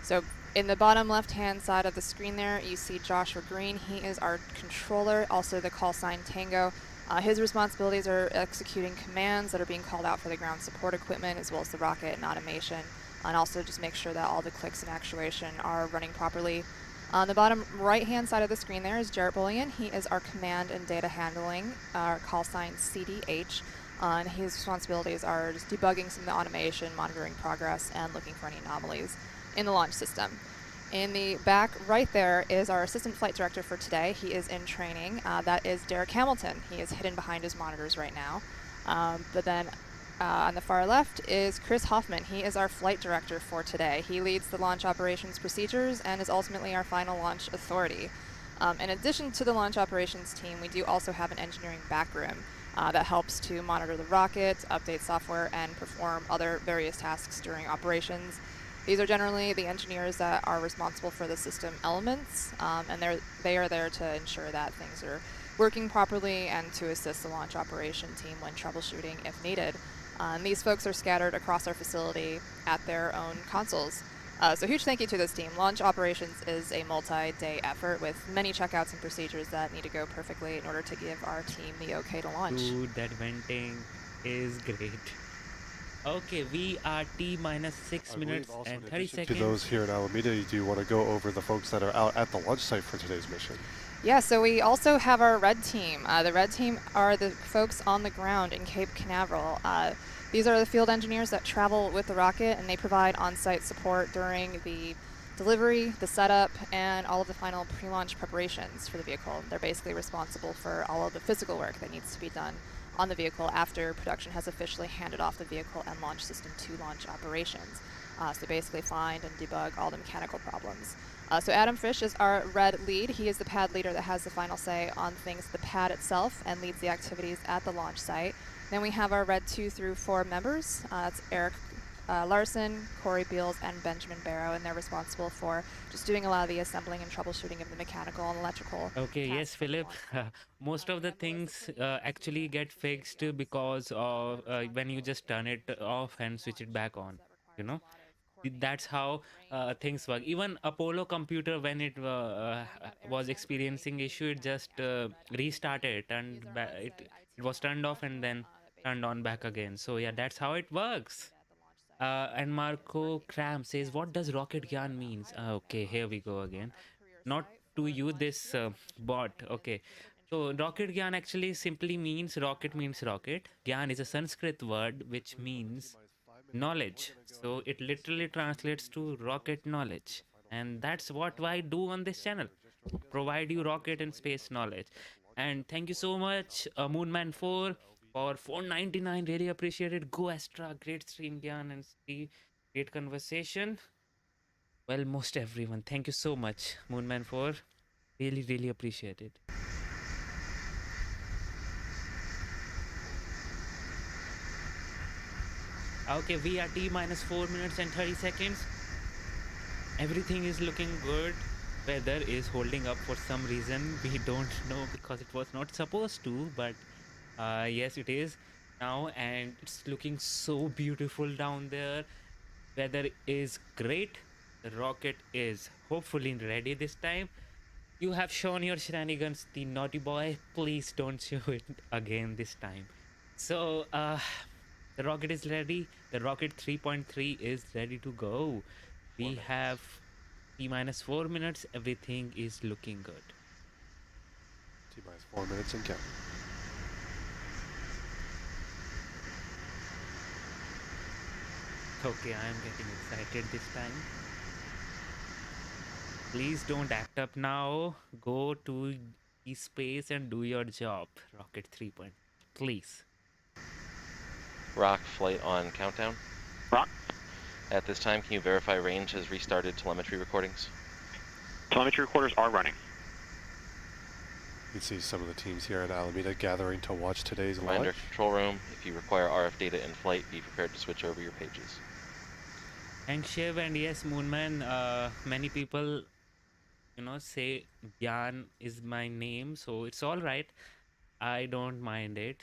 So in the bottom left-hand side of the screen there, you see Joshua Green. He is our controller, also the call sign Tango. His responsibilities are executing commands that are being called out for the ground support equipment, as well as the rocket and automation, and also just make sure that all the clicks and actuation are running properly. On the bottom right-hand side of the screen there is Jarrett Bullion. He is our command and data handling, our call sign CDH. And his responsibilities are just debugging some of the automation, monitoring progress, and looking for any anomalies in the launch system. In the back right there is our assistant flight director for today. He is in training. That is Derek Hamilton. He is hidden behind his monitors right now. But then on the far left is Chris Hoffman. He is our flight director for today. He leads the launch operations procedures and is ultimately our final launch authority. In addition to the launch operations team, we do also have an engineering backroom that helps to monitor the rocket, update software, and perform other various tasks during operations. These are generally the engineers that are responsible for the system elements, and they are there to ensure that things are working properly and to assist the launch operation team when troubleshooting if needed. These folks are scattered across our facility at their own consoles. So huge thank you to this team. Launch operations is a multi-day effort with many checkouts and procedures that need to go perfectly in order to give our team the okay to launch. Dude, that venting is great. Okay, we are T-minus 6 minutes and 30 seconds. To those here in Alameda, do you want to go over the folks that are out at the launch site for today's mission? Yeah, so we also have our red team. The red team are the folks on the ground in Cape Canaveral. These are the field engineers that travel with the rocket, and they provide on-site support during the delivery, the setup, and all of the final pre-launch preparations for the vehicle. They're basically responsible for all of the physical work that needs to be done on the vehicle after production has officially handed off the vehicle and launch system to launch operations. So basically find and debug all the mechanical problems. So Adam Fish is our red lead. He is the pad leader that has the final say on things the pad itself and leads the activities at the launch site. Then we have our red 2 through 4 members. That's Eric Larson, Corey Beals, and Benjamin Barrow, and they're responsible for just doing a lot of the assembling and troubleshooting of the mechanical and electrical. Okay, yes, Philip. Most of the things actually get fixed because of when you just turn it off and switch it back on, you know? That's how things work. Even Apollo computer, when it was experiencing issue, it just restarted and it was turned off and then turned on back again. So yeah, that's how it works. And Marco Cram says, what does rocket gyan means? Okay, here we go again. Not to you, this bot. Okay. So rocket gyan actually simply means rocket means rocket. Gyan is a Sanskrit word which means knowledge. So it literally translates to rocket knowledge. And that's what I do on this channel. Provide you rocket and space knowledge. And thank you so much, Moonman 4 for 499. Really appreciated. Go Astra. Great stream, Gyan, and Steve. Great conversation. Well, most everyone. Thank you so much, Moonman 4. Really, really appreciate it. Okay, we are T-minus 4 minutes and 30 seconds. Everything is looking good. Weather is holding up for some reason. We don't know because it was not supposed to, but yes, it is now, and it's looking so beautiful down there. Weather is great. The rocket is hopefully ready this time. You have shown your shenanigans, the naughty boy. Please don't show it again this time. So, the rocket is ready. The rocket 3.3 is ready to go. We have T-minus 4 minutes. Everything is looking good. T-minus 4 minutes and counting. Okay, I am getting excited this time. Please don't act up now. Go to the space and do your job. Rocket 3. Please. Rock, flight on countdown. Rock. At this time, can you verify range has restarted telemetry recordings? Telemetry recorders are running. You can see some of the teams here in Alameda gathering to watch today's Reminder, launch. control room, if you require RF data in flight, be prepared to switch over your pages. And Shiv, and yes, Moonman, many people, say Gyan is my name, so it's all right. I don't mind it,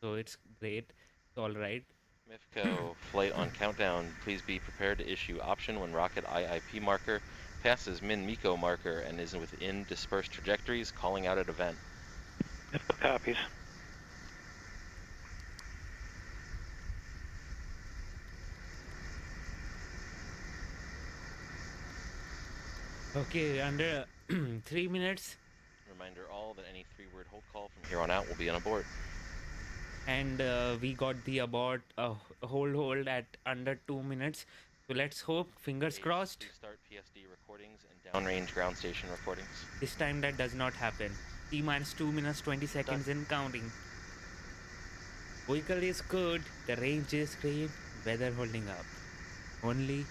so it's great. It's all right. MIFCO, flight on countdown, please be prepared to issue option when rocket IIP marker passes min-MECO marker and is within dispersed trajectories, calling out at event. MIFCO copies. Okay, under 3 minutes. Reminder all that any 3-word hold call from here on out will be on abort. And we got the abort hold at under 2 minutes. So let's hope, fingers crossed. Start PSD recordings and downrange ground station recordings. This time that does not happen. T-minus 2 minutes 20 seconds and counting. Vehicle is good, the range is great, weather holding up. Only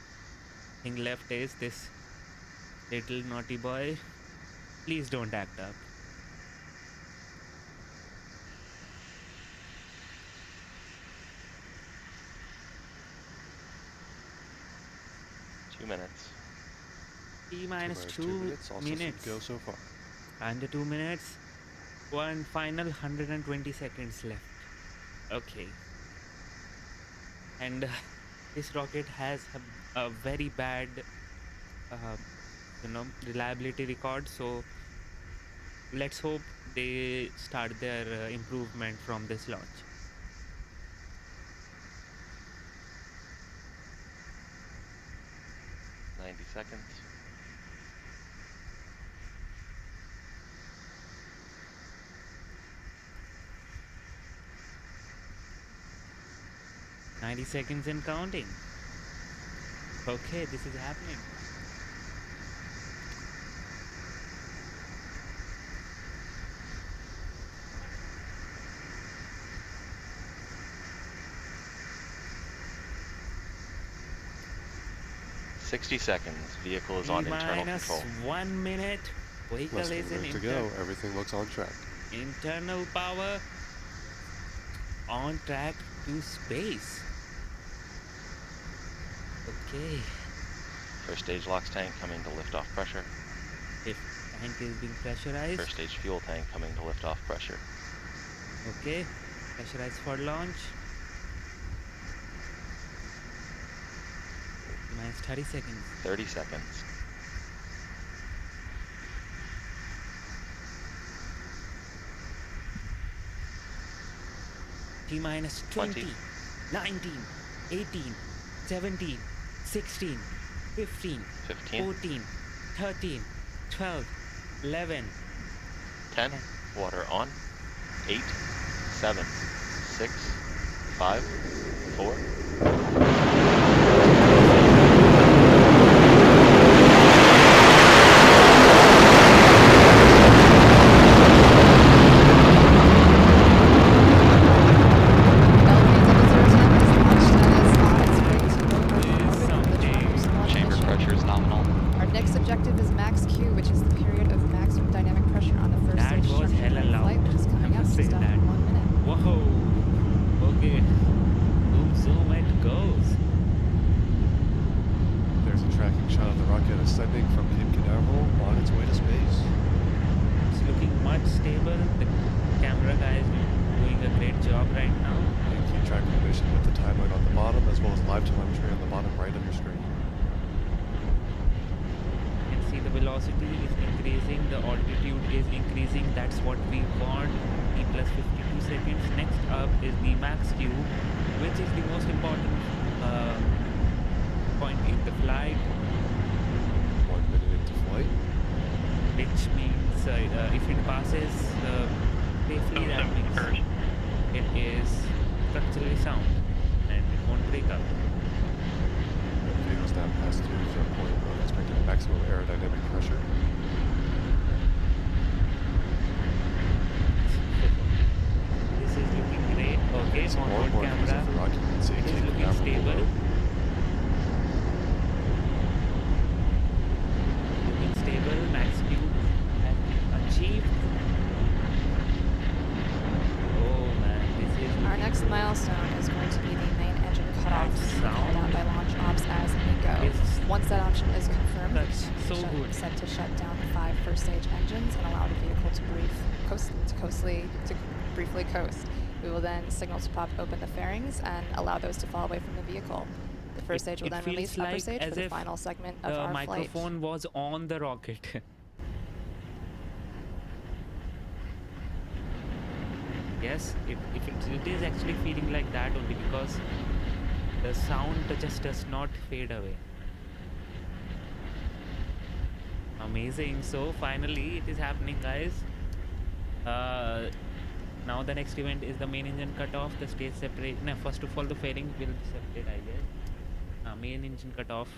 thing left is this little naughty boy. Please don't act up. Minutes. T-minus 2 minutes. Also minutes. go so far. Under 2 minutes. One final 120 seconds left. Okay. And this rocket has a very bad, reliability record. So let's hope they start their improvement from this launch. Seconds. $90 seconds and counting. Okay, this is happening. $60 seconds. Vehicle is on internal control. 1 minute. Vehicle Less than is a in minute to go. Everything looks on track. Internal power on track to space. Okay. First stage LOX tank coming to liftoff pressure. If tank is being pressurized. First stage fuel tank coming to liftoff pressure. Okay. Pressurized for launch. Minus 30 seconds. 30 seconds. T-minus 20, 19, 18, 17, 16, 15, 14, 13, 12, 11, 10. Water on. 8, 7, 6, 5, 4. the velocity is increasing, the altitude is increasing. That's what we want. T plus 52 seconds. Next up is the max Q, which is the most important point in the flight. 1 minute into flight. Which means if it passes safely, that means it is structurally sound and it won't break up. The vehicle's now past to the point of expected maximum aerodynamic pressure. This is looking great. Okay, Some more onboard views camera. of the rocket. You can see It is taking looking down from stable. below. Looking stable. Max Q has been achieved. Oh man, this is Our next milestone is going to be the main engine cutoff, which will be called out by launch ops as MECO. Once that option is confirmed, That's the so mission good. is set to shut down the 5 first-stage engines and allow the vehicle to briefly coast. We will then signal to pop open the fairings and allow those to fall away from the vehicle. The first stage will It then feels release upper like stage as for the if final segment of the our flight. microphone was on the rocket. Yes, it is actually feeling like that only because the sound just does not fade away. Amazing. So finally it is happening, guys. Now the next event is the main engine cutoff, the stage separate. No, first of all the fairing will be separate, I guess. Main engine cutoff.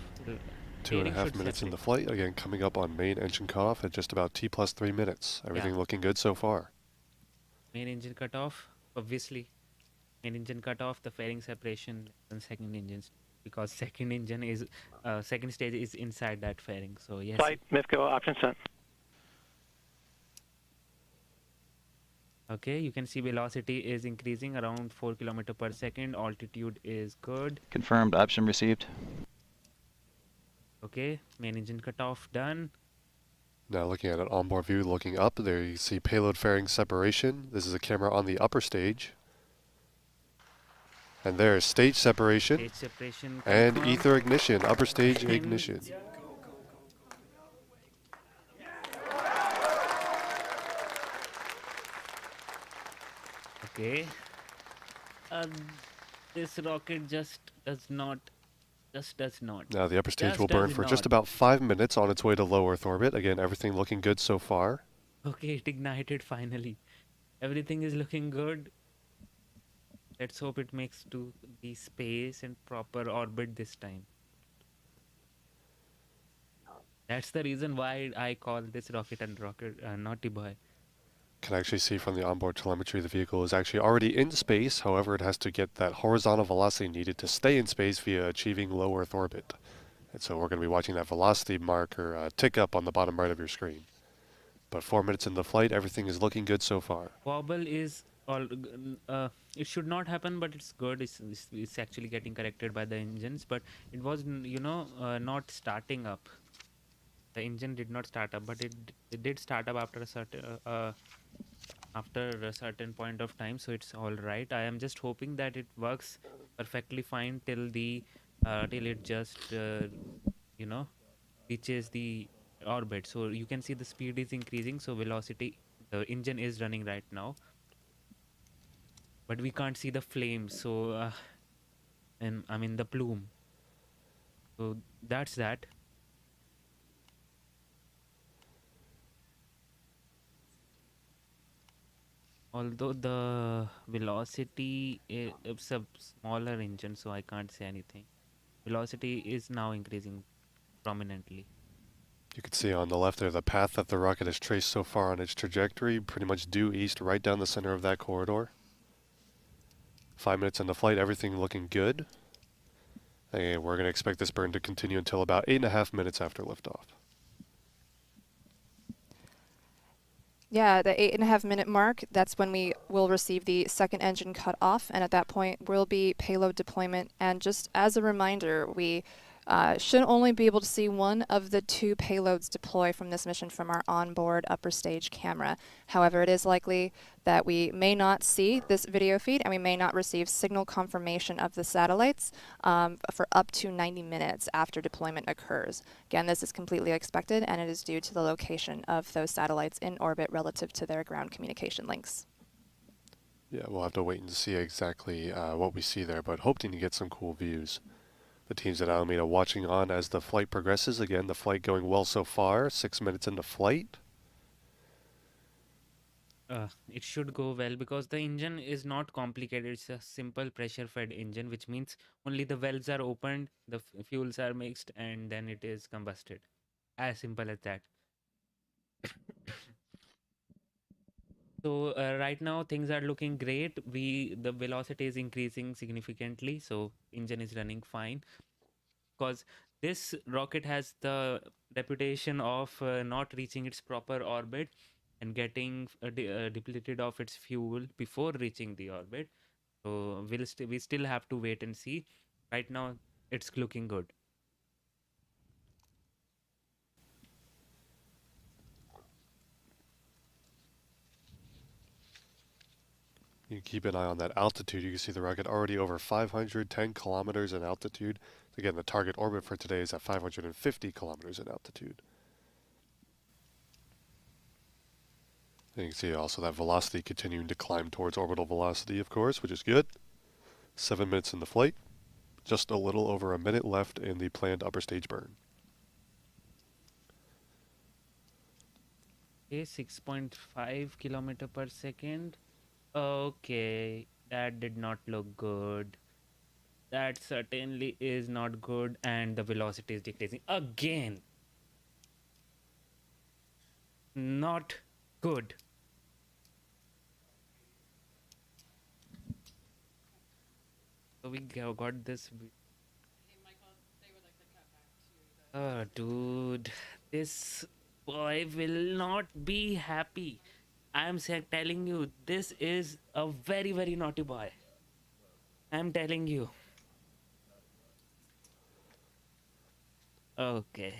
2.5 minutes in the flight. Again, coming up on main engine cutoff at just about T plus 3 minutes. Everything looking good so far. Main engine cutoff, obviously. Main engine cutoff, the fairing separation, and second engines, because second engine is second stage is inside that fairing. So yes. Flight, MIFCO, option set. Okay, you can see velocity is increasing around 4 km per second. Altitude is good. Confirmed, option received. Okay, main engine cutoff done. Now looking at an onboard view, looking up, there you see payload fairing separation. This is a camera on the upper stage. And there's stage separation. Stage separation and confirmed. ether ignition, upper stage ignition. Okay. This rocket just does not. Now the upper stage Just will burn does for not. just about 5 minutes on its way to low Earth orbit. Again, everything looking good so far. Okay, it ignited finally. Everything is looking good. Let's hope it makes to the space and proper orbit this time. That's the reason why I call this rocket and naughty boy. Can actually see from the onboard telemetry the vehicle is actually already in space. However, it has to get that horizontal velocity needed to stay in space via achieving low Earth orbit. And so we're going to be watching that velocity marker tick up on the bottom right of your screen. But 4 minutes into flight, everything is looking good so far. Wobble is all. It should not happen, but it's good. It's actually getting corrected by the engines, but it was not starting up. The engine did not start up, but it did start up after a certain point of time, so it's all right. I am just hoping that it works perfectly fine till it just reaches the orbit. So you can see the speed is increasing, so velocity, the engine is running right now, but we can't see the flames. So and I mean the plume. So that's that. Although the velocity is a smaller engine, so I can't say anything. Velocity is now increasing prominently. You can see on the left there the path that the rocket has traced so far on its trajectory, pretty much due east right down the center of that corridor. 5 minutes into flight, everything looking good. And we're going to expect this burn to continue until about 8.5 minutes after liftoff. Yeah, the 8.5 minute mark, that's when we will receive the second engine cut off, and at that point will be payload deployment. And just as a reminder, we should only be able to see one of the 2 payloads deploy from this mission from our onboard upper stage camera. However, it is likely that we may not see this video feed and we may not receive signal confirmation of the satellites for up to 90 minutes after deployment occurs. Again, this is completely expected and it is due to the location of those satellites in orbit relative to their ground communication links. Yeah, we'll have to wait and see exactly what we see there, but hoping to get some cool views. The teams at Alameda watching on as the flight progresses. Again, the flight going well so far, 6 minutes into flight. It should go well because the engine is not complicated. It's a simple pressure-fed engine, which means only the valves are opened, the fuels are mixed, and then it is combusted. As simple as that. So right now things are looking great. The velocity is increasing significantly, so engine is running fine. Because this rocket has the reputation of not reaching its proper orbit and getting depleted of its fuel before reaching the orbit. So we still have to wait and see. Right now, it's looking good. You can keep an eye on that altitude. You can see the rocket already over 510 kilometers in altitude. Again, the target orbit for today is at 550 kilometers in altitude. And you can see also that velocity continuing to climb towards orbital velocity, of course, which is good. 7 minutes in the flight. Just a little over a minute left in the planned upper stage burn. Okay, 6.5 kilometer per second. Okay, that did not look good. That certainly is not good, and the velocity is decreasing again. Not good. So we got this. Oh, dude, this boy will not be happy. I'm telling you, this is a very, very naughty boy. I'm telling you. Okay.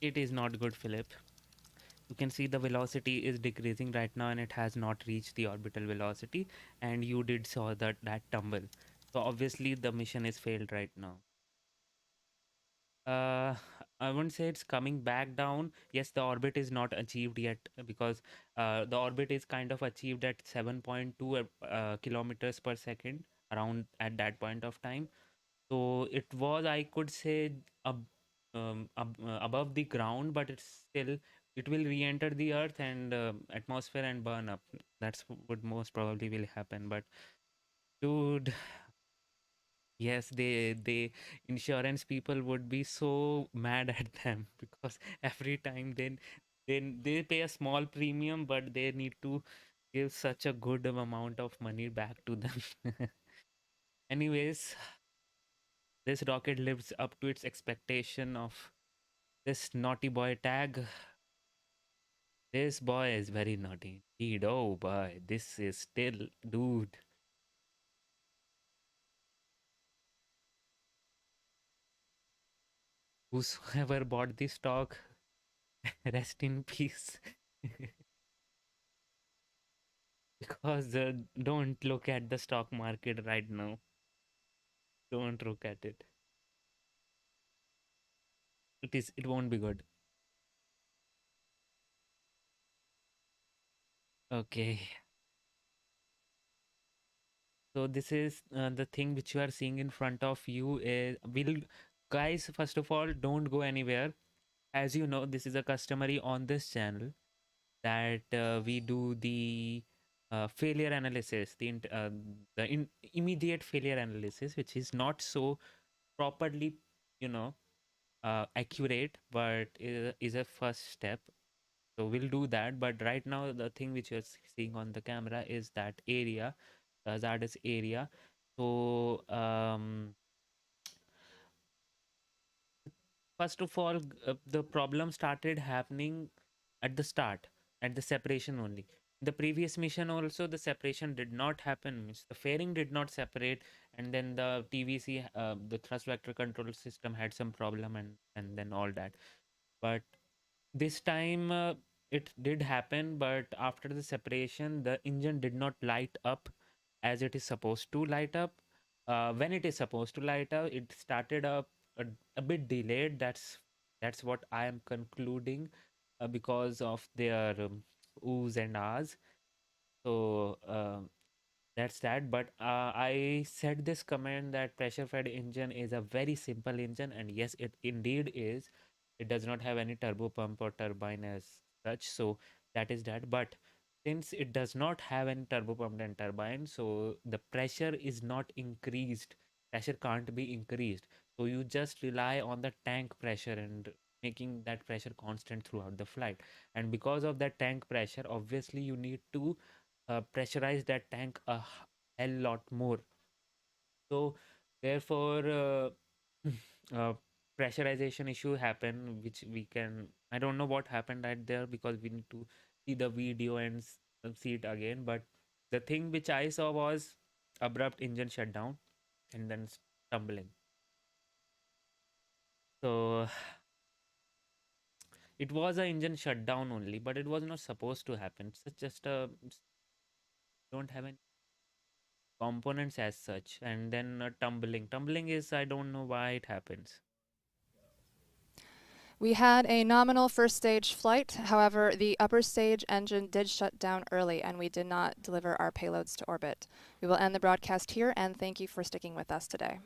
It is not good, Philip. You can see the velocity is decreasing right now and it has not reached the orbital velocity, and you did saw that tumble. So obviously the mission is failed right now. I wouldn't say it's coming back down. Yes, the orbit is not achieved yet because the orbit is kind of achieved at 7.2 kilometers per second around at that point of time. So it was, I could say, above the ground, but it will re-enter the earth and atmosphere and burn up. That's what most probably will happen. But dude, yes, they insurance people would be so mad at them because every time they pay a small premium, but they need to give such a good amount of money back to them. Anyways, this rocket lives up to its expectation of this naughty boy tag. This boy is very naughty indeed. Oh boy, this is still, dude. Whosoever bought this stock, rest in peace. Because don't look at the stock market right now. Don't look at it. It won't be good. Okay. So this is the thing which you are seeing in front of you is guys, first of all, don't go anywhere. As you know, this is a customary on this channel that we do the failure analysis, the immediate failure analysis, which is not so properly, you know, accurate, but is a first step. So we'll do that. But right now, the thing which you're seeing on the camera is that area, the hazardous area. So first of all, the problem started happening at the start. at the separation only. The previous mission also the separation did not happen. Means the fairing did not separate, and then the TVC, the thrust vector control system had some problem, and then all that. But this time it did happen, but after the separation the engine did not light up as it is supposed to light up. When it is supposed to light up, it started up a bit delayed. That's what I am concluding, because of their oohs and ahs. So that's that. But I said this comment that pressure fed engine is a very simple engine, and yes, it indeed is. It does not have any turbo pump or turbine as such, so that is that. But since it does not have any turbo pump and turbine, so the pressure is not increased. Pressure can't be increased, so you just rely on the tank pressure and making that pressure constant throughout the flight. And because of that tank pressure, obviously you need to pressurize that tank a hell lot more. So therefore, uh, pressurization issue happened, which we can. I don't know what happened right there because we need to see the video and see it again. But the thing which I saw was abrupt engine shutdown and then stumbling. So it was a engine shutdown only, but it was not supposed to happen. It's just a don't have any components as such, and then tumbling is, I don't know why it happens. We had a nominal first stage flight. However, the upper stage engine did shut down early and we did not deliver our payloads to orbit. We will end the broadcast here and thank you for sticking with us today.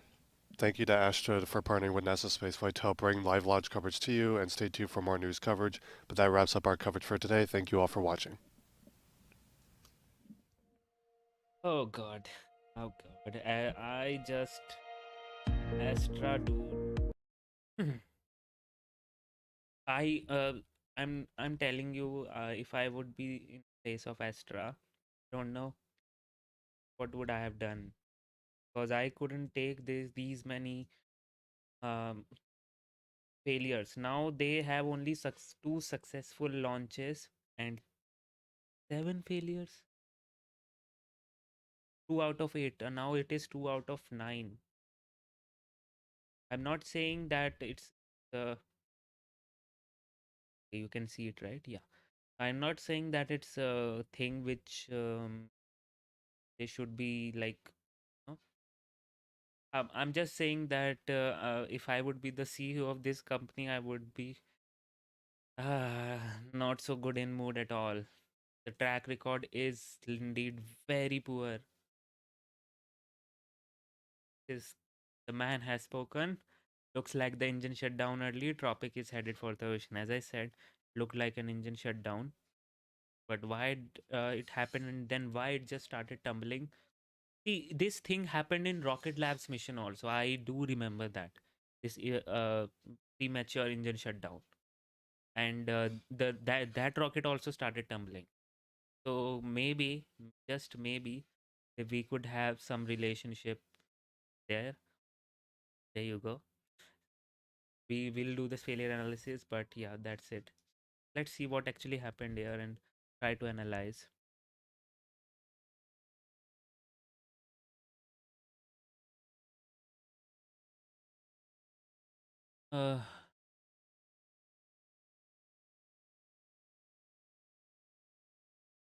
Thank you to Astra for partnering with NASA Spaceflight to help bring live launch coverage to you, and stay tuned for more news coverage. But that wraps up our coverage for today. Thank you all for watching. Oh god. Oh god. I just Astra dude. I I'm telling you, if I would be in place of Astra, don't know what would I have done, because I couldn't take these many um failures. Now they have only two successful launches and 7 failures. 2 out of 8. Now it is 2 out of 9. I'm not saying that it's you can see it, right? Yeah. I'm not saying that it's a thing which they should be like. No? I'm just saying that if I would be the CEO of this company, I would be not so good in mood at all. The track record is indeed very poor. Is the man has spoken. Looks like the engine shut down early. Tropic is headed for the ocean. As I said, looked like an engine shut down. But why it happened, and then why it just started tumbling? See, this thing happened in Rocket Lab's mission also. I do remember that. This premature engine shutdown. And that rocket also started tumbling. So maybe, just maybe, if we could have some relationship there. There you go. We will do this failure analysis, but yeah, that's it. Let's see what actually happened here and try to analyze. Uh,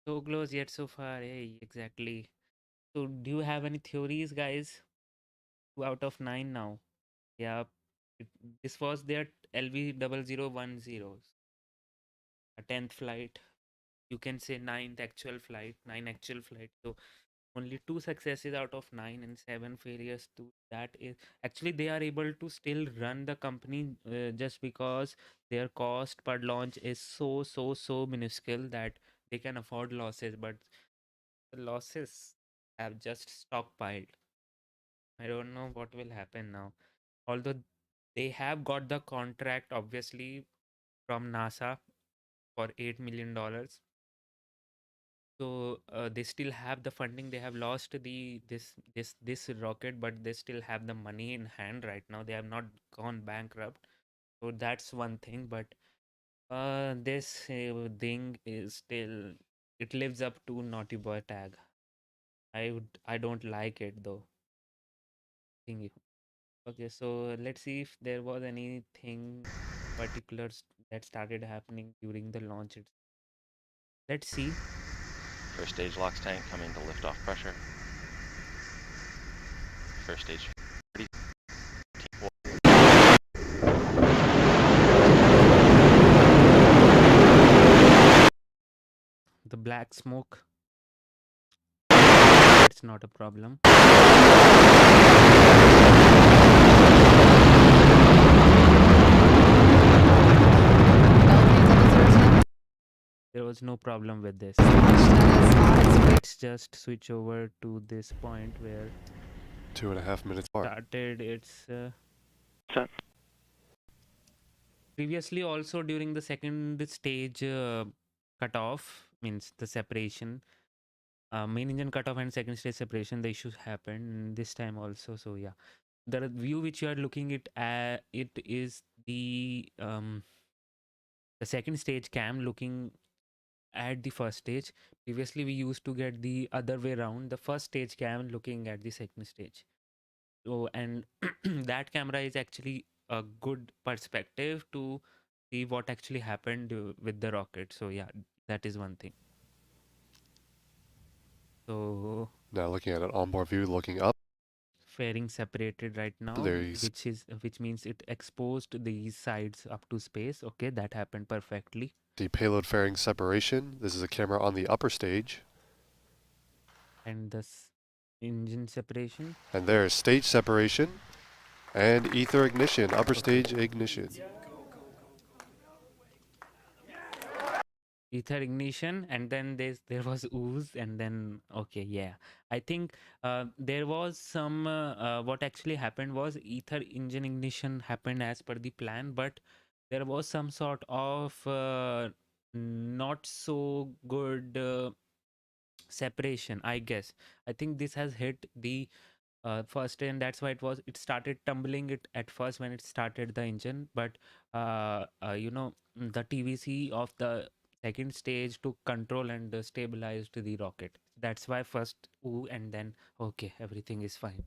so close yet so far. Hey, exactly. So, do you have any theories, guys? 2 out of 9 now. Yeah, it, this was their LV0010, a 10th flight. You can say 9th actual flight, 9 actual flight. So, only 2 successes out of 9 and 7 failures. To that is actually they are able to still run the company just because their cost per launch is so minuscule that they can afford losses, but the losses have just stockpiled. I don't know what will happen now. Although they have got the contract obviously from NASA for $8 million. So they still have the funding. They have lost this rocket, but they still have the money in hand right now. They have not gone bankrupt. So that's one thing. But This thing is still, it lives up to naughty boy tag. I don't like it though. Thingy. Okay, so let's see if there was anything particular that started happening during the launch. Let's see. First stage LOX tank coming to liftoff pressure. First stage ready. The black smoke. That's not a problem. There was no problem with this. Let's just switch over to this point where 2.5 minutes more. Started its Set. Previously also during the second stage cutoff, means the separation, main engine cutoff and second stage separation, the issues happened this time also. So yeah, the view which you are looking at, it is the second stage cam looking at the first stage. Previously we used to get the other way around, the first stage cam looking at the second stage. So, and that camera is actually a good perspective to see what actually happened with the rocket. So yeah, that is one thing. So now looking at an onboard view, looking up. Fairing separated right now, which means it exposed these sides up to space. Okay, that happened perfectly. The payload fairing separation. This is a camera on the upper stage. And the engine separation. And there's stage separation and ether ignition, upper stage ignition. Ether ignition, and then there was ooze, and then okay, yeah, I think there was some what actually happened was ether engine ignition happened as per the plan, but there was some sort of not so good separation, I guess. I think this has hit the first, and that's why it started tumbling it at first when it started the engine, but you know, the TVC of the second stage took control and stabilized the rocket. That's why first ooh, and then okay, everything is fine.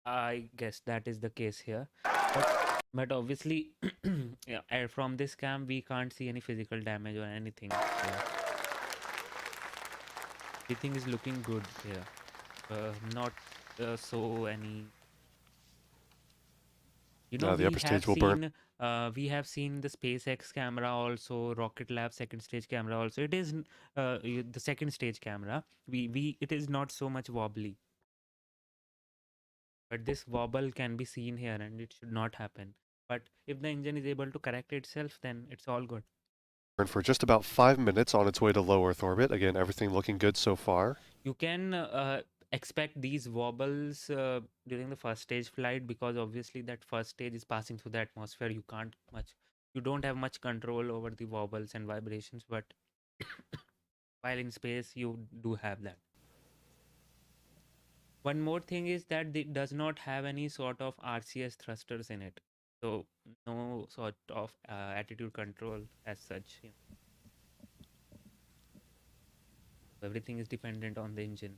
I guess that is the case here, but obviously yeah, from this cam we can't see any physical damage or anything. Everything is looking good here. Not so any, you know, the upper stage will burn. We have seen the SpaceX camera also, Rocket Lab second stage camera also. It is the second stage camera. It is not so much wobbly, but this wobble can be seen here, and it should not happen. But if the engine is able to correct itself, then it's all good. For just about 5 minutes on its way to low Earth orbit. Again, everything looking good so far. You can expect these wobbles during the first stage flight, because obviously that first stage is passing through the atmosphere. You don't have much control over the wobbles and vibrations, but while in space you do have that. One more thing is that it does not have any sort of RCS thrusters in it, so no sort of attitude control as such. Everything is dependent on the engine.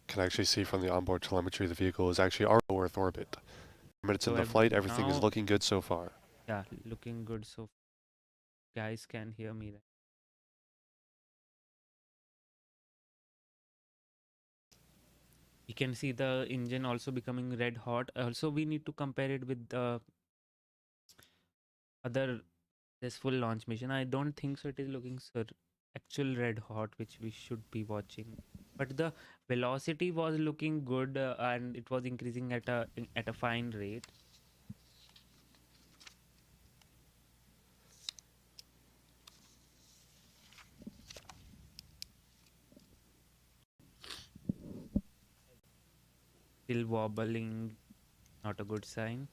Can actually see from the onboard telemetry the vehicle is actually our low Earth orbit. Minutes into flight, everything is looking good so far. Yeah, looking good so far. Guys can hear me, right? You can see the engine also becoming red hot. Also, we need to compare it with the other this full launch mission. I don't think so it is looking so actual red hot, which we should be watching. But the velocity was looking good, and it was increasing at a fine rate. Still wobbling, not a good sign.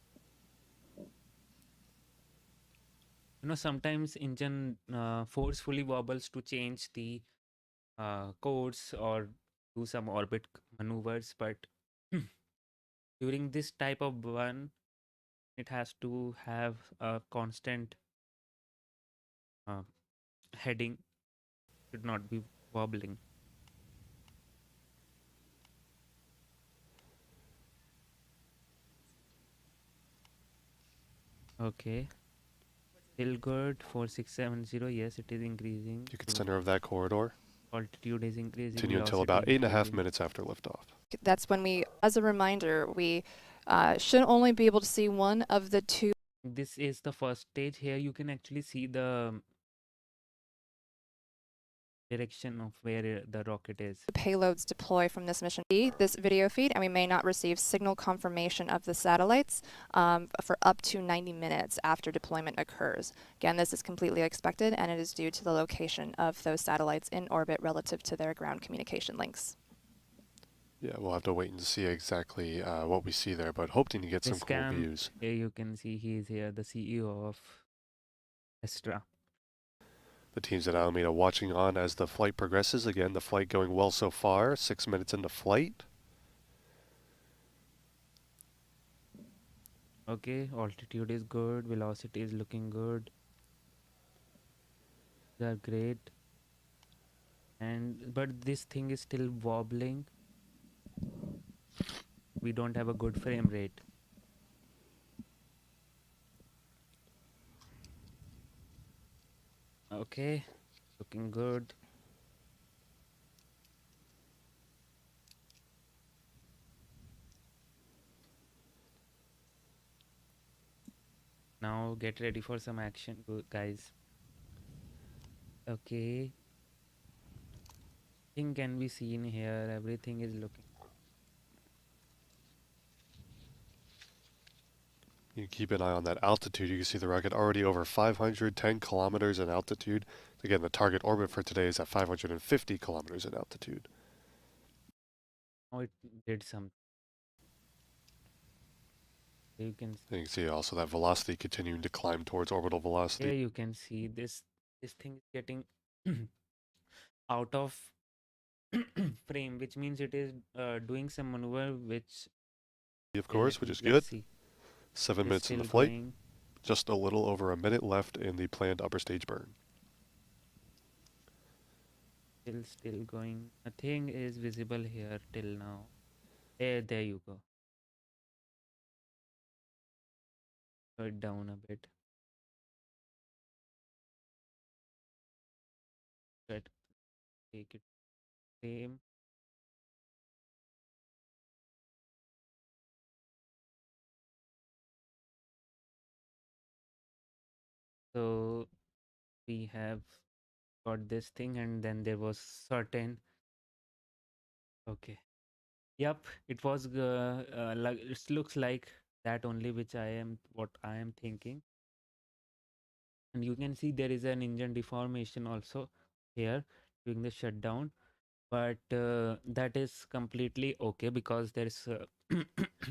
You know, sometimes engine forcefully wobbles to change the course or do some orbit maneuvers, but during this type of burn, it has to have a constant heading, should not be wobbling. Okay. Still good. 4670. Yes, it is increasing. You can center of that corridor. Altitude is increasing. Continue until velocity about is 8.5 increasing. minutes after liftoff. That's when we, as a reminder, we should only be able to see one of the two. This is the first stage. Here you can actually see the direction of where the rocket is. Payloads deploy from this mission. This video feed, and we may not receive signal confirmation of the satellites for up to 90 minutes after deployment occurs. Again, this is completely expected, and it is due to the location of those satellites in orbit relative to their ground communication links. Yeah, we'll have to wait and see exactly what we see there, but hoping to get some cool views. Here you can see he is here, the CEO of ASTRA. The teams at Alameda watching on as the flight progresses. Again, the flight going well so far. 6 minutes into flight. Okay, altitude is good, velocity is looking good. They are great. But this thing is still wobbling. We don't have a good frame rate. Okay, looking good. Now get ready for some action, guys. Okay. Thing can be seen here. Everything is looking. You keep an eye on that altitude. You can see the rocket already over 510 kilometers in altitude. Again, the target orbit for today is at 550 kilometers in altitude. Oh, it did something. You can see also that velocity continuing to climb towards orbital velocity. Here you can see this thing is getting out of frame, which means it is doing some maneuver, which of course, which is good. See. 7 minutes in the flight. Just a little over a minute left in the planned upper stage burn. Still going. Nothing is visible here till now. There you go. Slow it down a bit. Good. Take it frame. So we have got this thing, and then there was certain. Okay. Yep, it was like it looks like that only, which what I am thinking. And you can see there is an engine deformation also here during the shutdown, but that is completely okay because there is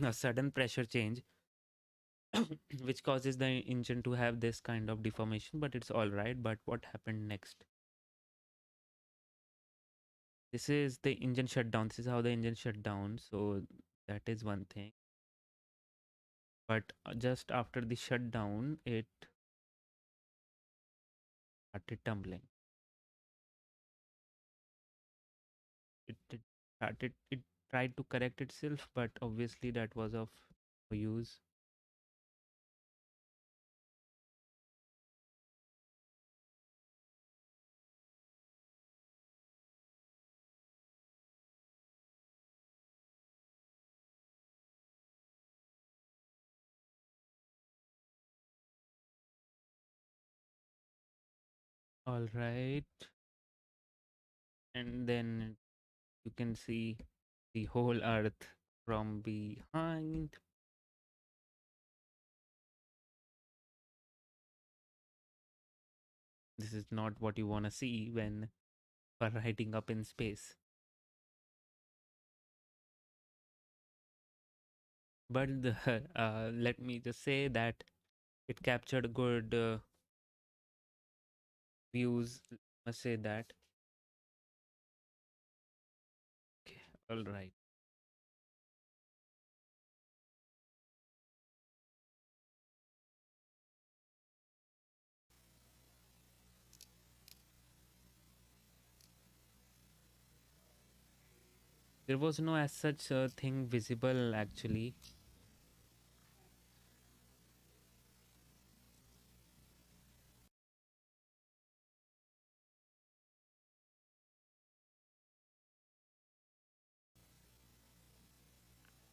a sudden pressure change which causes the engine to have this kind of deformation, but it's all right. But what happened next? This is the engine shutdown. This is how the engine shut down. So that is one thing. But just after the shutdown, it started tumbling. It tried to correct itself, but obviously that was of no use. All right. And then you can see the whole earth from behind. This is not what you want to see when you're riding up in space. But let me just say that it captured good views. Must say that. Okay, all right. There was no as such thing visible actually.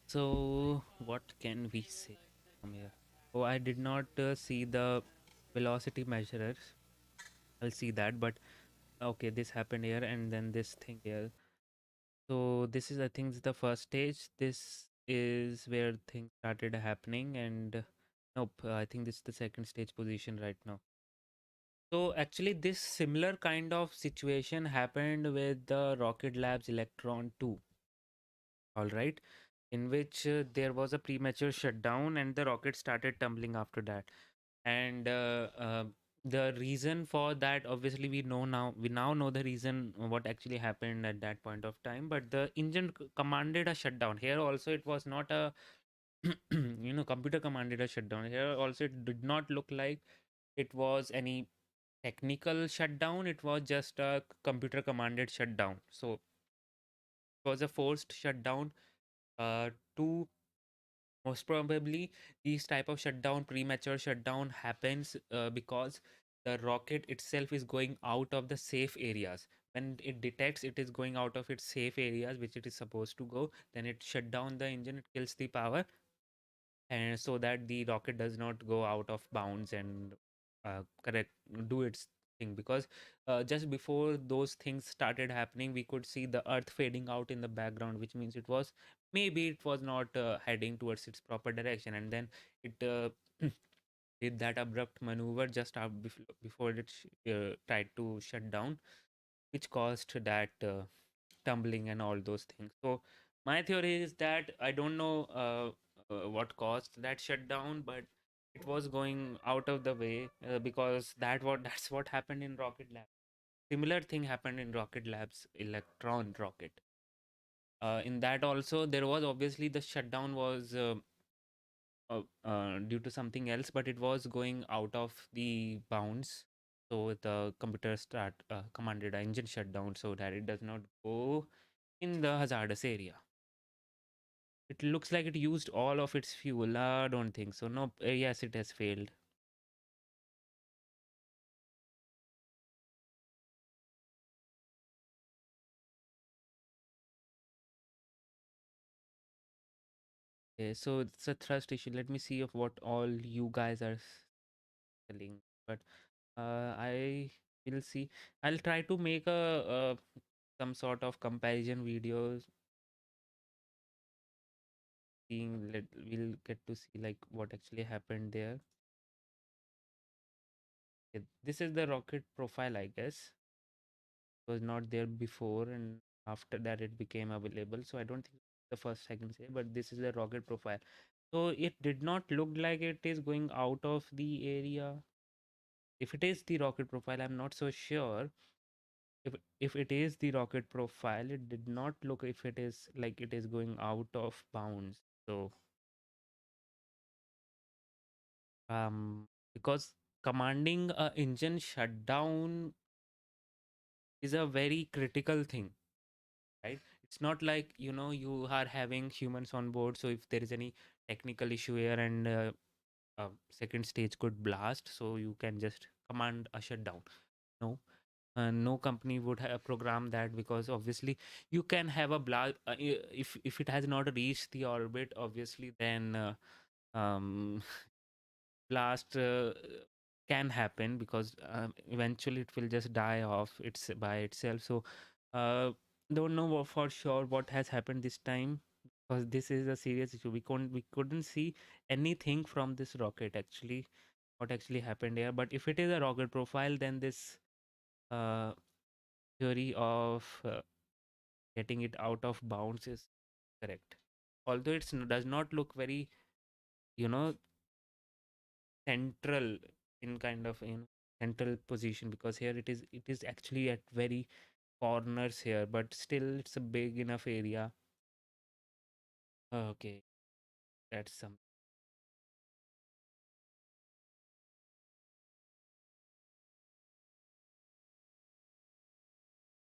So what can we say from here? Oh, I did not see the velocity measurers. I'll see that, but okay, this happened here and then this thing here. So this is, I think, the first stage. This is where things started happening, and nope, I think this is the second stage position right now. So actually, this similar kind of situation happened with the Rocket Lab's Electron 2. All right, in which there was a premature shutdown and the rocket started tumbling after that. And the reason for that, obviously, we now know the reason what actually happened at that point of time. But the engine commanded a shutdown. Here also, it was not a computer commanded a shutdown. Here also, it did not look like it was any technical shutdown. It was just a computer commanded shutdown. So it was a forced shutdown to most probably these type of shutdown, premature shutdown happens because the rocket itself is going out of the safe areas. When it detects it is going out of its safe areas which it is supposed to go, then it shut down the engine, it kills the power, and so that the rocket does not go out of bounds and correct do its thing. Because just before those things started happening, we could see the earth fading out in the background, which means it was not heading towards its proper direction, and then it did that abrupt maneuver just before it tried to shut down, which caused that tumbling and all those things. So my theory is that I don't know what caused that shutdown, but it was going out of the way because that's what happened in Rocket Lab. Similar thing happened in Rocket Lab's Electron rocket. In that also, there was obviously the shutdown was due to something else, but it was going out of the bounds. So the computer commanded an engine shutdown so that it does not go in the hazardous area. It looks like it used all of its fuel. I don't think so. No, yes, it has failed. Okay, so it's a thrust issue. Let me see of what all you guys are telling. But I will see. I'll try to make a some sort of comparison videos. We'll get to see like what actually happened there. Okay, this is the rocket profile, I guess. It was not there before, and after that it became available. So I don't think the first I can say, but this is the rocket profile. So it did not look like it is going out of the area. If it is the rocket profile, I'm not so sure. If it is the rocket profile, it did not look if it is like it is going out of bounds. So because commanding a engine shutdown is a very critical thing, right? It's not like you are having humans on board, so if there is any technical issue here and second stage could blast, so you can just command a shutdown. No, no company would have programmed that, because obviously you can have a blast if it has not reached the orbit, obviously then um blast can happen, because eventually it will just die off by itself. So don't know for sure what has happened this time, because this is a serious issue. We couldn't see anything from this rocket actually, what actually happened here. But if it is a rocket profile, then this uh, theory of getting it out of bounds is correct, although it does not look very you know central in kind of central position, because here it is actually at very corners here, but still it's a big enough area. Okay, that's some.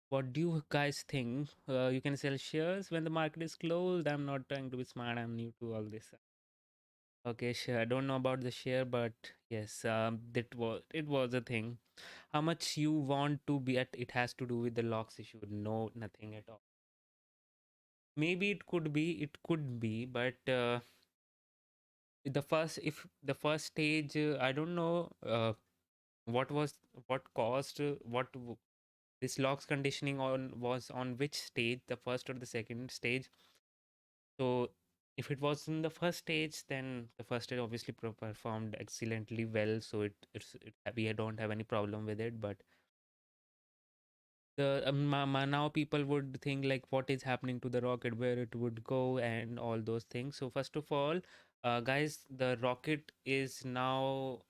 What do you guys think? You can sell shares when the market is closed. I'm not trying to be smart. I'm new to all this. Okay, sure. I don't know about the share, but yes, it was a thing. How much you want to bet? It has to do with the locks issue. No, nothing at all. Maybe it could be, but if the first stage, I don't know what was what caused this locks conditioning on was on which stage, the first or the second stage. So if it was in the first stage, then the first stage obviously performed excellently well. So we don't have any problem with it. But the now people would think like, what is happening to the rocket, where it would go, and all those things. So first of all, guys, the rocket is now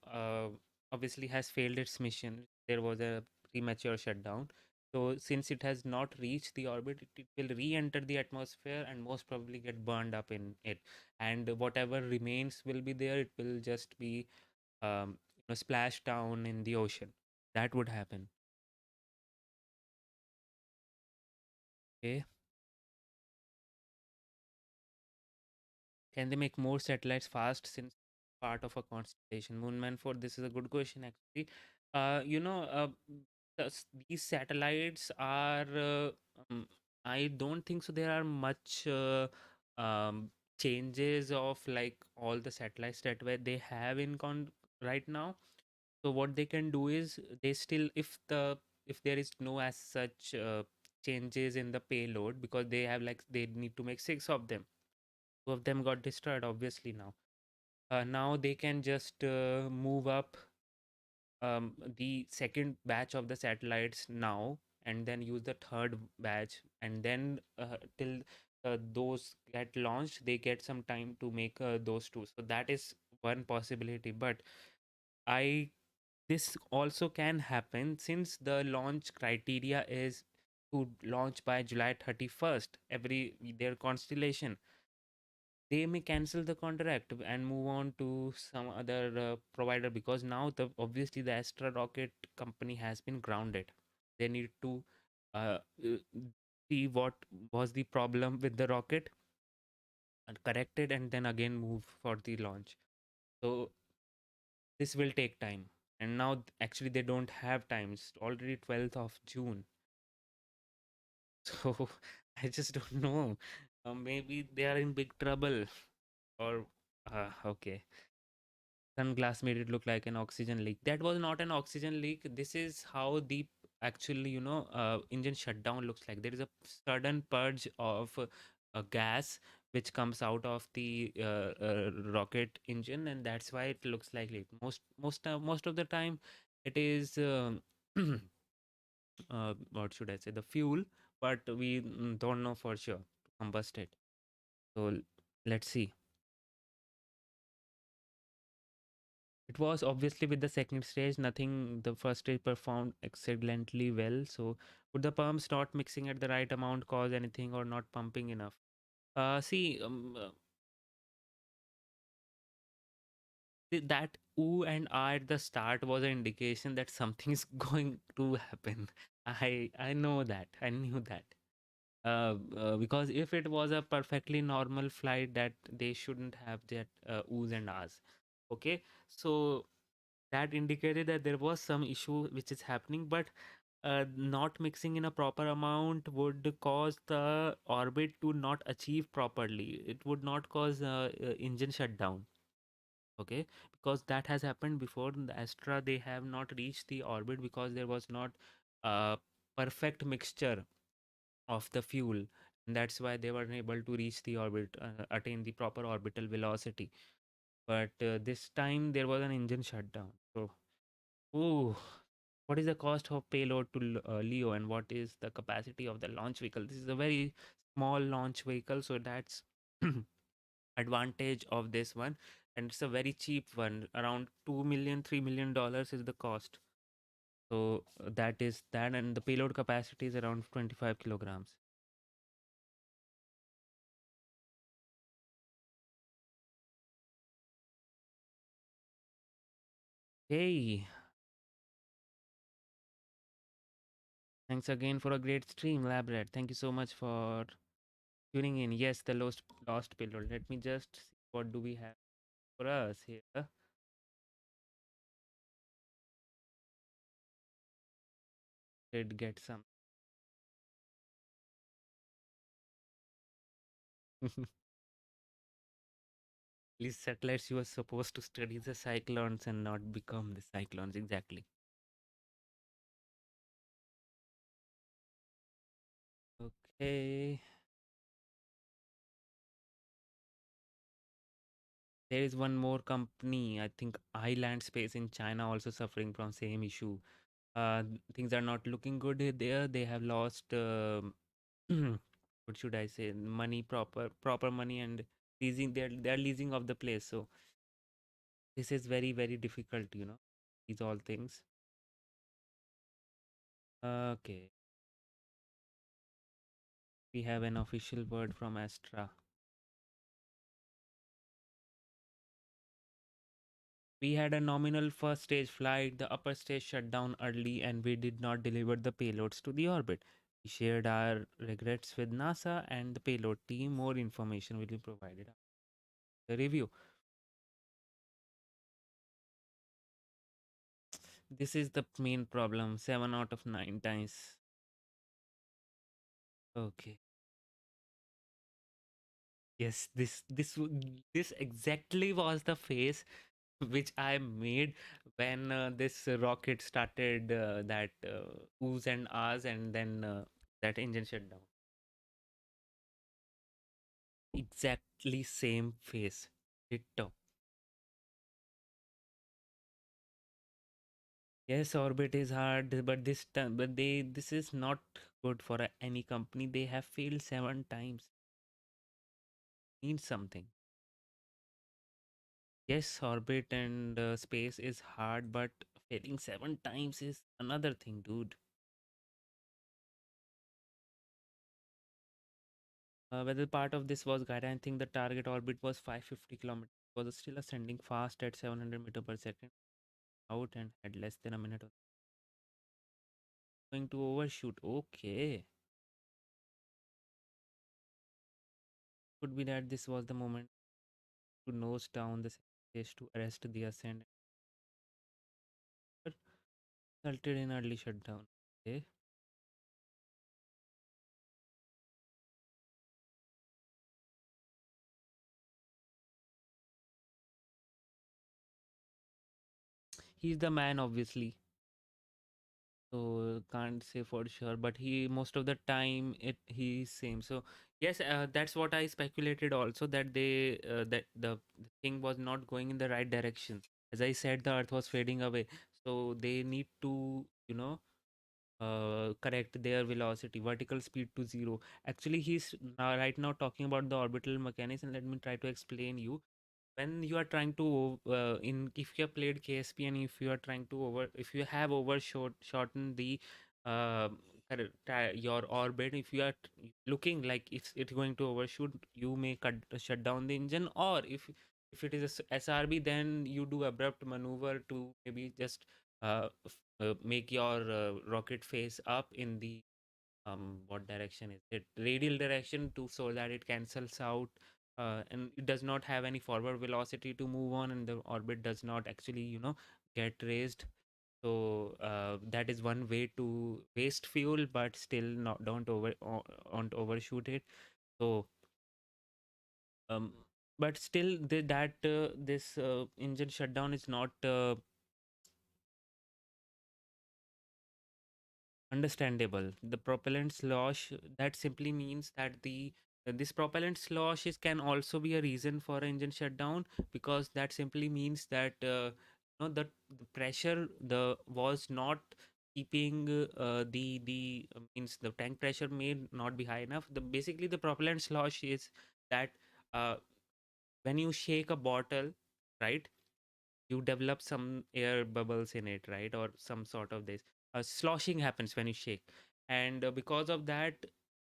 obviously has failed its mission. There was a premature shutdown. So since it has not reached the orbit, it will re-enter the atmosphere and most probably get burned up in it. And whatever remains will be there. It will just be splashed down in the ocean. That would happen. Okay. Can they make more satellites fast since part of a constellation? Moonman 4, this is a good question actually. These satellites are, I don't think so. There are much changes of like all the satellites that where they have in right now. So what they can do is they still, if there is no as such changes in the payload, because they have like they need to make 6 of them. 2 of them got destroyed obviously now. Now they can just move up the second batch of the satellites now, and then use the third batch, and then till those get launched, they get some time to make those two. So that is one possibility. But I this also can happen since the launch criteria is to launch by July 31st every their constellation. They may cancel the contract and move on to some other provider, because now obviously the Astra Rocket company has been grounded. They need to uh, uh, see what was the problem with the rocket and correct it, and then again move for the launch. So this will take time, and now actually they don't have time. It's already 12th of June. So I just don't know. Maybe they are in big trouble, or okay. Sunglass made it look like an oxygen leak. That was not an oxygen leak. This is how the actually engine shutdown looks like. There is a sudden purge of a gas which comes out of the rocket engine, and that's why it looks like leak. Most of the time it is what should I say, the fuel, but we don't know for sure to combust it. So let's see. It was obviously with the second stage, nothing. The first stage performed excellently well. So, would the pumps not mixing at the right amount cause anything, or not pumping enough? See, that ooh and ah at the start was an indication that something is going to happen. I know that. I knew that. Because if it was a perfectly normal flight, that they shouldn't have that oohs and ahs. Okay, so that indicated that there was some issue which is happening, but not mixing in a proper amount would cause the orbit to not achieve properly. It would not cause engine shutdown. Okay, because that has happened before in the Astra. They have not reached the orbit because there was not a perfect mixture of the fuel, and that's why they weren't able to reach the orbit, attain the proper orbital velocity. But this time there was an engine shutdown. So, ooh, what is the cost of payload to Leo, and what is the capacity of the launch vehicle? This is a very small launch vehicle, so that's advantage of this one, and it's a very cheap one. Around 2 million, $3 million is the cost. So that is that, and the payload capacity is around 25 kilograms. Hey, Thanks again for a great stream, Labrat. Thank you so much for tuning in. Yes, the lost payload. Let me just see what do we have for us here. Did get some. These satellites, you are supposed to study the cyclones and not become the cyclones. Exactly. Okay. There is one more company, I think Island Space in China, also suffering from same issue. Things are not looking good there. They have lost, what should I say, money, proper money, and leasing. They're leasing of the place. So this is very difficult. These all things. Okay, we have an official word from Astra. We had a nominal first stage flight. The upper stage shut down early, and we did not deliver the payloads to the orbit. We shared our regrets with NASA and the payload team. More information will be provided. The review. This is the main problem. 7 out of 9 times. Okay. Yes, this exactly was the face which I made when this rocket started that oohs and ahs, and then that engine shut down. Exactly same face. Ditto. Yes, orbit is hard, but this is not good for any company. They have failed 7 times. Means something. Yes, orbit and space is hard, but failing 7 times is another thing, dude. Whether part of this was guided, I think the target orbit was 550 kilometers. It was still ascending fast at 700 meter per second out and had less than a minute of going to overshoot. Okay. Could be that this was the moment to nose down the stage to arrest the ascent. But resulted in early shutdown. Okay. He's the man, obviously. So can't say for sure, but he most of the time he's same. So yes, that's what I speculated also, that that the thing was not going in the right direction. As I said, the Earth was fading away, so they need to correct their velocity, vertical speed to 0. Actually, he's right now talking about the orbital mechanics, and let me try to explain you. When you are trying to if you have played KSP, and if you are trying to if you have shortened the uh, your orbit, if you are looking like it's going to overshoot, you may shut down the engine, or if it is a SRB, then you do abrupt maneuver to maybe just make your rocket face up in the what direction is it, radial direction, to so that it cancels out, and it does not have any forward velocity to move on, and the orbit does not actually get raised. So that is one way to waste fuel, but still not don't overshoot it. So um but still this engine shutdown is not understandable. The propellant slosh, that simply means that the this propellant slosh can also be a reason for engine shutdown, because that simply means that the pressure the was not keeping the means the tank pressure may not be high enough. The basically the propellant slosh is that uh, when you shake a bottle, right, you develop some air bubbles in it, right, or some sort of this sloshing happens when you shake, and because of that,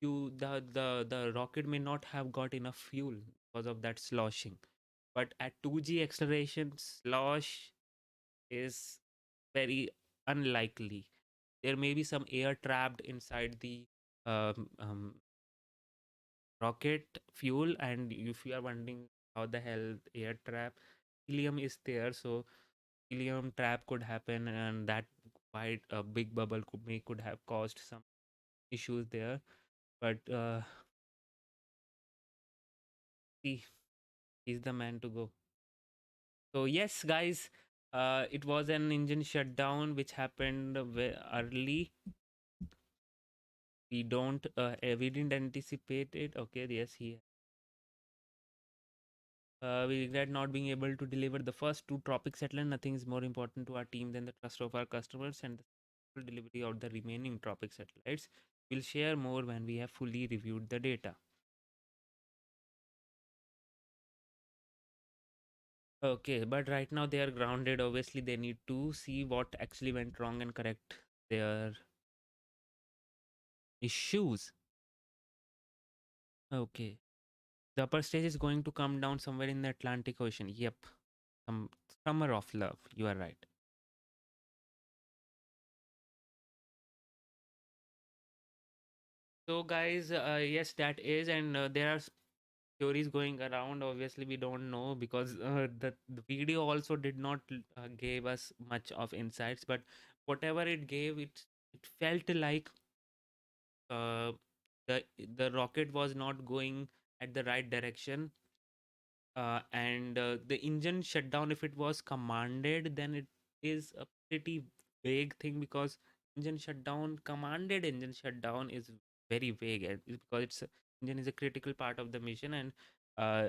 the rocket may not have got enough fuel because of that sloshing. But at 2G acceleration, slosh is very unlikely. there may be some air trapped inside the um, um, rocket fuel, and if you are wondering how the hell air trap, helium is there, so helium trap could happen, and that quite a big bubble could have caused some issues there. But see, he's the man to go. So yes, guys, it was an engine shutdown which happened early. We didn't anticipate it. Okay, yes, we regret not being able to deliver the first two tropic satellite. Nothing is more important to our team than the trust of our customers and the successful delivery of the remaining tropic satellites. We'll share more when we have fully reviewed the data. Okay, but right now they are grounded. Obviously, they need to see what actually went wrong and correct their issues. Okay. The upper stage is going to come down somewhere in the Atlantic Ocean. Yep. Summer of love. You are right. So, guys, yes, that is, and there are theories going around. Obviously, we don't know because the video also did not gave us much of insights. But whatever it gave, it felt like uh, the rocket was not going at the right direction, and the engine shutdown, if it was commanded, then it is a pretty vague thing, because commanded engine shutdown is very vague, because engine is a critical part of the mission, and uh,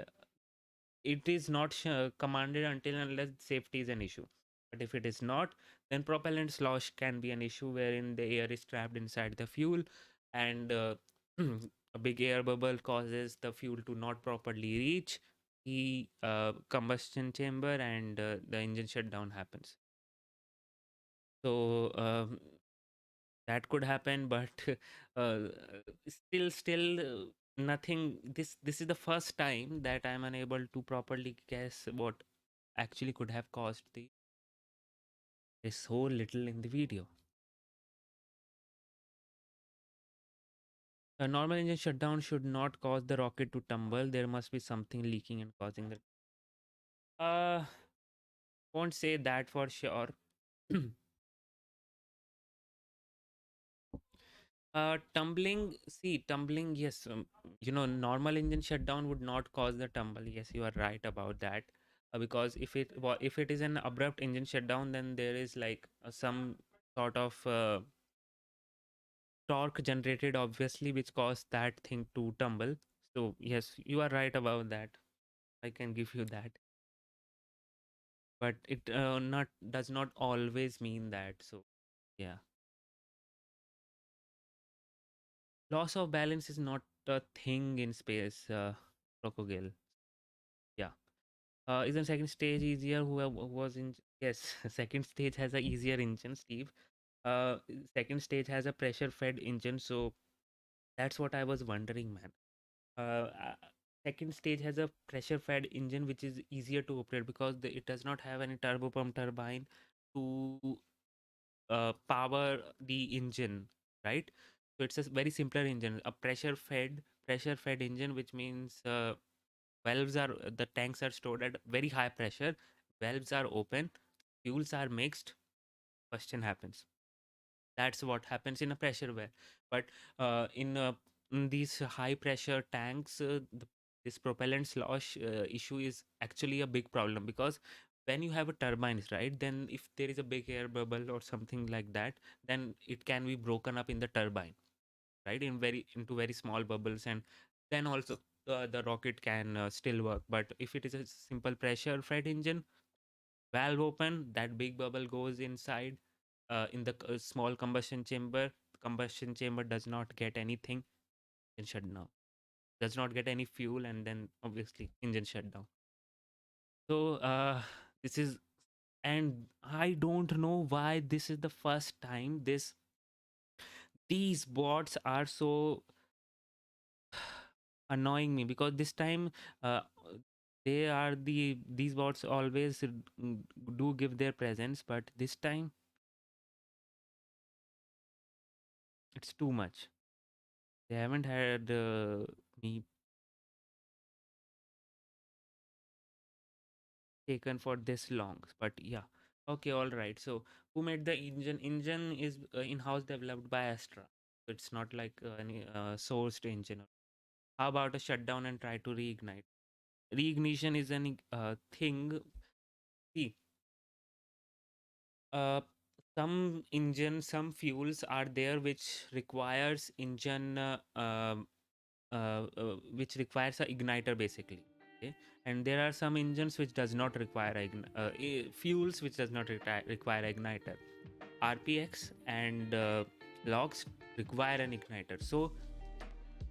it is not commanded until unless safety is an issue. But if it is not, then propellant slosh can be an issue, wherein the air is trapped inside the fuel, and a big air bubble causes the fuel to not properly reach the combustion chamber, and the engine shutdown happens. So that could happen, but uh, still nothing. This is the first time that I'm unable to properly guess what actually could have caused this so little in the video. A normal engine shutdown should not cause the rocket to tumble. There must be something leaking and causing the won't say that for sure. Tumbling, yes. Normal engine shutdown would not cause the tumble. Yes, you are right about that. Because if it is an abrupt engine shutdown, then there is like some sort of torque generated, obviously, which caused that thing to tumble. So yes, you are right about that. I can give you that. But it not does not always mean that. So yeah. Loss of balance is not a thing in space, Crocodile. Yeah. Isn't second stage easier? Who was in? Yes, second stage has a easier engine, Steve. Uh, Second stage has a pressure-fed engine, so that's what I was wondering, man. Second stage has a pressure-fed engine, which is easier to operate because it does not have any turbopump turbine to power the engine, right? So it's a very simpler engine, a pressure-fed engine, which means the tanks are stored at very high pressure, valves are open, fuels are mixed, combustion happens. That's what happens in a pressure well. But in these high pressure tanks, this propellant slosh issue is actually a big problem, because when you have a turbines, right, then if there is a big air bubble or something like that, then it can be broken up in the turbine, right, into very small bubbles, and then also the rocket can still work. But if it is a simple pressure fed engine, valve open, that big bubble goes inside in the small combustion chamber does not get anything, and shut down, does not get any fuel, and then obviously engine shut down. So this is, and I don't know why this is the first time these bots are so annoying me, because this time uh, these bots always do give their presence, but this time It's too much. They haven't had me taken for this long, but yeah. Okay, all right. So who made the engine? Engine is in-house developed by Astra. It's not like any sourced engine. How about a shutdown and try to reignite? Reignition is an thing. See, uh, some fuels are there which requires engine, which requires a igniter basically. Okay, and there are some engines which does not require fuels which does not require igniter. RPX and logs require an igniter. So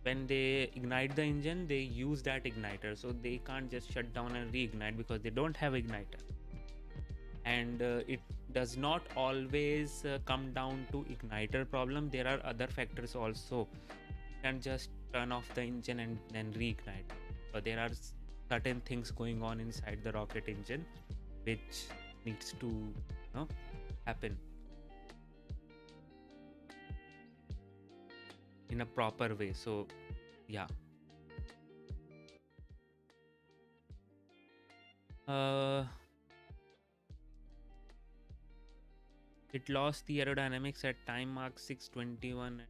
when they ignite the engine, they use that igniter. So they can't just shut down and reignite because they don't have igniter. And it does not always come down to igniter problem. There are other factors also. You can just turn off the engine and then reignite. But there are certain things going on inside the rocket engine which needs to happen in a proper way. So yeah, it lost the aerodynamics at time mark 6:21 and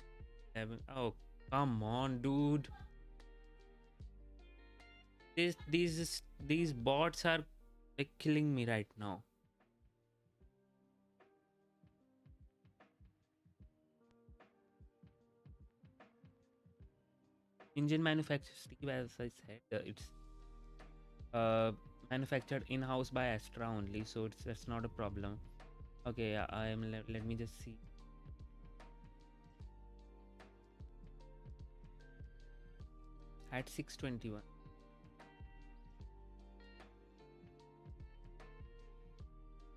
11. Oh, come on, dude. These bots are like killing me right now. Engine manufacturer Steve, as I said, it's manufactured in-house by Astra only, so that's not a problem. Okay, yeah, let me just see. At 6:21.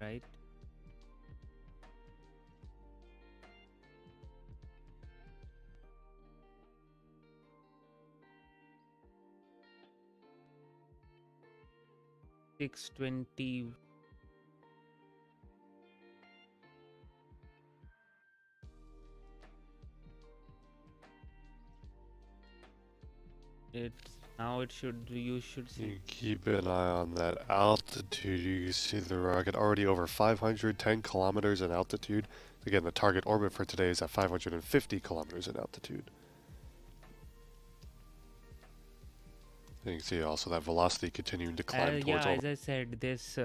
Right? $620. You should see. You keep an eye on that altitude. You can see the rocket already over 510 kilometers in altitude. Again, the target orbit for today is at 550 kilometers in altitude. And you can see also that velocity continuing to climb towards. Yeah, as I said, this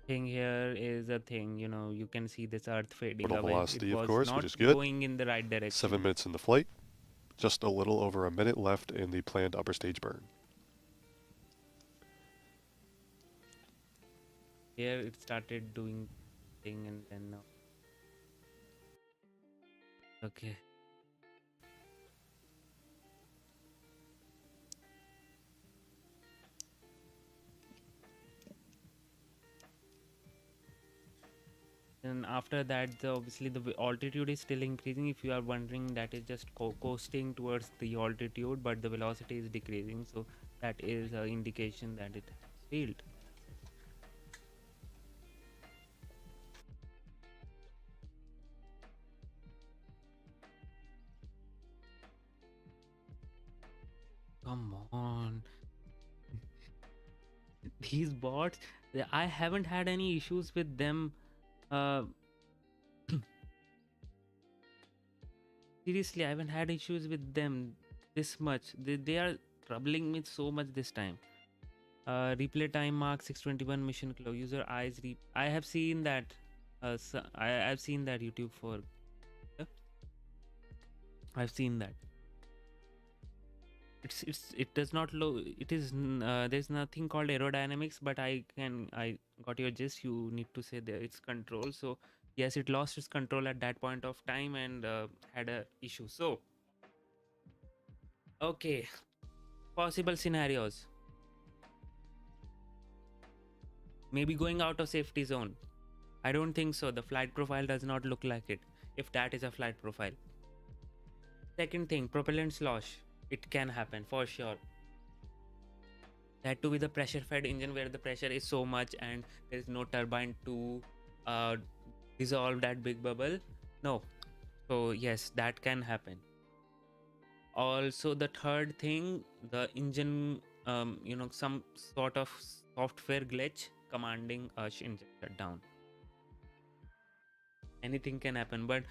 thing here is a thing. You can see this Earth fading away. Velocity, it was of course, not which is good. going in the right direction. 7 minutes in the flight. Just a little over a minute left in the planned upper stage burn. Here it started doing thing and then okay. And after that, obviously the altitude is still increasing. If you are wondering, that is just coasting towards the altitude, but the velocity is decreasing. So that is an indication that it failed. Come on. These bots, I haven't had any issues with them. Seriously, I haven't had issues with them this much. They are troubling me so much this time. Replay time mark 6:21 mission close. User eyes I have seen that. I've seen that YouTube for. I've seen that. It does not it is there's nothing called aerodynamics, but I got your gist. You need to say there it's control. So yes, it lost its control at that point of time and had a issue. So okay, possible scenarios. Maybe going out of safety zone. I don't think so. The flight profile does not look like it, if that is a flight profile. Second thing, propellant slosh. It can happen for sure. That too with a pressure fed engine where the pressure is so much and there is no turbine to dissolve that big bubble. No. So yes, that can happen. Also, the third thing, the engine, some sort of software glitch commanding a engine shutdown. Anything can happen, but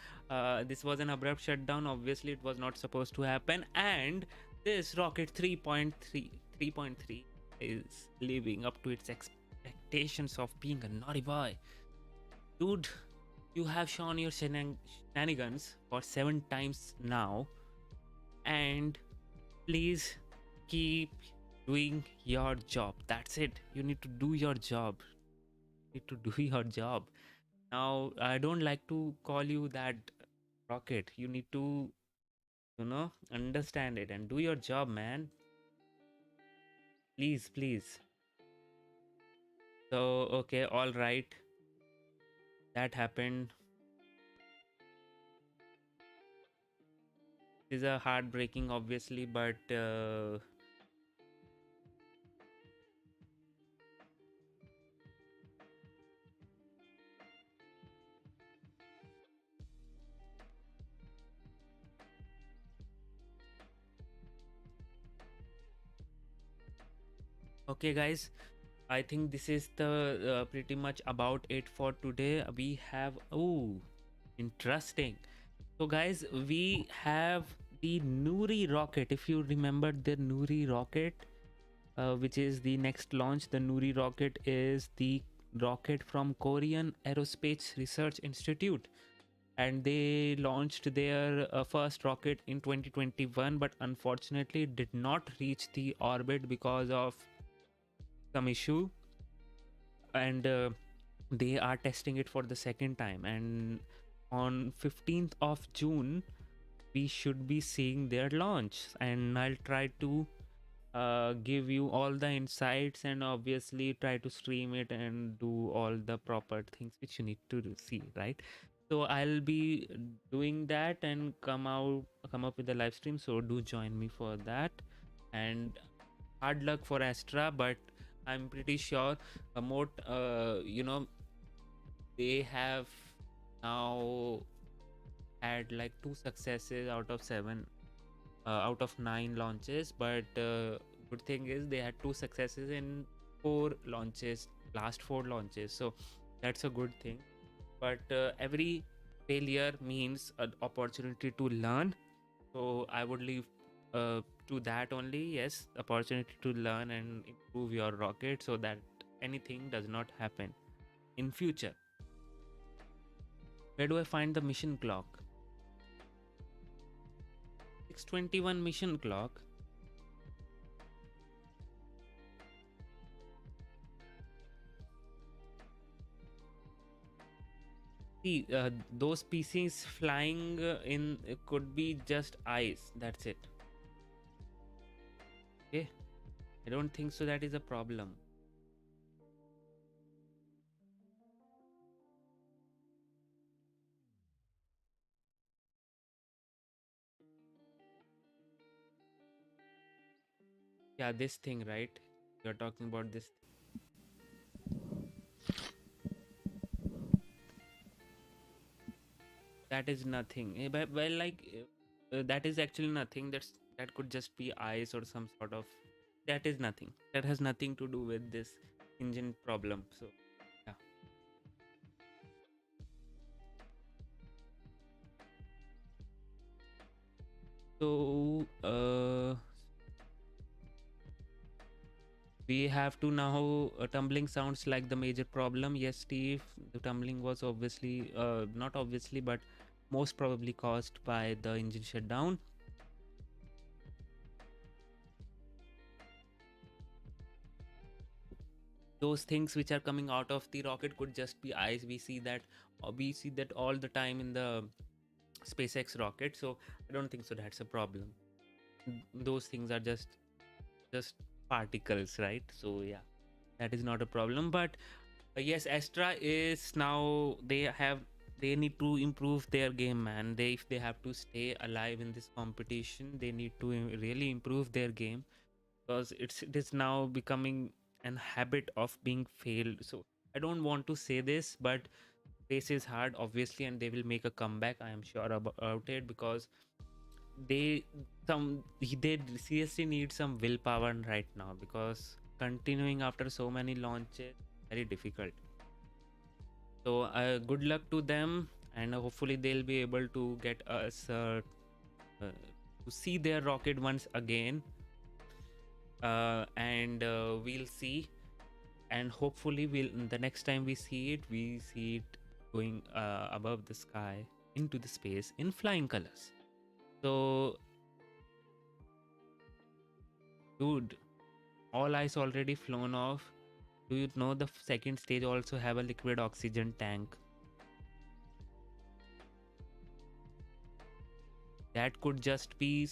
this was an abrupt shutdown. Obviously, it was not supposed to happen, and this rocket 3.3 is living up to its expectations of being a naughty boy. Dude, you have shown your shenanigans for 7 times now, and please keep doing your job. That's it. You need to do your job. You need to do your job. Now, I don't like to call you that rocket. You need to, understand it and do your job, man. Please, please. So, okay, all right. That happened. It is a heartbreaking, obviously, but okay, guys. I think this is the pretty much about it for today. We have interesting. So guys, we have the Nuri rocket. If you remember the Nuri rocket, which is the next launch, the Nuri rocket is the rocket from Korean Aerospace Research Institute, and they launched their first rocket in 2021, but unfortunately did not reach the orbit because of some issue, and they are testing it for the second time, and on 15th of June we should be seeing their launch, and I'll try to give you all the insights and obviously try to stream it and do all the proper things which you need to see, right? So I'll be doing that and come up with a live stream, so do join me for that, and hard luck for Astra, but I'm pretty sure more they have now had like 2 successes out of 7 out of 9 launches, but good thing is they had 2 successes in 4 launches, last 4 launches, so that's a good thing. But every failure means an opportunity to learn, so I would leave to that only. Yes, opportunity to learn and improve your rocket so that anything does not happen in future. Where do I find the mission clock? 621 mission clock. See, those PCs flying in could be just ice. That's it. Okay, I don't think so that is a problem. Yeah, this thing, right? You're talking about this. That is nothing. Well, like that is actually nothing. That could just be ice or some sort of. That is nothing. That has nothing to do with this engine problem. So yeah. So we have to now tumbling sounds like the major problem. Yes, Steve, the tumbling was obviously not obviously, but most probably caused by the engine shutdown. Those things which are coming out of the rocket could just be ice. We see that all the time in the SpaceX rocket, so I don't think so that's a problem. Those things are just particles, right? So yeah, that is not a problem. But yes, Astra is now they need to improve their game, man. If they have to stay alive in this competition, they need to really improve their game, because it is now becoming an habit of being failed. So I don't want to say this, but space is hard, obviously, and they will make a comeback. I am sure about it, because they seriously need some willpower right now, because continuing after so many launches very difficult. So good luck to them, and hopefully they'll be able to get us to see their rocket once again, and we'll see, and hopefully the next time we see it going above the sky into the space in flying colors. So dude, all ice already flown off. Do you know the second stage also have a liquid oxygen tank? That could just be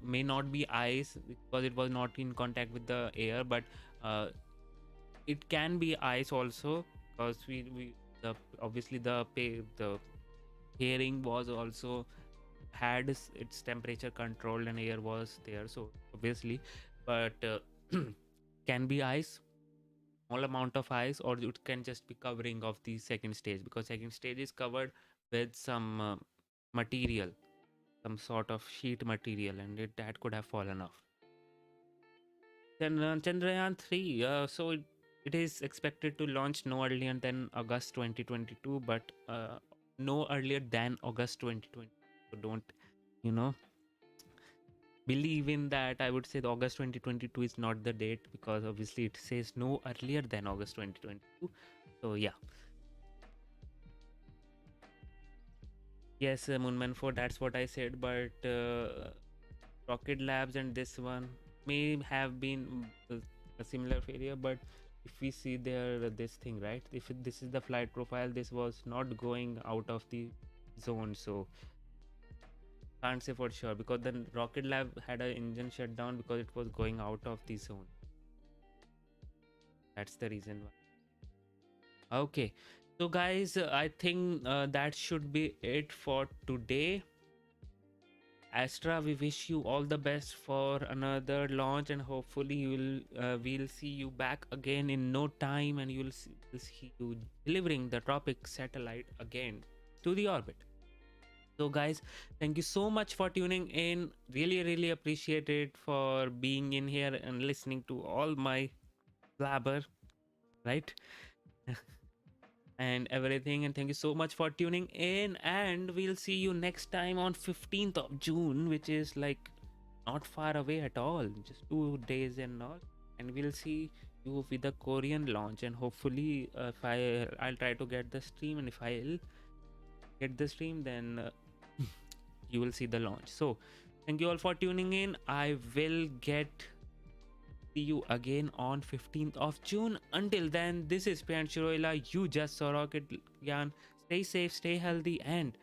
may not be ice, because it was not in contact with the air, but it can be ice also, because obviously the pairing was also had its temperature controlled and air was there, so obviously, but can be ice, small amount of ice, or it can just be covering of the second stage, because second stage is covered with some material, some sort of sheet material, and that could have fallen off. Then Chandrayaan 3, so it is expected to launch no earlier than August 2022, but no earlier than August 2020. So don't, believe in that. I would say the August 2022 is not the date, because obviously it says no earlier than August 2022. So yeah. Yes, Moonman 4, that's what I said, but Rocket Labs and this one may have been a similar failure, but if we see this thing, right, if this is the flight profile, this was not going out of the zone, so can't say for sure, because the Rocket Lab had an engine shutdown because it was going out of the zone. That's the reason why. Okay, so guys, I think that should be it for today. Astra, we wish you all the best for another launch, and hopefully we'll see you back again in no time, and we'll see you delivering the Tropics satellite again to the orbit. So guys, thank you so much for tuning in. Really appreciate it for being in here and listening to all my blabber, right? And everything, and thank you so much for tuning in, and we'll see you next time on 15th of June, which is like not far away at all, just 2 days and all, and we'll see you with the Korean launch, and hopefully if I'll try to get the stream, and if I'll get the stream, then you will see the launch. So thank you all for tuning in. I will see you again on 15th of June. Until then, this is Priyan Shiroila. You just saw Rocket Yan. Stay safe, stay healthy, and